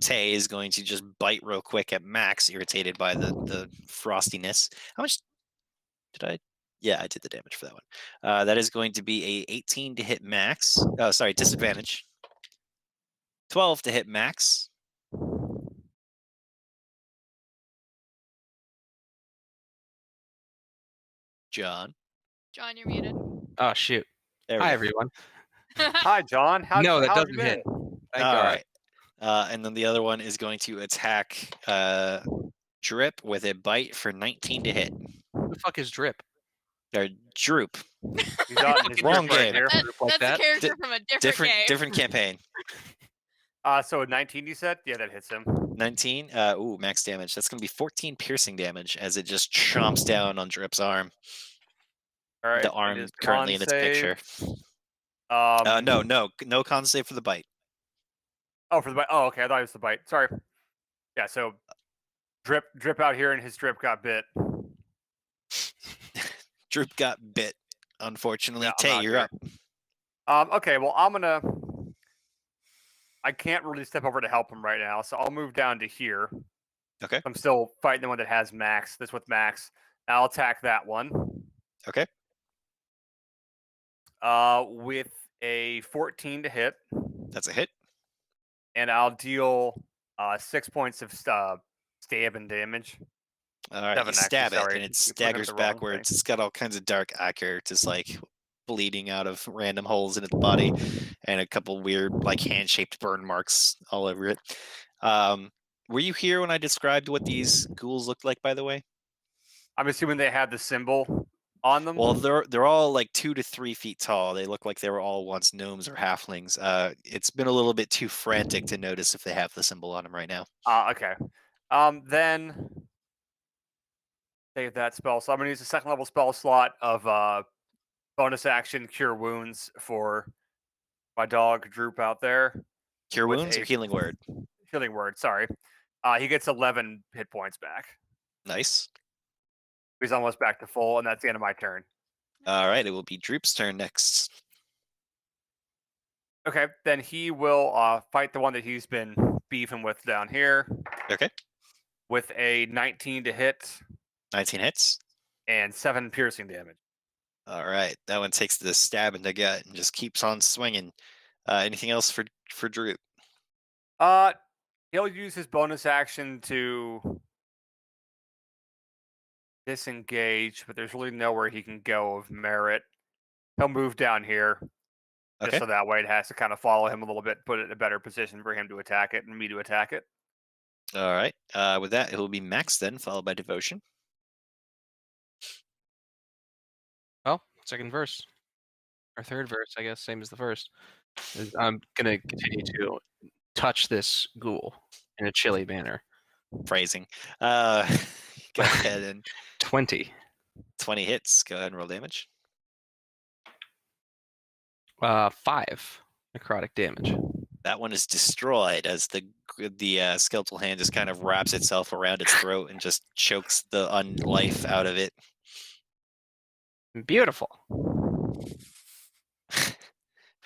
Tay is going to just bite real quick at Max, irritated by the frostiness. How much did I? Yeah, I did the damage for that one. That is going to be a 18 to hit Max. Oh, sorry, disadvantage. 12 to hit Max. John. John, you're muted. Oh, shoot. There we Hi, go. everyone. Hi, John. No, that how have you doesn't hit. been? Thank All God. right. And then the other one is going to attack Drip with a bite for 19 to hit. Who the fuck is Drip? Or Droop. He's out in his Wrong group right game. here. Like That's that? a character from a different game. Different campaign. So 19 you said? Yeah, that hits him. 19. Ooh, max damage. That's gonna be 14 piercing damage as it just chomps down on Drip's arm. All right. The and arm his currently con in its save, picture. No con save for the bite. Oh, for the bite. Oh, okay. I thought it was the bite. Sorry. Yeah. So drip out here, and his drip got bit. Droop got bit. Unfortunately, Yeah, I'm Tay, out you're here. up. Okay. Well, I can't really step over to help him right now, so I'll move down to here. Okay. I'm still fighting the one that has Max. This with Max. I'll attack that one. Okay. With a 14 to hit, That's a hit. and I'll deal 6 points of stab and damage. All right, 7 you actually, stab it, sorry. and it You're looking at staggers the wrong thing. backwards. It's got all kinds of dark ichor, just like bleeding out of random holes in its body, and a couple weird, like hand-shaped burn marks all over it. Were you here when I described what these ghouls looked like? By the way, I'm assuming they had the symbol on them. well, they're all like 2 to 3 feet tall. They look like they were all once gnomes or halflings. It's been a little bit too frantic to notice if they have the symbol on them right now. Okay. Then save that spell. So I'm gonna use a second level spell slot of bonus action cure wounds for my dog Droop out there. Cure with wounds or a healing word? Healing word. Sorry. He gets 11 hit points back. Nice. He's almost back to full, and that's the end of my turn. All right, it will be Droop's turn next. Okay, then he will fight the one that he's been beef him with down here. Okay. With a 19 to hit 19 hits. and 7 piercing damage. All right. That one takes the stab in the gut and just keeps on swinging. Anything else for Droop? He'll use his bonus action to disengage, but there's really nowhere he can go of merit. He'll move down here. Okay. Just so that way it has to kind of follow him a little bit, put it in a better position for him to attack it and me to attack it. All right. With that, it will be Max then, followed by Devotion. Well, second verse. Or third verse, I guess, same as the first. I'm going to continue to touch this ghoul in a chilly manner. Phrasing. Go ahead and 20. 20 hits. Go ahead and roll damage. 5 necrotic damage. That one is destroyed as the skeletal hand just kind of wraps itself around its throat and just chokes the unlife out of it. Beautiful.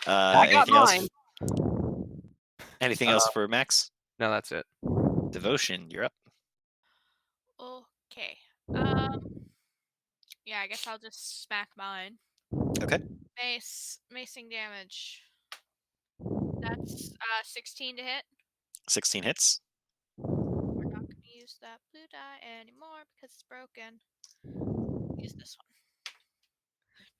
I got mine. Anything else for Max? No, that's it. Devotion, you're up. Okay. Yeah, I guess I'll just smack mine. Okay. Macing damage. That's 16 to hit. 16 hits. We're not going to use that blue die anymore because it's broken. Use this one.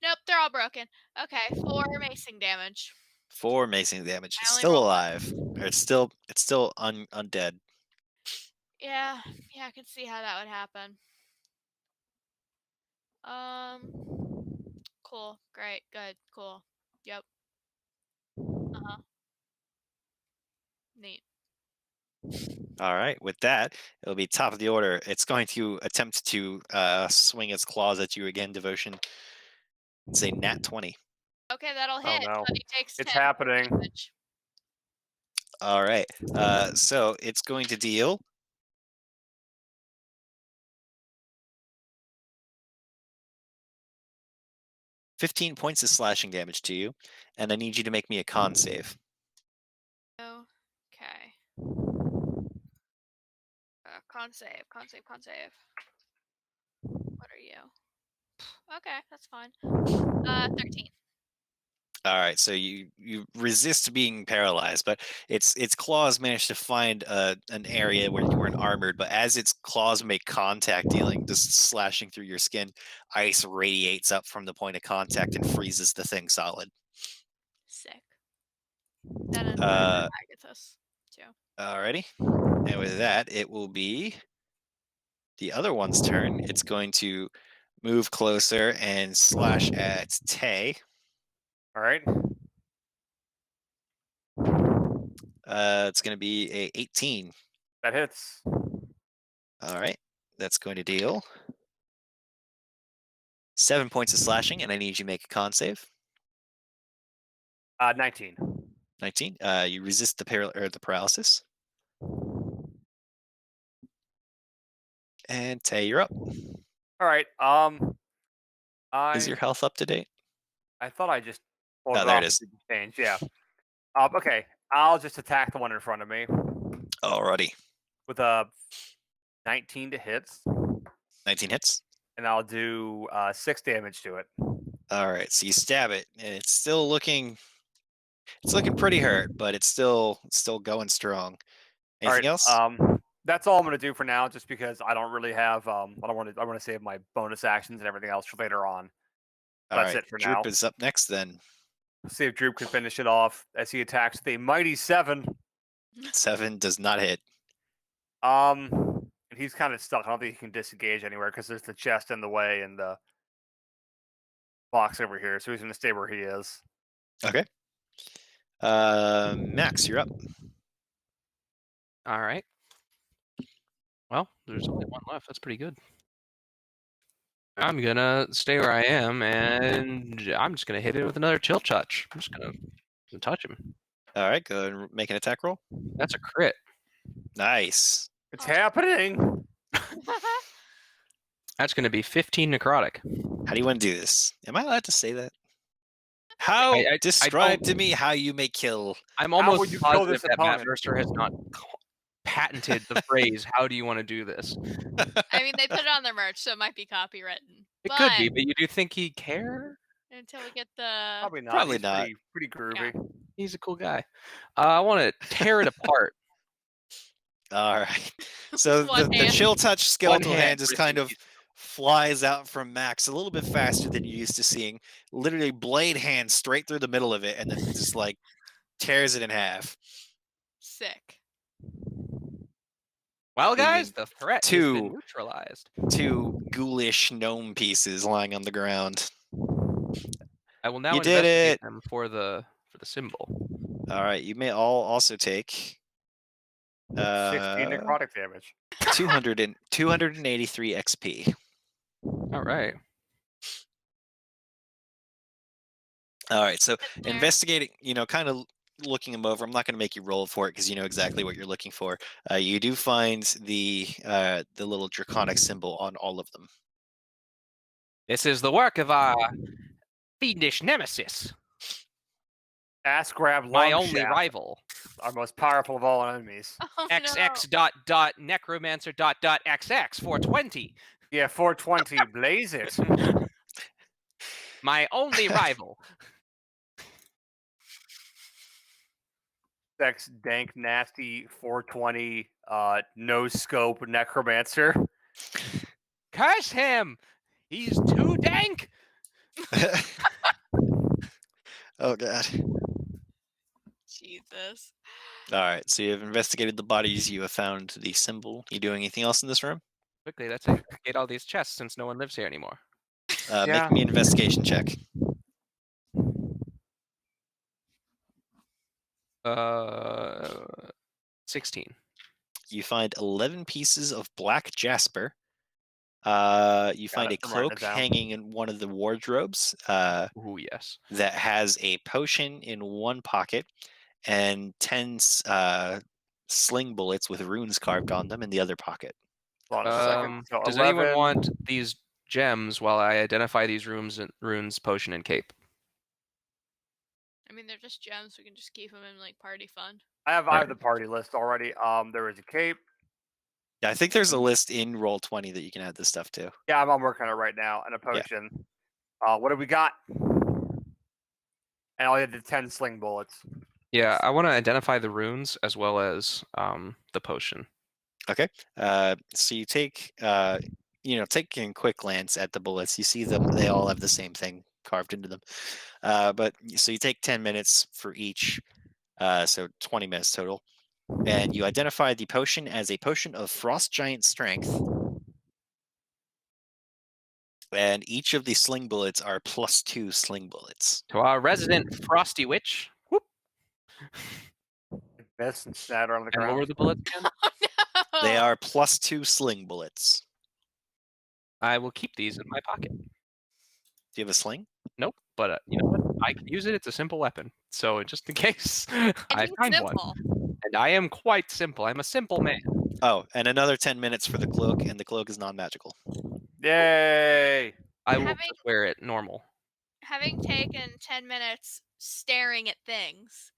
Nope, they're all broken. Okay, 4 macing damage. 4 macing damage. It's only still rolled alive. Or it's still undead. Yeah, I can see how that would happen. Cool, great, good, cool. Yep. Neat. All right. With that, it'll be top of the order. It's going to attempt to swing its claws at you again, Devotion. It's a nat 20. Okay, that'll hit. no. But he takes It's 10 happening. damage. All right. So it's going to deal 15 points of slashing damage to you, and I need you to make me a con save. Okay. Con save. What are you? Okay, that's fine. 13. All right, so you resist being paralyzed, but its claws manage to find an area where you weren't armored. But as its claws make contact, dealing just slashing through your skin, ice radiates up from the point of contact and freezes the thing solid. Sick. That is Agathos too. Alrighty, and with that, it will be the other one's turn. It's going to move closer and slash at Tay. All right. It's going to be a 18. That hits. All right, that's going to deal 7 points of slashing, and I need you to make a con save. 19. 19. You resist the paralysis. And Tay, you're up. All right. Is your health up to date? I thought I just. Oh, there it is. Change. Yeah. Okay. I'll just attack the one in front of me Alrighty. with a 19 to hit. 19 hits. And I'll do 6 damage to it. All right, so you stab it, and it's still looking. It's looking pretty hurt, but it's still going strong. Anything else? That's all I'm going to do for now, just because I don't really have. I want to save my bonus actions and everything else for later on. That's it for now. Droop is up next then. See if Droop can finish it off as he attacks the mighty 7. 7 does not hit. And he's kind of stuck. I don't think he can disengage anywhere because there's the chest in the way and the box over here. So he's going to stay where he is. Okay. Max, you're up. All right. Well, there's only one left. That's pretty good. I'm gonna stay where I am, and I'm just gonna hit it with another chill touch. I'm just gonna touch him. All right, go ahead and make an attack roll. That's a crit. Nice. It's happening. That's gonna be 15 necrotic. How do you want to do this? Am I allowed to say that? How describe to me how you may kill. I'm would almost you kill positive this that Matt opponent? Mercer has not patented the phrase, how do you want to do this? I mean, they put it on their merch, so it might be copywritten. It could be, but you do think he'd care? Until we get the... Probably not. Probably He's not. Pretty groovy. Yeah. He's a cool guy. I want to tear it apart. All right. So One the hand. chill touch skeletal hand hand just kind of ripping flies out from Max a little bit faster than you're used to seeing. Literally blade hand straight through the middle of it and then just like tears it in half. Sick. Well, Leaving guys, the threat has been neutralized. 2 ghoulish gnome pieces lying on the ground. I will now You did investigate it. them for the symbol. All right, you may all also take 16 necrotic damage. 283 XP. All right. All right, so There. investigating, kind of looking them over. I'm not going to make you roll for it because you know exactly what you're looking for. You do find the little draconic symbol on all of them. This is the work of our fiendish nemesis, Ass grab my long only shaft, rival. our most powerful of all enemies. Oh, XX no. dot necromancer dot XX 420. Yeah, 420, blaze it. My only rival. Sex dank nasty 420 no scope necromancer. Curse him! He's too dank! Oh god. Jesus. All right, so you have investigated the bodies. You have found the symbol. You doing anything else in this room? Quickly, let's investigate all these chests since no one lives here anymore. Make me an investigation check. 16. You find 11 pieces of black jasper. You find a I'm writing it cloak down. hanging in one of the wardrobes Ooh, yes. that has a potion in one pocket and 10 sling bullets with runes carved on them in the other pocket. Hold on a second. So Does 11, anyone want these gems while I identify these runes, potion, and cape? I mean, they're just gems. We can just keep them in, like, party fun. I have the party list already. There is a cape. Yeah, I think there's a list in Roll20 that you can add this stuff to. Yeah, I'm working on it right now. And a potion. What do we got? And I did the 10 sling bullets. Yeah, I want to identify the runes as well as the potion. Okay. So you take, taking a quick glance at the bullets, you see them. They all have the same thing carved into them. But so you take 10 minutes for each, so 20 minutes total, and you identify the potion as a potion of frost giant strength. And each of the sling bullets are +2 sling bullets. To our resident frosty witch. Whoop. Miss and snatter on the And ground. what were the bullets again? Oh, no. They are +2 sling bullets. I will keep these in my pocket. Do you have a sling? Nope, but you know what? I can use it. It's a simple weapon. So just in case I It's find simple. one. And I am quite simple. I'm a simple man. Oh, and another 10 minutes for the cloak, and the cloak is non-magical. Yay! I will Having- just wear it normal. Having taken 10 minutes staring at things,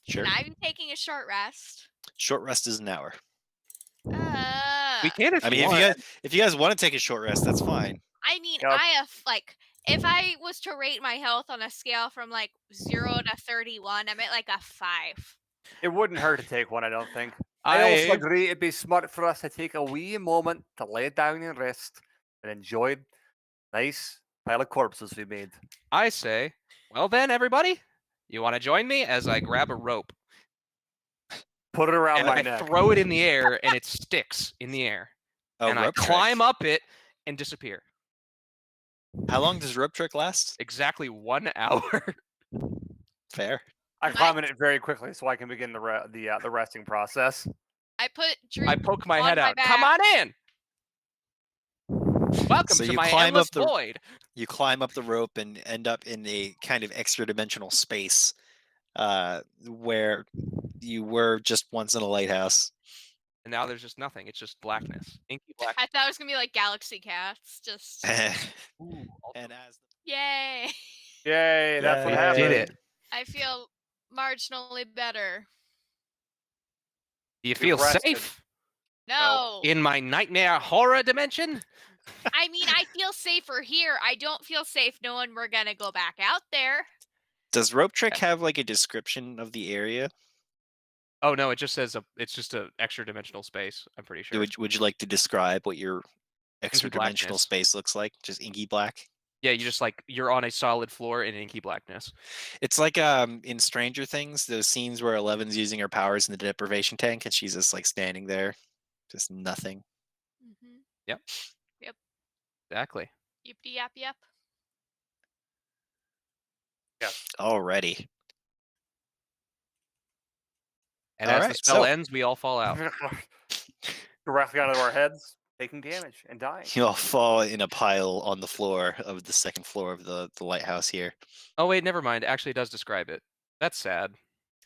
Sure. can I be taking a short rest? Short rest is an hour. We can if I mean, you want. if you guys want to take a short rest, that's fine. I mean, Yep. I have, like, if I was to rate my health on a scale from, like, 0 to 31, I'm at, like, a 5. It wouldn't hurt to take one, I don't think. I also I agree it'd be smart for us to take a wee moment to lay down and rest and enjoy the nice pile of corpses we made. say, well then, everybody, you want to join me as I grab a rope Put it around and my I neck. throw it in the air and it sticks in the air. Oh, And I rope trick. climb up it and disappear. How long does rope trick last? Exactly 1 hour. Fair. I climb in it very quickly so I can begin the resting process. I put Droop I poke my on head my out. Come on in. Welcome So to you my climb endless up the- void. You climb up the rope and end up in a kind of extra dimensional space where you were just once in a lighthouse. And now there's just nothing. It's just blackness. Inky black. I thought it was gonna be like Galaxy Cats. Just Ooh, And as yay! Yay, that's what Yay. happened. did it. I feel marginally better. Do you We've feel rested. safe No. in my nightmare horror dimension? I mean, I feel safer here. I don't feel safe knowing we're gonna go back out there. Does Rope Trick have like a description of the area? Oh no, it just says it's just a extra dimensional space. I'm pretty sure. Would you like to describe what your extra dimensional blackness. space looks like? Just inky black? Yeah, you just like you're on a solid floor in inky blackness. It's like in Stranger Things, those scenes where Eleven's using her powers in the deprivation tank and she's just like standing there, just nothing. Mm-hmm. Yep. Yep. Exactly. Yippee yap yap. Yes. Already. And All as the right, spell so- ends, we all fall out. Directly onto our heads, taking damage and dying. You all fall in a pile on the floor of the second floor of the lighthouse here. Oh wait, never mind. Actually, it does describe it. That's sad.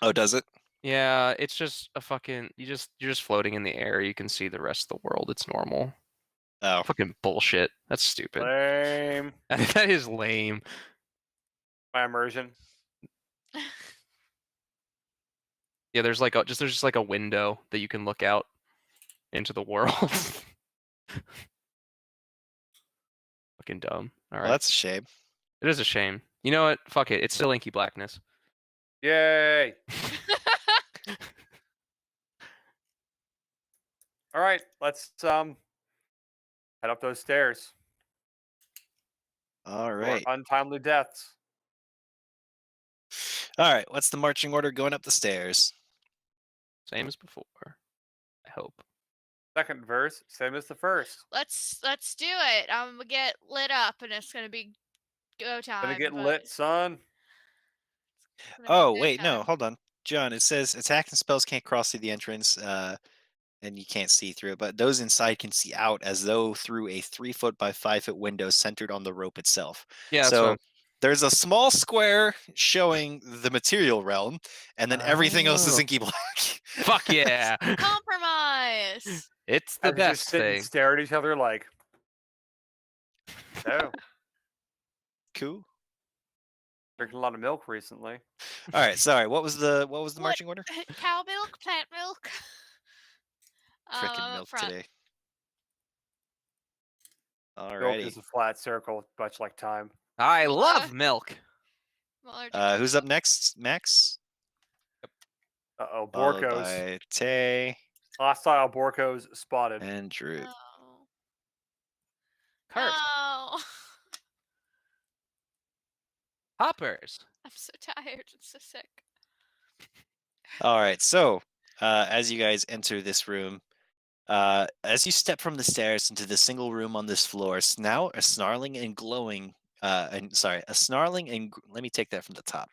Oh, does it? Yeah, it's just a fucking you're just floating in the air. You can see the rest of the world. It's normal. Oh, Fucking bullshit. That's stupid. Lame. That is lame. My immersion. Yeah, there's just like a window that you can look out into the world. Fucking dumb. All well, right. that's a shame. It is a shame. You know what? Fuck it. It's still inky blackness. Yay! All right, let's head up those stairs. All to our right. untimely deaths. All right. What's the marching order going up the stairs? Same as before. I hope. Second verse, same as the first. Let's do it. I'm gonna get lit up, and it's gonna be go time. Gonna get but lit, son. it's gonna be Oh, go wait, no, time. hold on. John, it says attack and spells can't cross through the entrance, and you can't see through it, but those inside can see out as though through a 3 foot by 5 foot window centered on the rope itself. Yeah, that's So fine. there's a small square showing the material realm, and then everything else is Oh. inky black. Fuck yeah. Compromise. It's the As we best just sit and thing. stare at each other like, oh, Cool. drinking a lot of milk recently. All right, sorry. What was the marching order? Cow milk, plant milk. Frickin' Up milk front. today. Milk Alrighty. is a flat circle, much like time. I love milk. I'm allergic to Who's up next? Max? Uh-oh, Followed Borkos. by Tay Hostile Borkos spotted. and Droop. No. Kurt. No. Hoppers. I'm so tired and so sick. All right, so as you guys enter this room, as you step from the stairs into the single room on this floor, now a snarling and glowing, a snarling and let me take that from the top.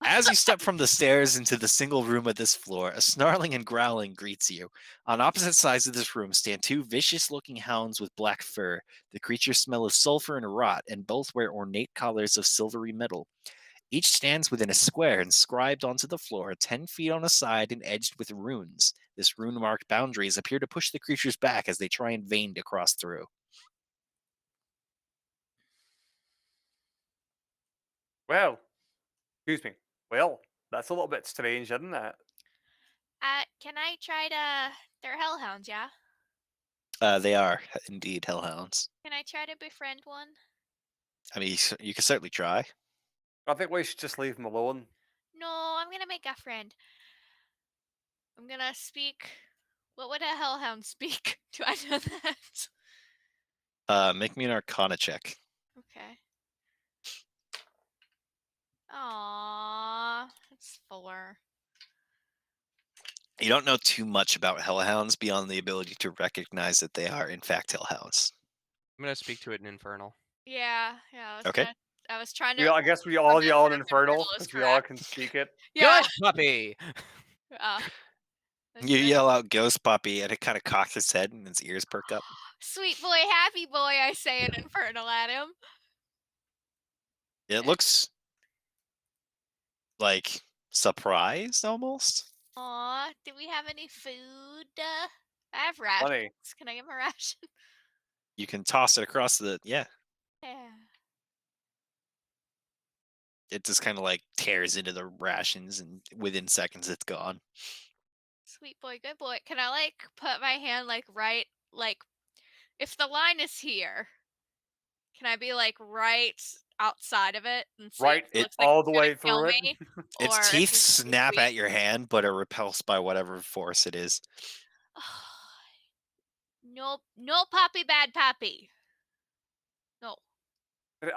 As you step from the stairs into the single room of this floor, a snarling and growling greets you. On opposite sides of this room stand two vicious-looking hounds with black fur. The creatures smell of sulfur and rot, and both wear ornate collars of silvery metal. Each stands within a square inscribed onto the floor, 10 feet on a side and edged with runes. This rune-marked boundaries appear to push the creatures back as they try in vain to cross through. Well, excuse me. Well, that's a little bit strange, isn't that? Can I try to? They're hellhounds, yeah. They are indeed hellhounds. Can I try to befriend one? I mean, you can certainly try. I think we should just leave him alone. No, I'm gonna make a friend. I'm gonna speak. What would a hellhound speak? Do I know that? Make me an Arcana check. Okay. Aww, it's 4. You don't know too much about hellhounds beyond the ability to recognize that they are in fact hellhounds. I'm gonna speak to it in Infernal. Yeah. Okay. I was trying We to. all, I guess we all yell in Infernal Infernal, is because we all correct. can speak it. Yeah. Good puppy. You yell out "Ghost Puppy," and it kind of cocks its head and its ears perk up. Sweet boy, happy boy, I say in Infernal at him. It looks like surprised almost. Aw, do we have any food? I have rations. Funny. Can I get my ration? You can toss it across the Yeah. It just kind of like tears into the rations, and within seconds it's gone. Sweet boy, good boy. Can I like put my hand like right, like if the line is here, can I be like right outside of it and see if Right, it looks like all it's the gonna way kill through it. me, Its or if teeth he's too snap sweet? at your hand, but are repulsed by whatever force it is. No, no, poppy, bad poppy. No,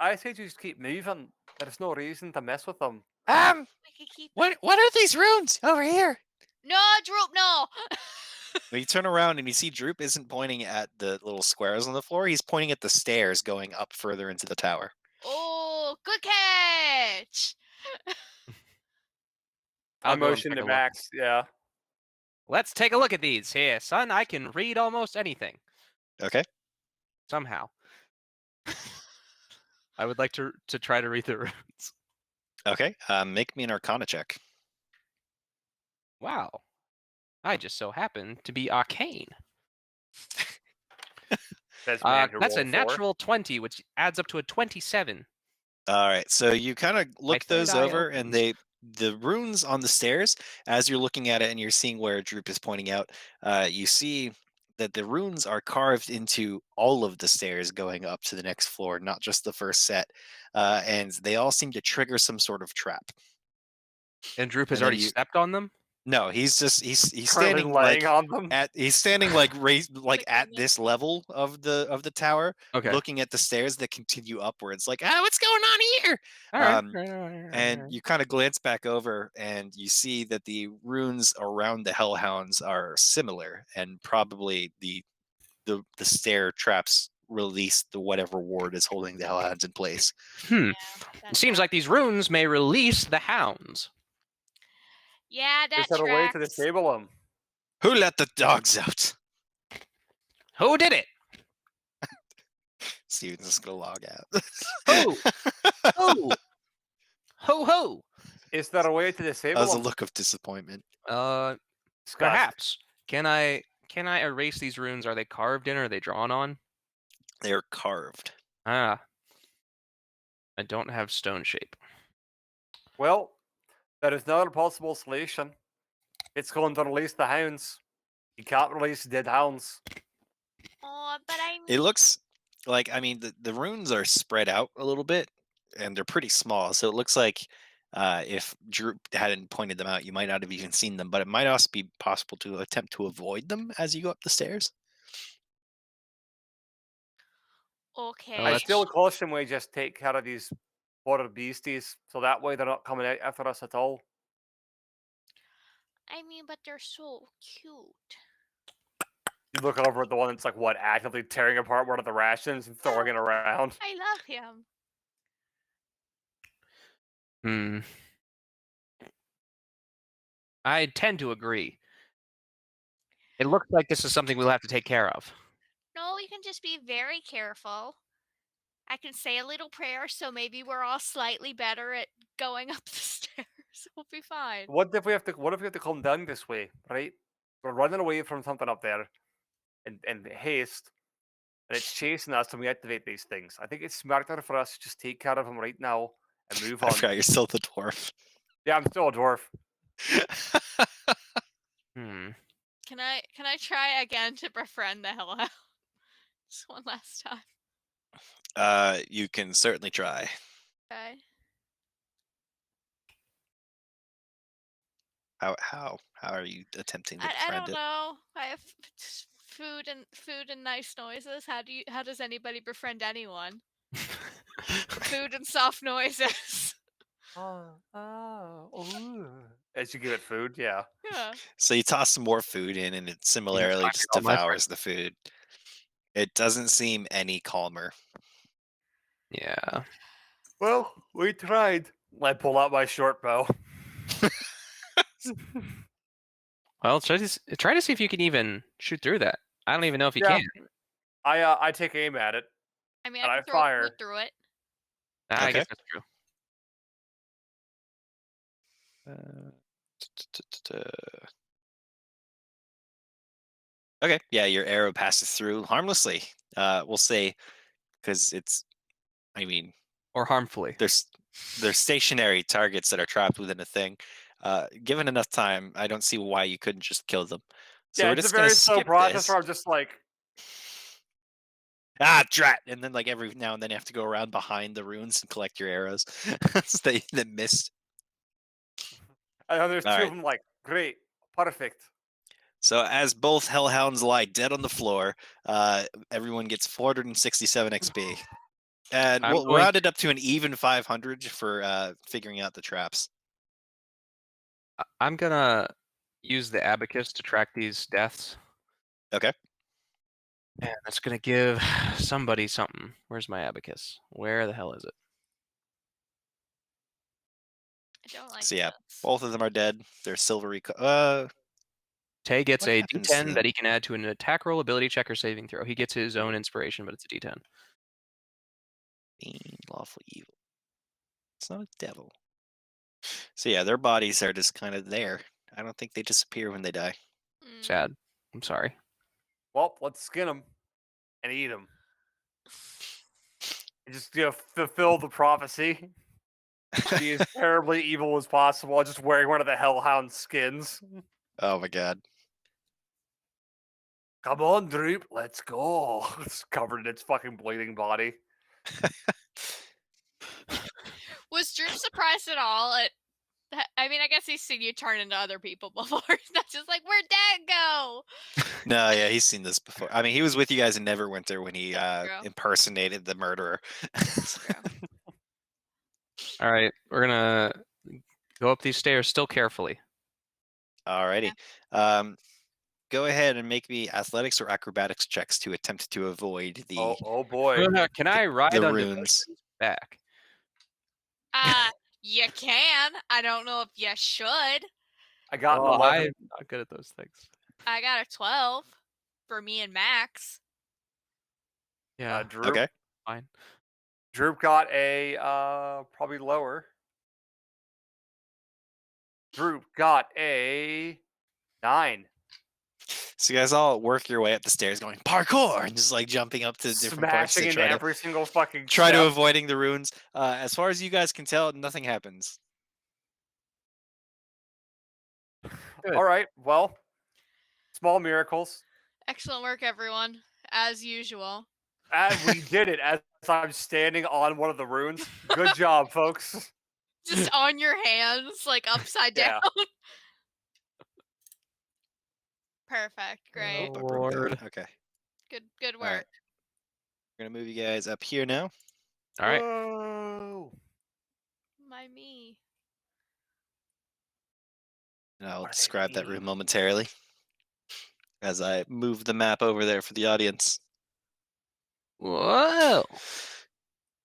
I say just keep moving. There's no reason to mess with them. I can keep. What are these runes over here? No, Droop, no. When you turn around and you see Droop isn't pointing at the little squares on the floor, he's pointing at the stairs going up further into the tower. Oh, good catch. I I'll go and motion take to a look. Max. Yeah. Let's take a look at these here, son. I can read almost anything. Okay. Somehow. I would like to try to read the runes. Okay. Make me an Arcana check. Wow. I just so happen to be arcane. That's man who That's a rolled 4. natural 20, which adds up to a 27. All right. So you kind of look third those eye over, and opens. the runes on the stairs, as you're looking at it and you're seeing where Droop is pointing out, you see that the runes are carved into all of the stairs going up to the next floor, not just the first set. And they all seem to trigger some sort of trap. And Droop has And then already stepped on them? No, he's Currently standing laying like on them. he's standing like raised like My at goodness. this level of the tower, Okay. looking at the stairs that continue upwards. Like, what's going on here? All right. And you kind of glance back over, and you see that the runes around the Hellhounds are similar, and probably the stair traps release the whatever ward is holding the Hellhounds in place. Hmm. that It seems tracks. like these runes may release the hounds. Yeah, that Is there a way to tracks. disable them? Who let the dogs out? Who did it? Steven's just gonna log out. Who? Who? Ho ho. Is there a way to That disable was a them? look of disappointment. Disgust. Perhaps. Can I erase these runes? Are they carved in or are they drawn on? They are carved. Ah. I don't have stone shape. Well, there is another possible solution. It's going to release the hounds. You can't release dead hounds. Oh, but I It looks like, I mean, the runes are spread out a little bit, and they're pretty small. So it looks like if Droop hadn't pointed them out, you might not have even seen them. But it might also be possible to attempt to avoid them as you go up the stairs. okay. Oh, I that's- still caution we just take care of these water beasties, so that way they're not coming out after us at all. I mean, but they're so cute. You look over at the one that's like what, actively tearing apart one of the rations and throwing it around. I love him. Hmm. I tend to agree. It looks like this is something we'll have to take care of. No, you can just be very careful. I can say a little prayer, so maybe we're all slightly better at going up the stairs. We'll be fine. What if we have to come down this way, right? We're running away from something up there in haste, and it's chasing us and we activate these things. I think it's smarter for us to just take care of them right now and move I on. forgot you're still the dwarf. Yeah, I'm still a dwarf. Hmm. Can I try again to befriend the hell out? Just one last time. You can certainly try. Okay. How are you attempting to I befriend don't it? know. I have food and nice noises. How does anybody befriend anyone? Food and soft noises. As you give it food, yeah. Yeah. So you toss some more food in, and it similarly find just all my devours the food. It doesn't seem any calmer. Yeah. Well, we tried. I pull out my short bow. Well, try to see if you can even shoot through that. I don't even know if you Yeah. can. I take aim at it. I mean, And I I can throw fire. food through it. I Okay. guess that's true. Okay, yeah, your arrow passes through harmlessly. We'll say, because it's, I mean, Or harmfully. there's stationary targets that are trapped within a thing. Given enough time, I don't see why you couldn't just kill them. So Yeah, we're it's a just gonna very slow skip process this. where I'm just like, Drat! And then like every now and then you have to go around behind the runes and collect your arrows that missed. I know there's All two of right. them. Like, great, perfect. So as both hellhounds lie dead on the floor, everyone gets 467 XP. And I'm we'll going. round it up to an even 500 for figuring out the traps. I'm gonna use the abacus to track these deaths, Okay. and that's gonna give somebody something. Where's my abacus? Where the hell is it? I don't like So yeah, this. both of them are dead. They're silvery. Tay gets What a happens to D10 them? that he can add to an attack roll, ability check, or saving throw. He gets his own inspiration, but it's a D10. Being lawful evil. It's not a devil. So yeah, their bodies are just kind of there. I don't think they disappear when they die. Mm. Sad. I'm sorry. Well, let's skin them and eat them. Just fulfill the prophecy. Be as terribly evil as possible. Just wearing one of the Hellhound skins. Oh my god. Come on, Droop, let's go. It's covered in its fucking bleeding body. Was Droop surprised at all? I mean, I guess he's seen you turn into other people before. He's not just like, where'd Dad go? No, yeah, he's seen this before. I mean, he was with you guys in Neverwinter when he True. impersonated the murderer. True. All right, we're gonna go up these stairs still carefully. Alrighty. Go ahead and make me athletics or acrobatics checks to attempt to avoid Oh boy. Can I ride the on runes. Devotion's back? You can. I don't know if you should. I got an Oh, 11. I'm not good at those things. I got a 12 for me and Max. Yeah, Droop, Okay. fine. Droop got a probably lower. Droop got a 9. So you guys all work your way up the stairs going parkour and just like jumping up to different parts Smashing to into try to every single fucking try to step. avoiding the runes. As far as you guys can tell, nothing happens. Good. All right, well, small miracles. Excellent work, everyone. As usual. We did it as I'm standing on one of the runes. Good job, folks. Just on your hands, like upside down. Yeah. Perfect. Great. Oh, Lord. Okay. Good All right. work. We're gonna move you guys up here now. All right. Whoa. My me. And I'll What does it describe that mean? room momentarily as I move the map over there for the audience. Whoa.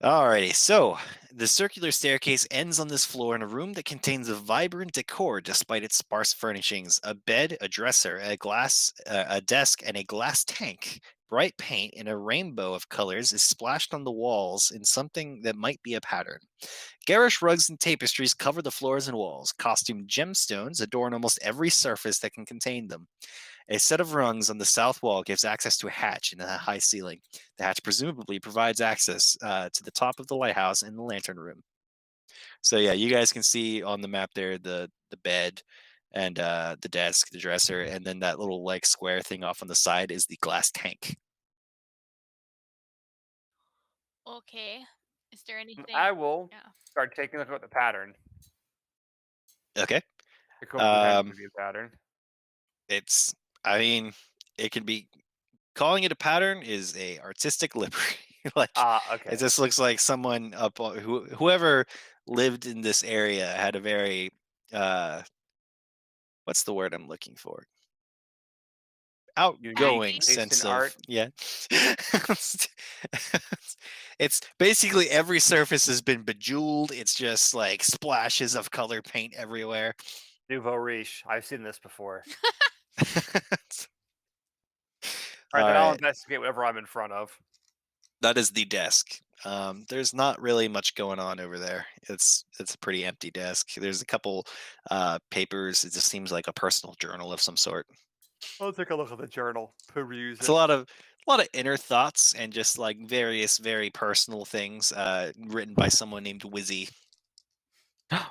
Alrighty, so the circular staircase ends on this floor in a room that contains a vibrant decor despite its sparse furnishings: a bed, a dresser, a desk, and a glass tank. Bright paint in a rainbow of colors is splashed on the walls in something that might be a pattern. Garish rugs and tapestries cover the floors and walls. Costume gemstones adorn almost every surface that can contain them. A set of rungs on the south wall gives access to a hatch in the high ceiling. The hatch presumably provides access to the top of the lighthouse and the lantern room. So yeah, you guys can see on the map there the bed and the desk, the dresser, and then that little like square thing off on the side is the glass tank. Okay. Is there anything? I will Yeah. start taking a look at the pattern. Okay, It could potentially Um, be a pattern. I mean, it can be calling it a pattern is a artistic liberty. Like Okay. it just looks like someone whoever lived in this area had a very what's the word I'm looking for? Outgoing Taste sense in of art. yeah. It's basically every surface has been bejeweled. It's just like splashes of color paint everywhere. Nouveau riche. I've seen this before. All All right, then I'll right, investigate whatever I'm in front of. that is the desk. There's not really much going on over there. It's a pretty empty desk. There's a couple papers. It just seems like a personal journal of some sort. I'll take a look at the journal. Peruse It's it. a lot of inner thoughts and just like various very personal things written by someone named Wizzy.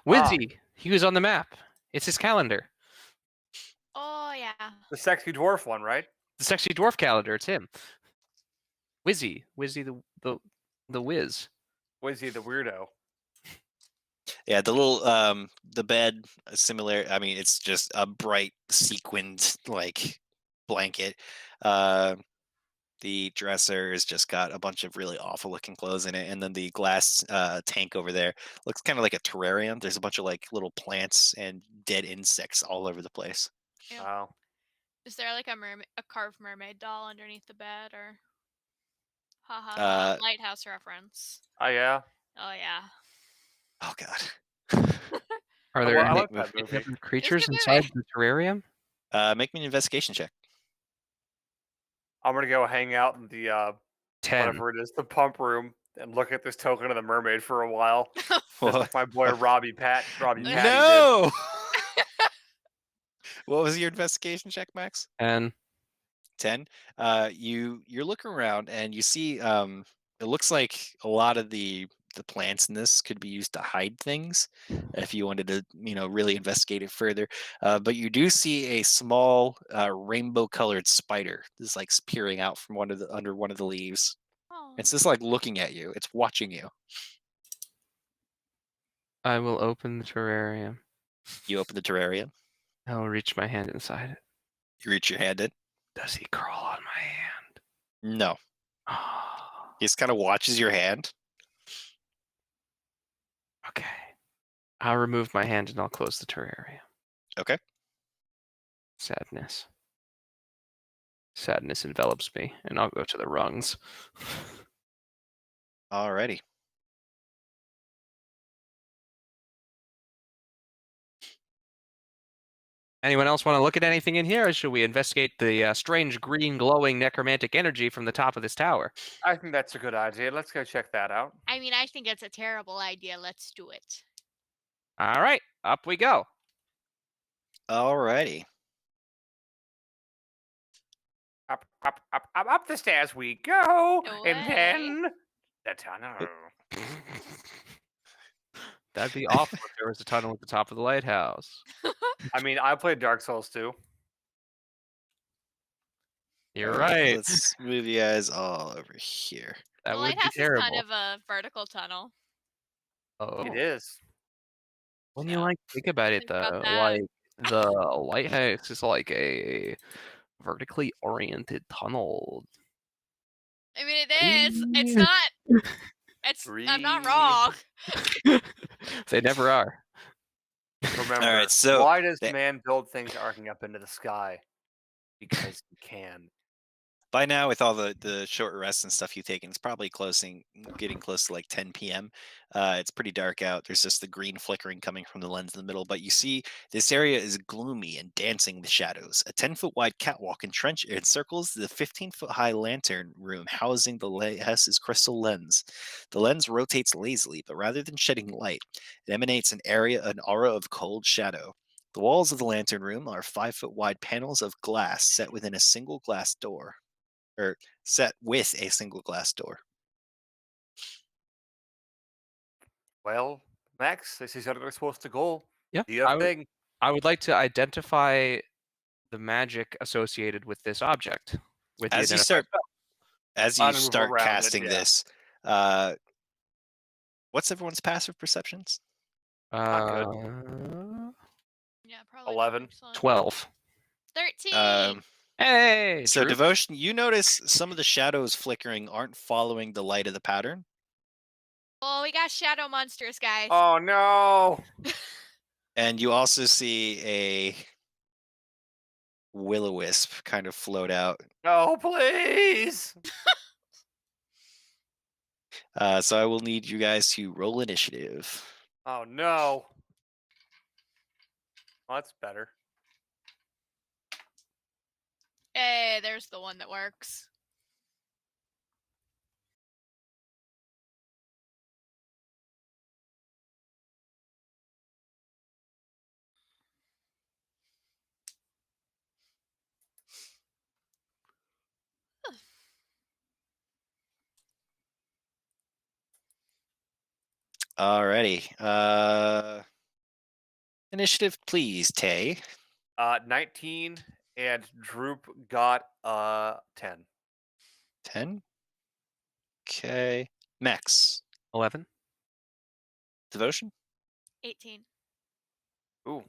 Wizzy. He was on the map. It's his calendar. Oh yeah. The sexy dwarf one, right? The sexy dwarf calendar. It's him. Wizzy the whiz. Wizzy the weirdo. Yeah, the little the bed similar. I mean, it's just a bright sequined like blanket. Uh, the dresser has just got a bunch of really awful looking clothes in it, and then the glass tank over there looks kind of like a terrarium. There's a bunch of like little plants and dead insects all over the place. Ew. Wow. Is there like a carved mermaid doll underneath the bed, or? Ha ha ha! Uh, Lighthouse reference. Oh yeah. Oh yeah. oh god. Are there I any like that movie. other creatures good inside movie. the terrarium? Make me an investigation check. I'm gonna go hang out in the 10. whatever it is, the pump room, and look at this token of the mermaid for a while. Just What? like my boy Robbie Patty did. No. What was your investigation check, Max? And 10. You're looking around and you see it looks like a lot of the plants in this could be used to hide things if you wanted to, really investigate it further. But you do see a small rainbow colored spider that's like peering out from under one of the leaves. Oh. It's just like looking at you. It's watching you. I will open the terrarium. You open the terrarium. I will reach my hand inside it. You reach your hand in. Does he crawl on my hand? No. Oh, He just kind of watches your hand. okay. I'll remove my hand and I'll close the terrarium. Okay. Sadness. Sadness envelops me, and I'll go to the rungs. Alrighty. Anyone else want to look at anything in here, or should we investigate the strange green glowing necromantic energy from the top of this tower? I think that's a good idea. Let's go check that out. I mean, I think it's a terrible idea. Let's do it. All right, up we go. Alrighty. Up the stairs we go, No and way. then the tunnel. That'd be awful if there was a tunnel at the top of the lighthouse. I mean, I played Dark Souls too. You're All right, right. let's move you guys all over here. That The would be lighthouse is terrible. kind of a vertical tunnel. Oh. It is. When you So, like think about it think about though, that. like the lighthouse is like a vertically oriented tunnel. I mean, it is. It's not. It's. I'm not wrong. They never are. Remember, All right, so why does man build things arcing up into the sky? Because he can. by now, with all the short rests and stuff you've taken, it's probably getting close to like 10 p.m. It's pretty dark out. There's just the green flickering coming from the lens in the middle. But you see, this area is gloomy and dancing with shadows. A 10-foot wide catwalk encircles the 15-foot high lantern room housing the lighthouse's crystal lens. The lens rotates lazily, but rather than shedding light, it emanates an aura of cold shadow. The walls of the lantern room are 5-foot wide panels of glass set within a single glass door. Or set with a single glass door. Well, Max, this is how we're supposed to go. Yeah, Do your thing. I would like to identify the magic associated with this object. With the As you identifier. Move start around it, casting yeah. this, what's everyone's passive perceptions? Not good. Yeah, probably. 11. 12. 13. Hey, So Droop. Devotion, you notice some of the shadows flickering aren't following the light of the pattern. Oh, we got shadow monsters, guys. Oh no! And you also see a will-o-wisp kind of float out. No, please! So I will need you guys to roll initiative. Oh no! Well, that's better. Hey, there's the one that works. Alrighty. Initiative, please, Tay. 19, and Droop got 10. 10. Okay. Max. 11. Devotion. 18. Ooh,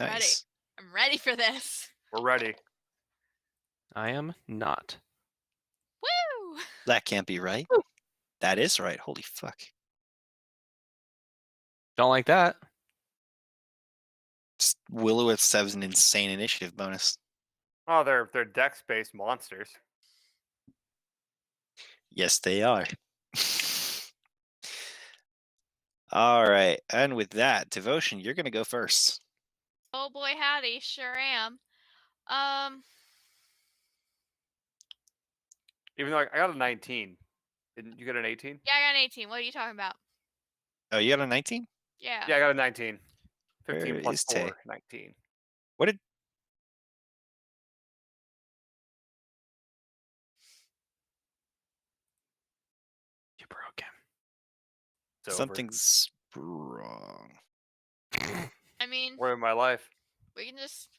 Ready. Nice. I'm ready for this. we're ready. I am not. Woo! That can't be right. That is right. Holy fuck. Don't like that. Just Will-O-Wisps has an insane initiative bonus. Oh, they're dex-based monsters. Yes, they are. All right. And with that, Devotion, you're going to go first. Oh boy, howdy, sure am. Um, Even though I got a 19. Didn't you get an 18? yeah, I got an 18. What are you talking about? Oh, you got a 19? Yeah. Yeah, I got a 19. 15 Where plus is Tay? 4, 19. What did... You broke him. It's over. Something's wrong. I mean, We're in my life. we can just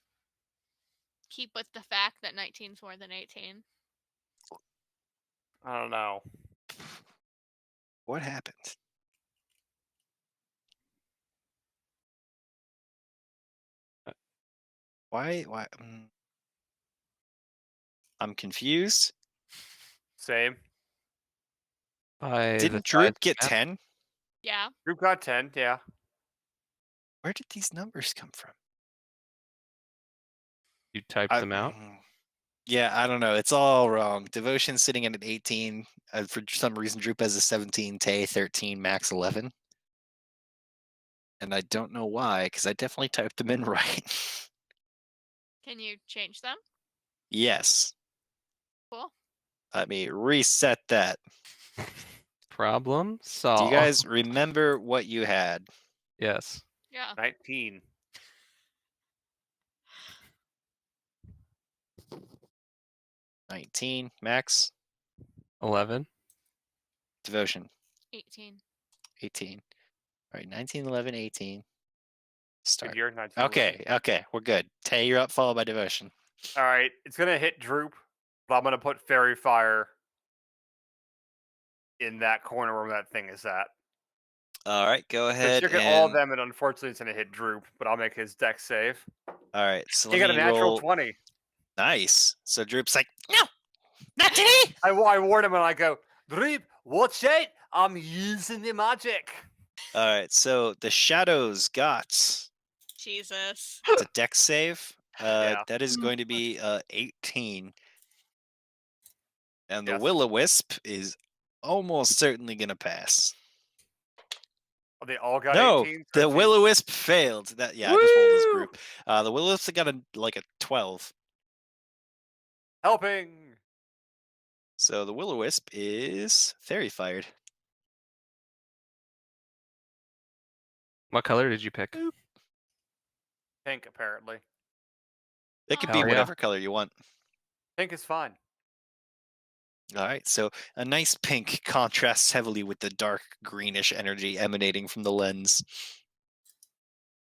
keep with the fact that 19's more than 18. I don't know. What happened? Why? I'm confused. Same. By the Didn't size Droop of get the map. 10? Yeah. Droop got 10, yeah. Where did these numbers come from? You typed them out. Yeah, I don't know. It's all wrong. Devotion's sitting at an 18. For some reason, Droop has a 17, Tay 13, Max 11. And I don't know why, because I definitely typed them in right. Can you change them? Yes. Cool. Let me reset that. Problem solved. Do you guys remember what you had? Yes. Yeah. 19. 19, Max, 11. Devotion, 18. 18. All right, 19, 11, 18. Good Start. year, 19. Okay, we're good. Tay, you're up, followed by Devotion. All right, it's going to hit Droop, but I'm going to put Fairy Fire in that corner where that thing is at. All right, go So ahead check all of and... them, and unfortunately it's going to hit Droop, but I'll make his deck save. All right, so He let got a me natural roll. 20. Nice. So Droop's like, no, not today. I warn him and I go, Droop, watch out! I'm using the magic. All right, so the shadows got... Jesus. It's a deck save. Yeah. That is going to be 18. And the Yes. Will-O-Wisp is almost certainly going to pass. Oh, they all got No, 18? the Will-O-Wisp failed. That I just rolled this group. The Will-O-Wisp got a 12. Helping! So the Will-O-Wisp is fairy fired. What color did you pick? Pink, apparently. It could Oh. be Hell yeah. whatever color you want. Pink is fine. All right, so a nice pink contrasts heavily with the dark greenish energy emanating from the lens.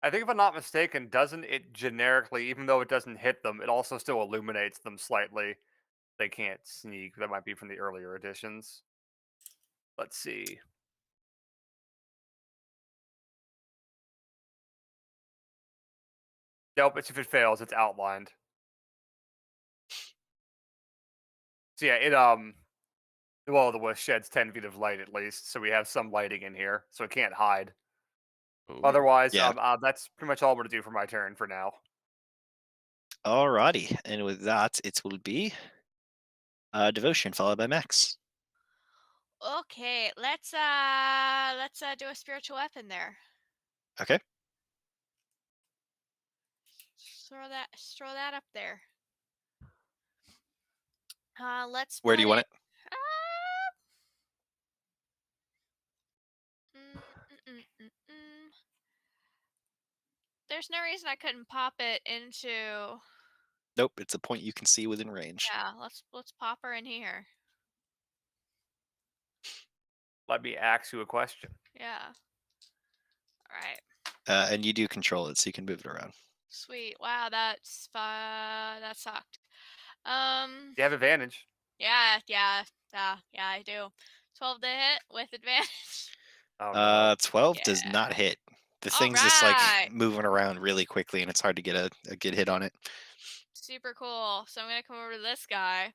I think if I'm not mistaken, doesn't it generically, even though it doesn't hit them, it also still illuminates them slightly. They can't sneak. That might be from the earlier editions. Let's see. Nope, it's if it fails, it's outlined. So yeah, well, the wisp sheds 10 feet of light at least, so we have some lighting in here, so it can't hide. Ooh. Otherwise, Yeah. that's pretty much all I'm going to do for my turn for now. Alrighty, and with that, it will be Devotion followed by Max. Okay, let's do a spiritual weapon there. Okay. Throw that up there. Let's. Where do you want it? There's no reason I couldn't pop it into. Nope, it's a point you can see within range. Yeah, let's pop her in here. Let me ask you a question. Yeah. All right. And you do control it, so you can move it around. Sweet. Wow, that sucked. You have advantage. Yeah, I do. 12 to hit with advantage. Oh no. 12 does Yeah. not hit. The All thing's just like right. moving around really quickly, and it's hard to get a good hit on it. Super cool. So I'm gonna come over to this guy.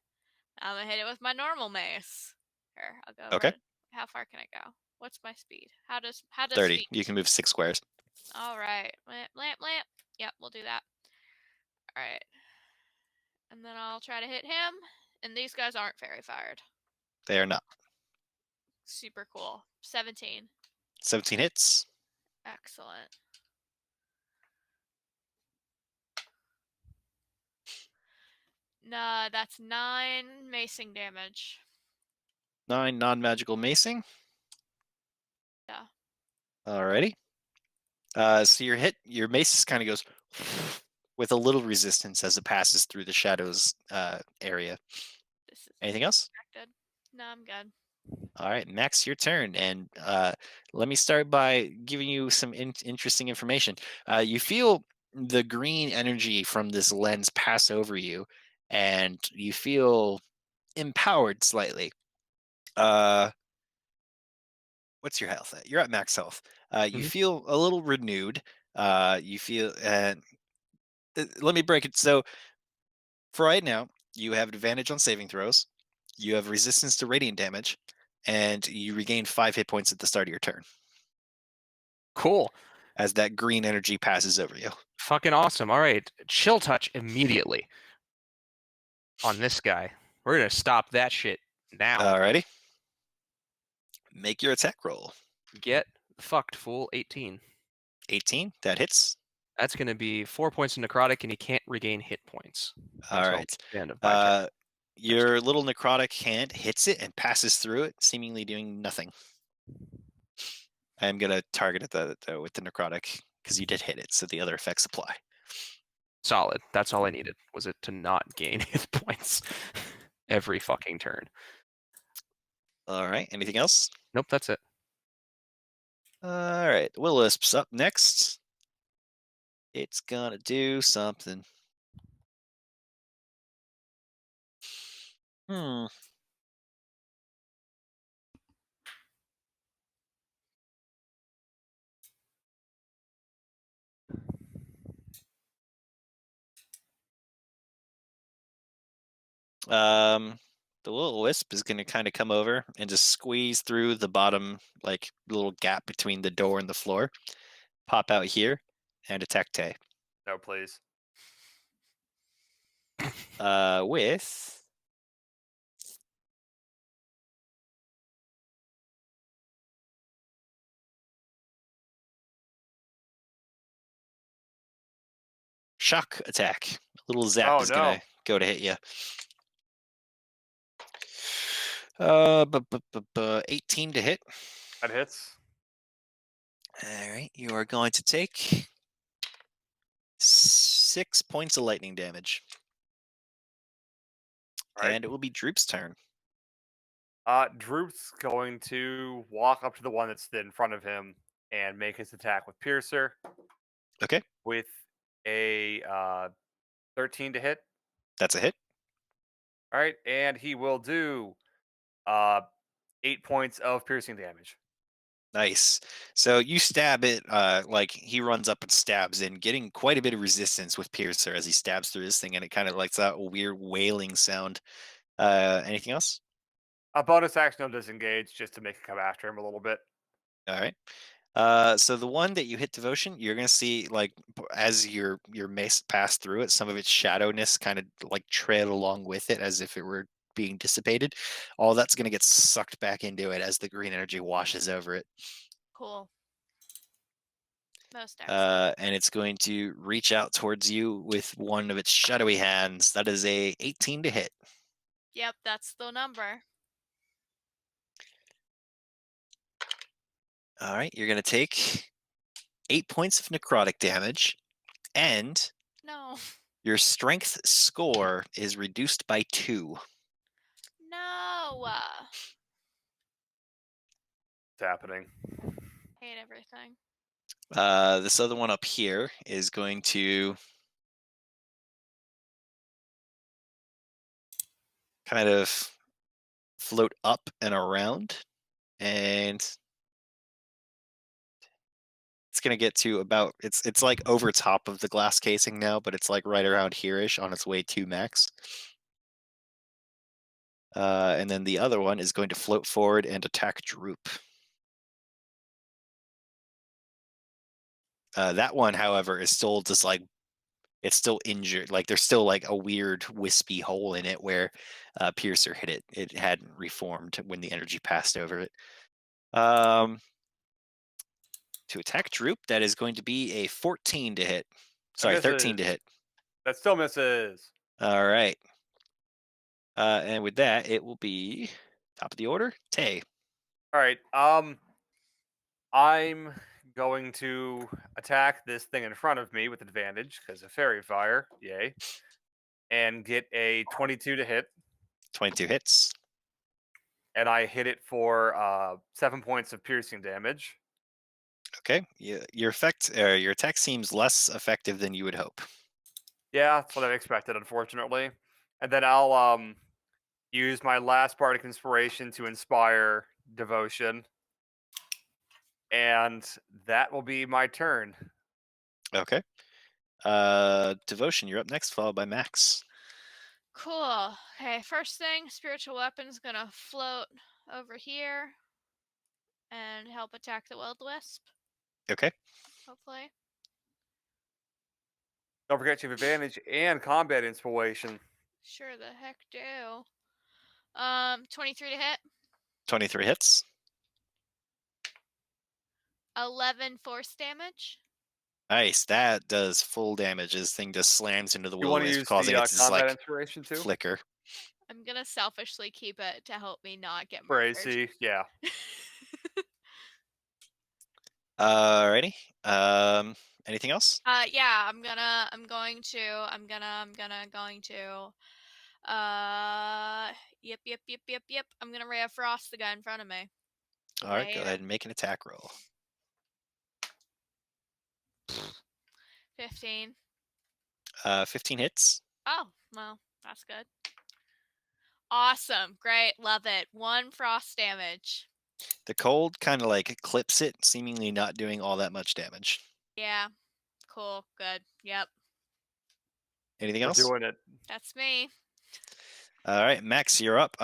I'm gonna hit it with my normal mace. Here, I'll go Okay. over. How far can I go? What's my speed? How does 30. feet? You can move 6 squares. All right. Lamp. Yep, we'll do that. All right. And then I'll try to hit him. And these guys aren't fairy fired. They are not. Super cool. 17. 17 hits. Excellent. No, that's 9 macing damage. 9 non-magical macing. Yeah. Alrighty. So your mace kind of goes with a little resistance as it passes through the shadows area. This is Anything else? expected. No, I'm good. All right, Max, your turn. And let me start by giving you some interesting information. You feel the green energy from this lens pass over you, and you feel empowered slightly. What's your health at? You're at max health. You Mhm. feel a little renewed. You feel, let me break it. So for right now, you have advantage on saving throws. You have resistance to radiant damage, and you regain 5 hit points at the start of your turn Cool. as that green energy passes over you. Fucking awesome. All right. Chill touch immediately on this guy. We're going to stop that shit now. Alrighty. Make your attack roll. Get fucked, fool. 18. 18. That hits. That's going to be 4 points of necrotic, and he can't regain hit points. All until right. the end of my turn. Your little necrotic hand hits it and passes through it, seemingly doing nothing. I'm gonna target it with the necrotic because you did hit it, so the other effects apply. Solid. That's all I needed. Was it to not gain hit points every fucking turn? All right. Anything else? Nope, that's it. All right. Will-O-Wisp's up next. It's gonna do something. Hmm. The Will-O-Wisp is gonna kind of come over and just squeeze through the bottom, like little gap between the door and the floor. Pop out here and attack Tay. No, please. With shock attack. A little zap Oh is no. gonna go to hit you. 18 to hit. That hits. All right, you are going to take 6 points of lightning damage, All right. and it will be Droop's turn. Droop's going to walk up to the one that's in front of him and make his attack with Piercer. Okay, With a 13 to hit. that's a hit. All right, and he will do 8 points of piercing damage. Nice. So you stab it, like he runs up and stabs in, getting quite a bit of resistance with Piercer as he stabs through this thing, and it kind of like that weird wailing sound. Anything else? A bonus action will disengage just to make it come after him a little bit. All right. So the one that you hit devotion, you're gonna see like as your mace passed through it, some of its shadowness kind of like trail along with it as if it were being dissipated. All that's gonna get sucked back into it as the green energy washes over it. Cool. Most excellent. And it's going to reach out towards you with one of its shadowy hands. That is a 18 to hit. Yep, that's the number. All right, you're gonna take 8 points of necrotic damage, and No. your strength score is reduced by 2. No. It's happening. Hate everything. This other one up here is going to kind of float up and around, and it's going to get to about it's like over top of the glass casing now, but it's like right around here-ish on its way to max. And then the other one is going to float forward and attack Droop. That one, however, is still just like it's still injured. Like there's still like a weird wispy hole in it where Piercer hit it. It hadn't reformed when the energy passed over it. To attack Droop, that is going to be a 14 to hit. Sorry, 13 to hit. That still misses. All right. And with that, it will be top of the order. Tay. All right. I'm going to attack this thing in front of me with advantage because of fairy fire. Yay. And get a 22 to hit. 22 hits. And I hit it for 7 points of piercing damage. Okay. Your attack seems less effective than you would hope. Yeah, that's what I expected, unfortunately. And then I'll use my last bardic inspiration to inspire devotion. And that will be my turn. Okay. Devotion, you're up next, followed by Max. Cool. Okay, first thing, spiritual weapon's gonna float over here and help attack the will-o-wisp. Okay. Hopefully. Don't forget you have advantage and combat inspiration. Sure the heck do. 23 to hit. 23 hits. 11 force damage. Nice. That does full damage. This thing just slams into the You want to will-o-wisp, use causing the it to just combat like inspiration too? flicker. I'm gonna selfishly keep it to help me not get For murdered. AC, yeah. Alrighty. Anything else? Yeah, I'm going to yep. I'm gonna ray of frost the guy in front of me. Alright, go ahead and make an attack roll. 15. 15 hits. Oh, well, that's good. Awesome. Great. Love it. 1 frost damage. The cold kind of like clips it, seemingly not doing all that much damage. Yeah. Cool. Good. Yep. Anything We're else? doing it. That's me. Alright, Max, you're up.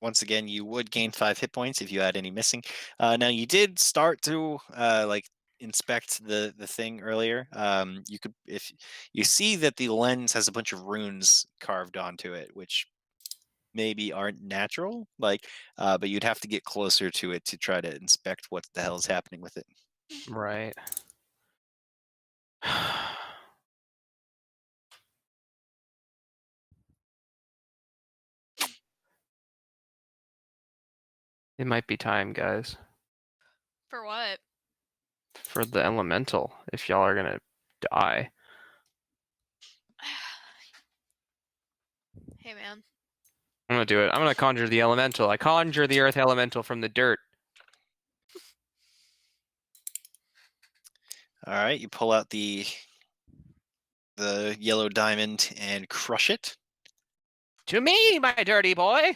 Once again, you would gain 5 hit points if you had any missing. Now you did start to like inspect the thing earlier. You could, if you see that the lens has a bunch of runes carved onto it, which maybe aren't natural, like, but you'd have to get closer to it to try to inspect what the hell is happening with it. Right. It might be time, guys, For what? for the elemental, if y'all are gonna die. Hey, man. I'm gonna do it. I'm gonna conjure the elemental. I conjure the earth elemental from the dirt. Alright, you pull out the yellow diamond and crush it. To me, my dirty boy!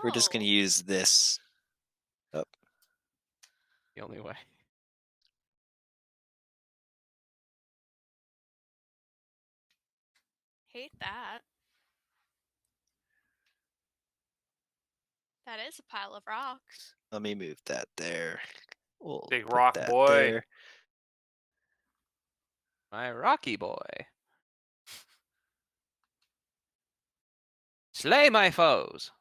We're just going to No. use this. The only way. Hate that. That is a pile of rocks. Let me move that there. We'll Big put rock that boy. there. My rocky boy. Slay my foes.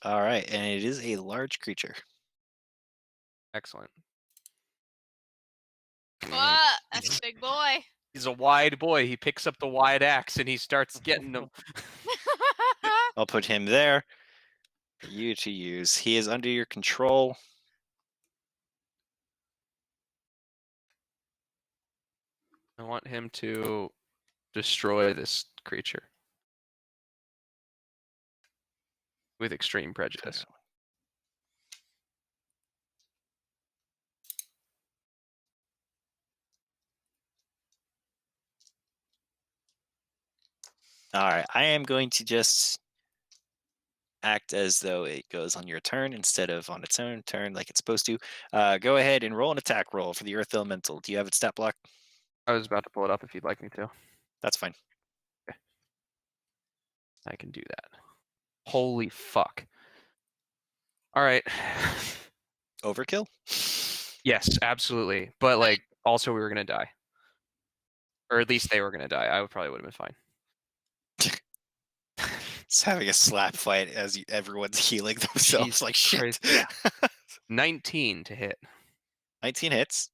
All right, and it is a large creature. Excellent. What? That's a big boy. He's a wide boy. He picks up the wide axe and he starts getting them. I'll put him there for you to use. He is under your control. I want him to destroy this creature. with extreme prejudice. All right, I am going to just act as though it goes on your turn instead of on its own turn like it's supposed to. Go ahead and roll an attack roll for the Earth Elemental. Do you have its stat block? I was about to pull it up if you'd like me to. That's fine. I can do that. Holy fuck. All right. Overkill? Yes, absolutely. But like, also we were gonna die, or at least they were gonna die. I probably would have been fine. Just having a slap fight as everyone's healing themselves Jesus like shit. Christ. 19 to hit. 19 hits.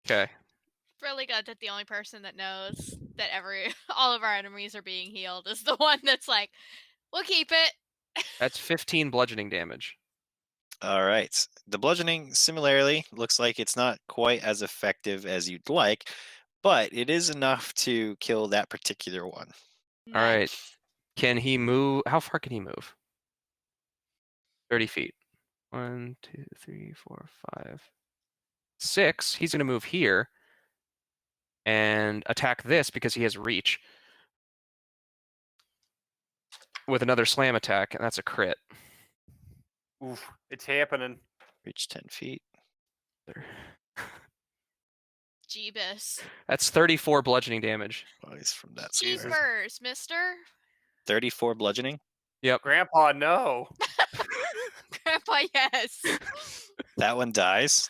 Okay. Really good that the only person that knows that all of our enemies are being healed is the one that's like, we'll keep it. That's 15 bludgeoning damage. All right. The bludgeoning, similarly, looks like it's not quite as effective as you'd like, but it is enough to kill that particular one. All right. Nice. Can he move? How far can he move? 30 feet. 1, 2, 3, 4, 5, 6. He's going to move here and attack this because he has reach with another slam attack, and that's a crit. Oof, it's happening. Reach 10 feet. Jeebus. That's 34 bludgeoning damage. Oh, he's from that square. Cheeseburgers, mister. 34 bludgeoning. Yep. Grandpa, no. Grandpa, yes. That one dies.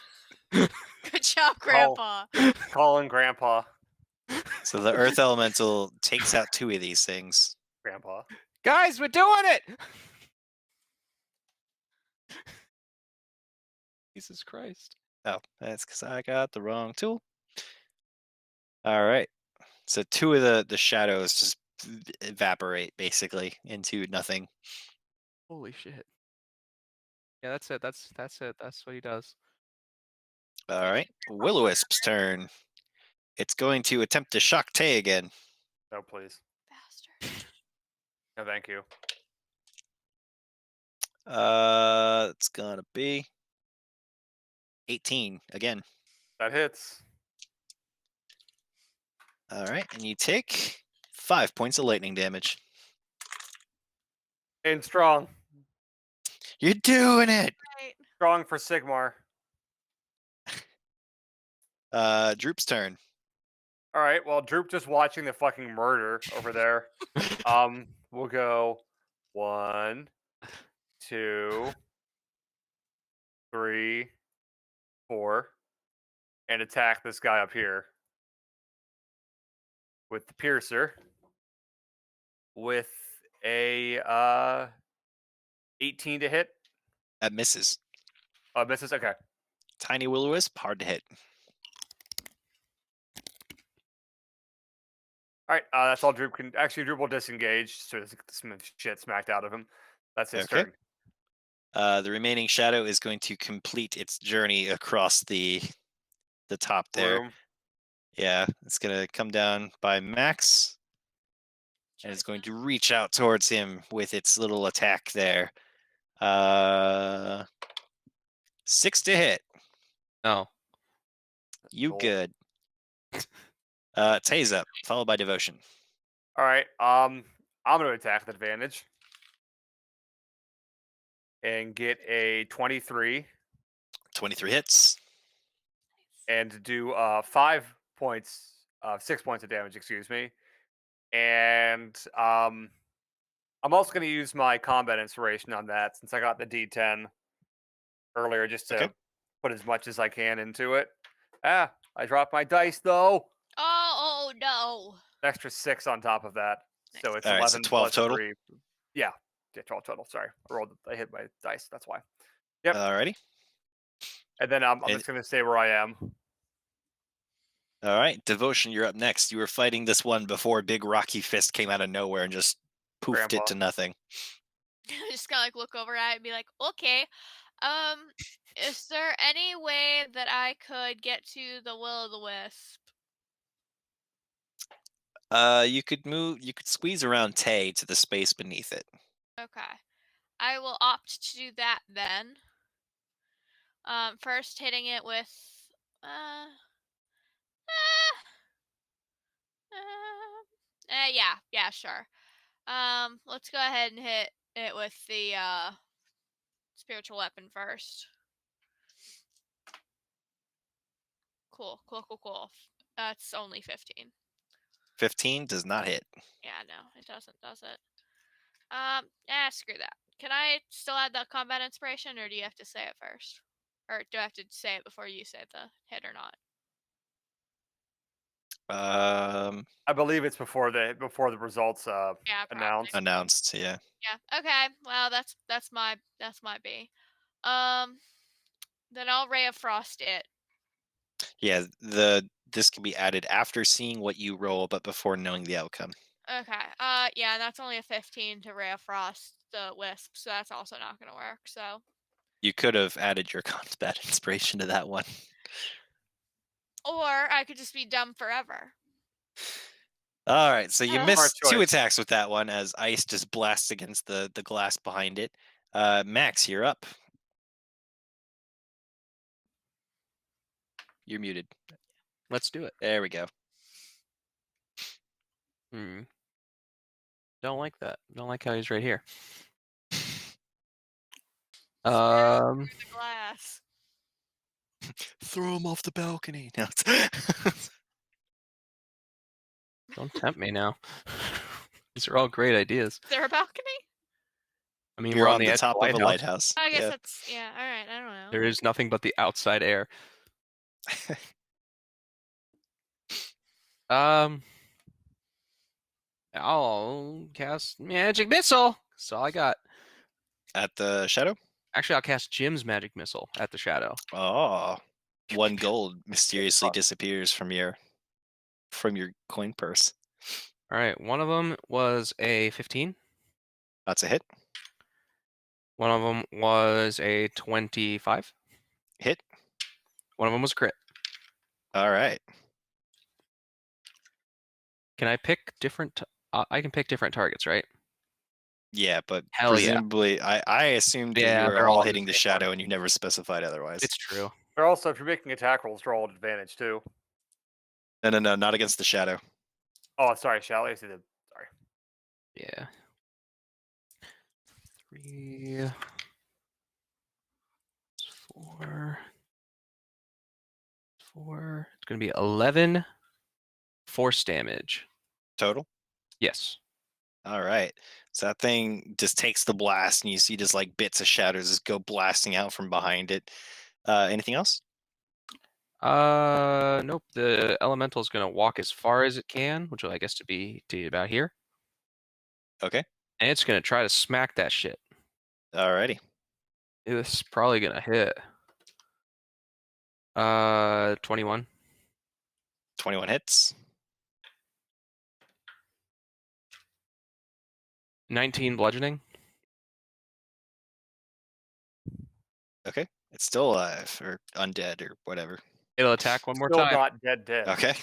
Good job, Grandpa. Calling Grandpa. So the Earth Elemental takes out 2 of these things. Grandpa. Guys, we're doing it! Jesus Christ. Oh, that's because I got the wrong tool. All right. So 2 of the shadows just evaporate basically into nothing. Holy shit. Yeah, that's it. That's it. That's what he does. All right. Will-O-Wisp's turn. It's going to attempt to shock Tay again. No, please. Bastard. No, thank you. It's gonna be 18 again. That hits. All right, and you take 5 points of lightning damage. And strong. You're doing it. Right. Strong for Sigmar. Droop's turn. All right. Well, Droop just watching the fucking murder over there. We'll go 1, 2, 3, 4, and attack this guy up here with the piercer with a 18 to hit. That misses. Oh, misses. Okay. Tiny Will-O-Wisp, hard to hit. All right. That's all Droop can. Actually, Droop will disengage, so some shit smacked out of him. That's his Okay. turn. The remaining shadow is going to complete its journey across the top there. Room. Yeah, it's gonna come down by Max, and it's going to reach out towards him with its little attack there. 6 to hit. No. You Cool. good. Tay's up, followed by Devotion. All right. I'm going to attack with advantage and get a 23 23 hits. and do 6 points of damage. Excuse me. And I'm also going to use my combat inspiration on that since I got the D10 earlier, just to put as much as I can into it. I dropped my dice though. Oh no. An extra 6 on top of that, so it's All right, 11 so 12 plus total? 3. Yeah, 12 total. Sorry, I hit my dice. That's why. Yep. Alrighty. And then I'm just gonna stay where I am. All right, Devotion, you're up next. You were fighting this one before Big Rocky Fist came out of nowhere and just poofed Grandpa. it to nothing. Just kind of like look over at it and be like, okay, is there any way that I could get to the Will-O-Wisp? You could squeeze around Tay to the space beneath it. Okay. I will opt to do that then. First hitting it with yeah, sure. Let's go ahead and hit it with the spiritual weapon first. Cool. That's only 15. 15 does not hit. Yeah, no, it doesn't, does it? Screw that. Can I still add the combat inspiration, or do you have to say it first? Or do I have to say it before you say the hit or not? I believe it's before the results Yeah, announced. Announced, yeah. Yeah. Okay. Well, that's my B. Then I'll Ray of Frost it. Yeah, this can be added after seeing what you roll, but before knowing the outcome. Okay. Yeah, that's only a 15 to Ray of Frost the Wisp, so that's also not gonna work. So You could have added your combat inspiration to that one. or I could just be dumb forever. All right, so you Smart missed 2 choice. attacks with that one as ice just blasts against the glass behind it. Max, you're up. You're muted. Let's do it. There we go. Don't like that. Don't like how he's right here. The glass. Throw him off the balcony. No, Don't tempt me now. These are all great ideas. Is there a balcony? I mean, you're we're on the edge top of a lighthouse. I guess Yeah. that's all right. I don't know. There is nothing but the outside air. I'll cast magic missile. That's all I got. At the shadow? Actually, I'll cast Jim's magic missile at the shadow. Oh, 1 gold mysteriously disappears from your coin purse. All right, one of them was a 15. That's a hit. One of them was a 25. Hit. One of them was crit. All right. Can I pick different? I can pick different targets, right? Yeah, but Hell yeah. presumably, I assumed that Yeah, you were they're all all the hitting the same one. shadow and you never specified otherwise. It's true. But also, if you're making attack rolls, roll at advantage too. No, not against the shadow. Oh, sorry, Shally. Sorry. Yeah. 3, 4, 4. It's gonna be 11 force damage. Total? Yes. All right. So that thing just takes the blast and you see just like bits of shadows just go blasting out from behind it. Anything else? Nope. The elemental is gonna walk as far as it can, which will, I guess, to be about here, Okay. and it's gonna try to smack that shit. Alrighty. It's probably gonna hit. 21. 21 hits. 19 bludgeoning. Okay. It's still alive or undead or whatever. It'll attack one more Still time. not dead. Okay.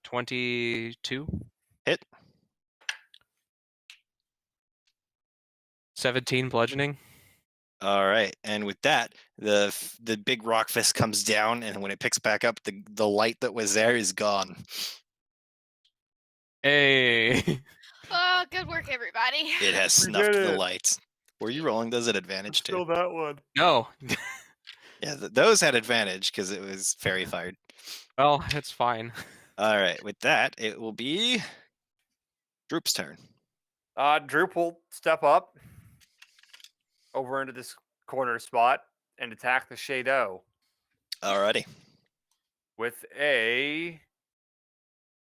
22. Hit. 17 bludgeoning. All right. And with that, the big rock fist comes down, and when it picks back up, the light that was there is gone. Hey. Oh, good work, everybody. It has We snuffed did the it. light. Were you rolling those at advantage too? Still that one. No. Yeah, those had advantage because it was fairy fired. Well, it's fine. All right. With that, it will be Droop's turn. Droop will step up over into this corner spot and attack the Shadow Alrighty. with a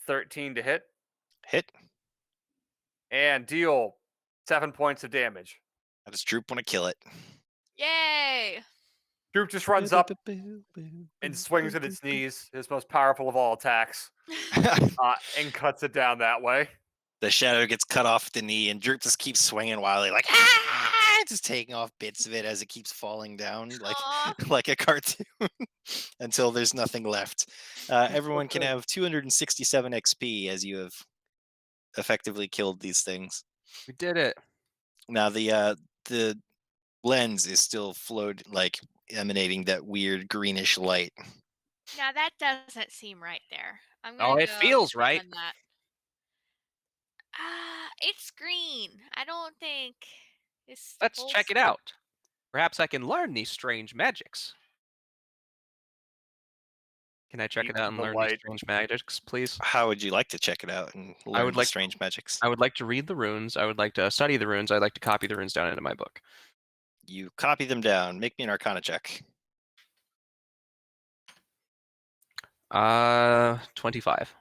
13 to hit Hit. and deal 7 points of damage. How does Droop want to kill it? Yay! Droop just runs up and swings at its knees, his most powerful of all attacks, and cuts it down that way. The shadow gets cut off at the knee, and Droop just keeps swinging wildly, like just taking off bits of it as it keeps falling down, like Aw. like a cartoon, until there's nothing left. Everyone can have 267 XP as you have effectively killed these things. We did it. Now the lens is still emanating that weird greenish light. Now that doesn't seem right there. I'm Oh, gonna it go feels right. examine that. It's green. I don't think it's Let's full. check it out. Perhaps I can learn these strange magics. Can I check Deep it out to and the learn these light. strange magics, please? How would you like to check it out and I learn would the like strange magics? I would like to read the runes. I would like to study the runes. I'd like to copy the runes down into my book. You copy them down. Make me an Arcana check. 25.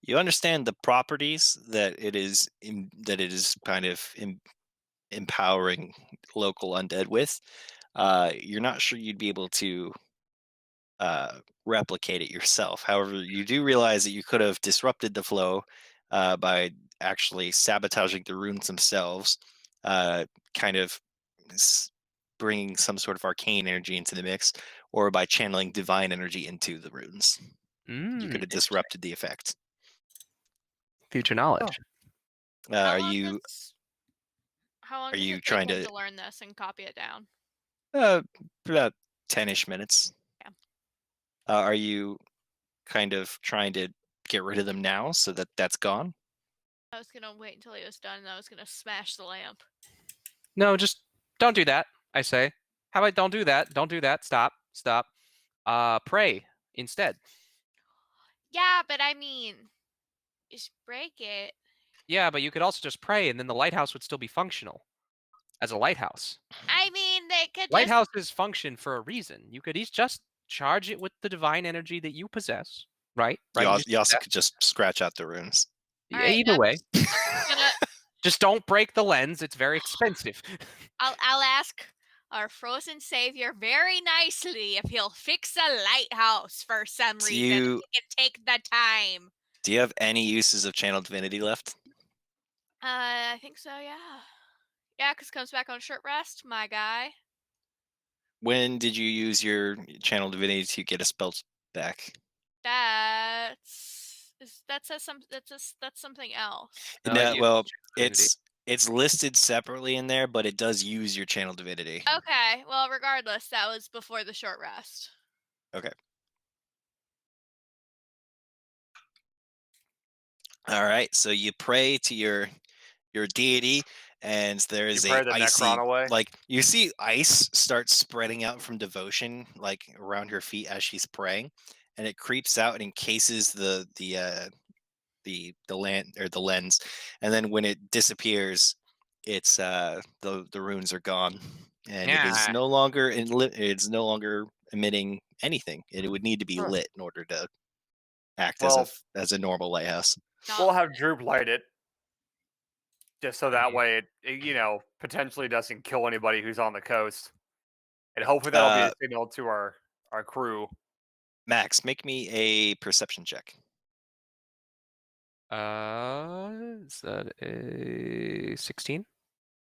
You understand the properties that that it is kind of empowering local undead with. You're not sure you'd be able to replicate it yourself. However, you do realize that you could have disrupted the flow by actually sabotaging the runes themselves, uh, kind of s- bringing some sort of arcane energy into the mix, or by channeling divine energy into the runes. You could have Interesting. disrupted the effect. Future knowledge. Oh. Are you How long are does you it take trying him to to learn this and copy it down? about 10ish minutes? Yeah. Are you kind of trying to get rid of them now so that that's gone? I was gonna wait until he was done, and I was gonna smash the lamp. No, just don't do that, I say. How about don't do that? Don't do that. Stop. Stop. Pray instead. Yeah, but I mean, just break it. Yeah, but you could also just pray and then the lighthouse would still be functional as a lighthouse. I mean, they could just. Lighthouses function for a reason. You could just charge it with the divine energy that you possess, right? Right? You just You do also that. could just scratch out the runes. All Yeah, right, either way. I'm gonna. Just don't break the lens. It's very expensive. I'll ask our frozen savior very nicely if he'll fix a lighthouse for some Do reason. If you he can take the time. do you have any uses of channel divinity left? I think so. Yeah. Yeah, because comes back on short rest, my guy. When did you use your channel divinity to get a spell back? That says some that's something else. No, No, well, divinity. it's listed separately in there, but it does use your channel divinity. Okay, well, regardless, that was before the short rest. Okay. All right. So you pray to your deity, and there You is a pray the icy Necron away. like you see ice start spreading out from devotion like around her feet as she's praying, and it creeps out and encases the land or the lens, and then when it disappears, it's the runes are gone, and it is Yeah. no longer it's no longer emitting anything. It would need to be Huh. lit in order to act Well, as a normal lighthouse. we'll Not have Droop light it, just so that Yeah. way it potentially doesn't kill anybody who's on the coast, and hopefully that'll be a Uh, signal to our crew. Max, make me a perception check. Is that a 16?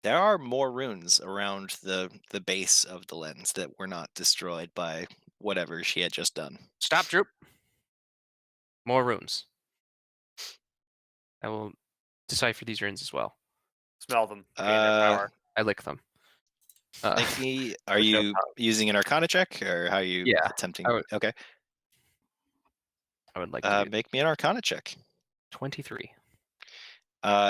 There are more runes around the base of the lens that were not destroyed by whatever she had just done. Stop, Droop. More runes. I will decipher these runes as well. Smell them, gain their Uh, power. I lick them. Make me. Are With no you using an Arcana check, or how are you Yeah, attempting? I would- Okay. I would like to do Make me an Arcana check. 23.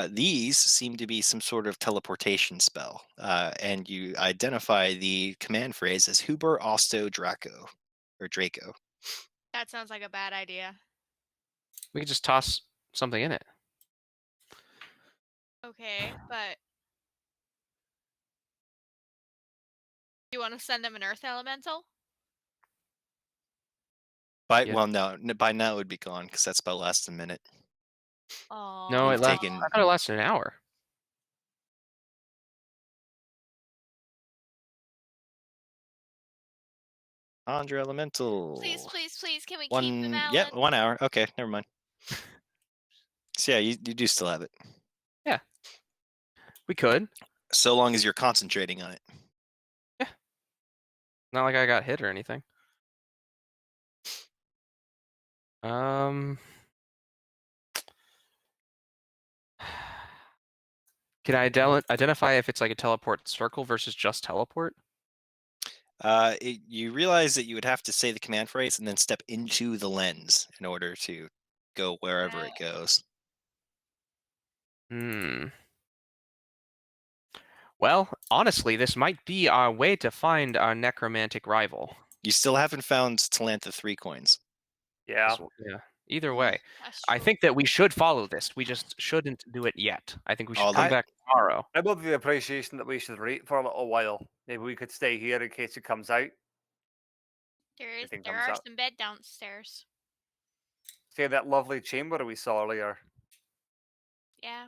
These seem to be some sort of teleportation spell, and you identify the command phrase as Huber Osto Draco, or Draco. that sounds like a bad idea. We could just toss something in it. Okay, but you want to send him an earth elemental? Yeah. Well, no, by now it would be gone because that spell lasts a minute. Oh. No, You've taken I thought it lasted an hour. Conjure Elemental. Please, can we keep him, Alan? Yeah, 1 hour. Okay, never mind. So yeah, you do still have it. We could. So long as you're concentrating on it. Not like I got hit or anything. Um. Can I identify if it's like a teleport circle versus just teleport? You realize that you would have to say the command phrase and then step into the lens in order to go wherever it goes. Hmm. Well, honestly, this might be our way to find our necromantic rival. You still haven't found Talantha 3 coins. Yeah. Yeah. Either way, That's I true. think that we should follow this. We just shouldn't do it yet. I think we should All come the- back tomorrow. I love the appreciation that we should read for a little while. Maybe we could stay here in case it comes out. Anything There comes are out. some bed downstairs. Stay in that lovely chamber we saw earlier. Yeah,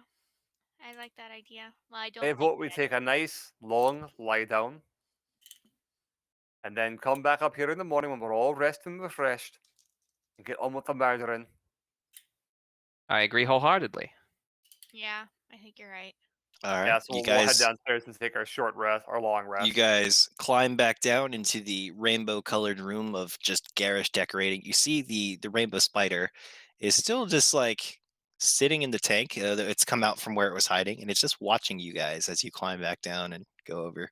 I like that idea. Well, I don't I think vote we that- take a nice long lie down, and then come back up here in the morning when we're all rested and refreshed, and get on with the murdering. I agree wholeheartedly. Yeah, I think you're right. All right, Yeah, so you we'll head guys. downstairs and take our short rest, our long rest. You guys climb back down into the rainbow-colored room of just garish decorating. You see the rainbow spider is still just like sitting in the tank. It's come out from where it was hiding, and it's just watching you guys as you climb back down and go over.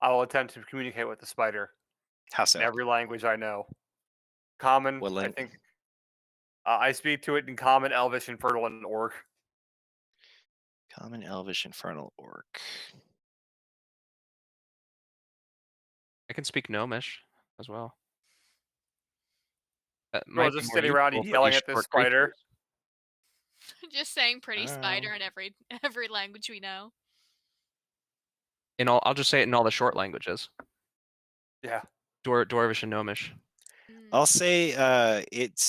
I will attempt to communicate with the spider How in so? every language I know. Common, What I lang- think. I speak to it in Common, Elvish, Infernal, and Orc. Common, Elvish, Infernal, Orc. I can speak Gnomish as well. That We'll might be just more sitting around useful for yelling these at this short spider. creatures. Just saying pretty spider Oh. in every language we know. I'll just say it in all the short languages. Yeah. Dwarvish and Gnomish. I'll say it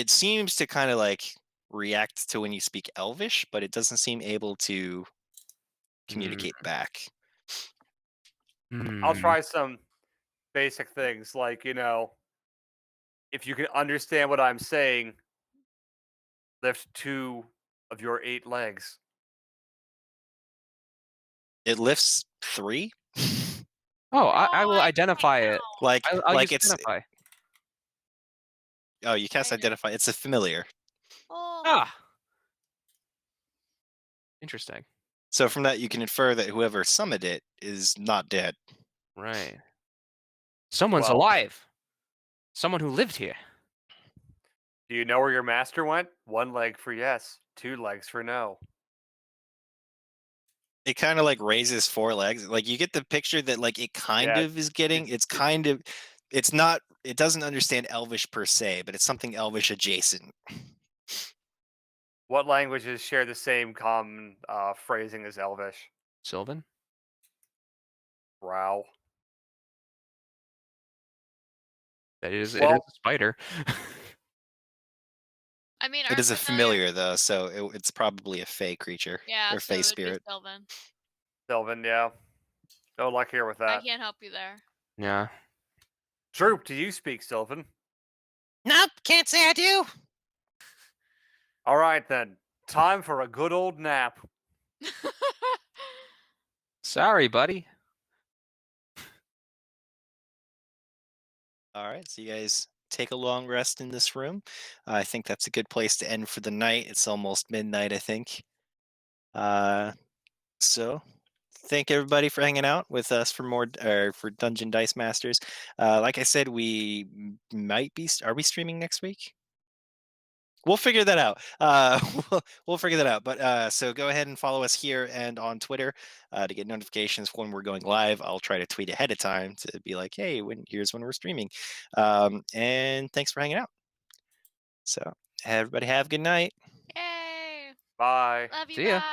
seems to kind of like react to when you speak Elvish, but it doesn't seem able to communicate back. I'll Hmm. try some basic things like, if you can understand what I'm saying, lift 2 of your 8 legs. It lifts 3. Oh, I will I identify it. know. I'll Like use it's identify. oh, you cast I know. identify. It's a familiar. Oh, Ah, interesting. So from that you can infer that whoever summoned it is not dead. Right. Someone's Well, alive. Someone who lived here. do you know where your master went? 1 leg for yes, 2 legs for no. It kind of like raises 4 legs. Like you get the picture that like it kind Yeah, of is getting. It's not. It doesn't understand Elvish per se, but it's something Elvish adjacent. What languages share the same common phrasing as Elvish? Sylvan? Row. It is a Well, spider. I mean, It our is a familiar though, so it's probably a fey creature Yeah, or so fey it'd spirit. be Sylvan. Sylvan, yeah. No luck here with I that. can't help you there. Yeah. Droop, do you speak Sylvan? Nope, can't say I do. All right then. Time for a good old nap. Sorry, buddy. All right, so you guys take a long rest in this room. I think that's a good place to end for the night. It's almost midnight, I think. So thank everybody for hanging out with us for more for Dungeon Dice Masters. Like I said, we might be. Are we streaming next week? We'll figure that out. We'll figure that out. But so go ahead and follow us here and on Twitter to get notifications when we're going live. I'll try to tweet ahead of time to be like, hey, here's when we're streaming. And thanks for hanging out. So everybody have a good night. Yay! Bye. Love you See ya. guys.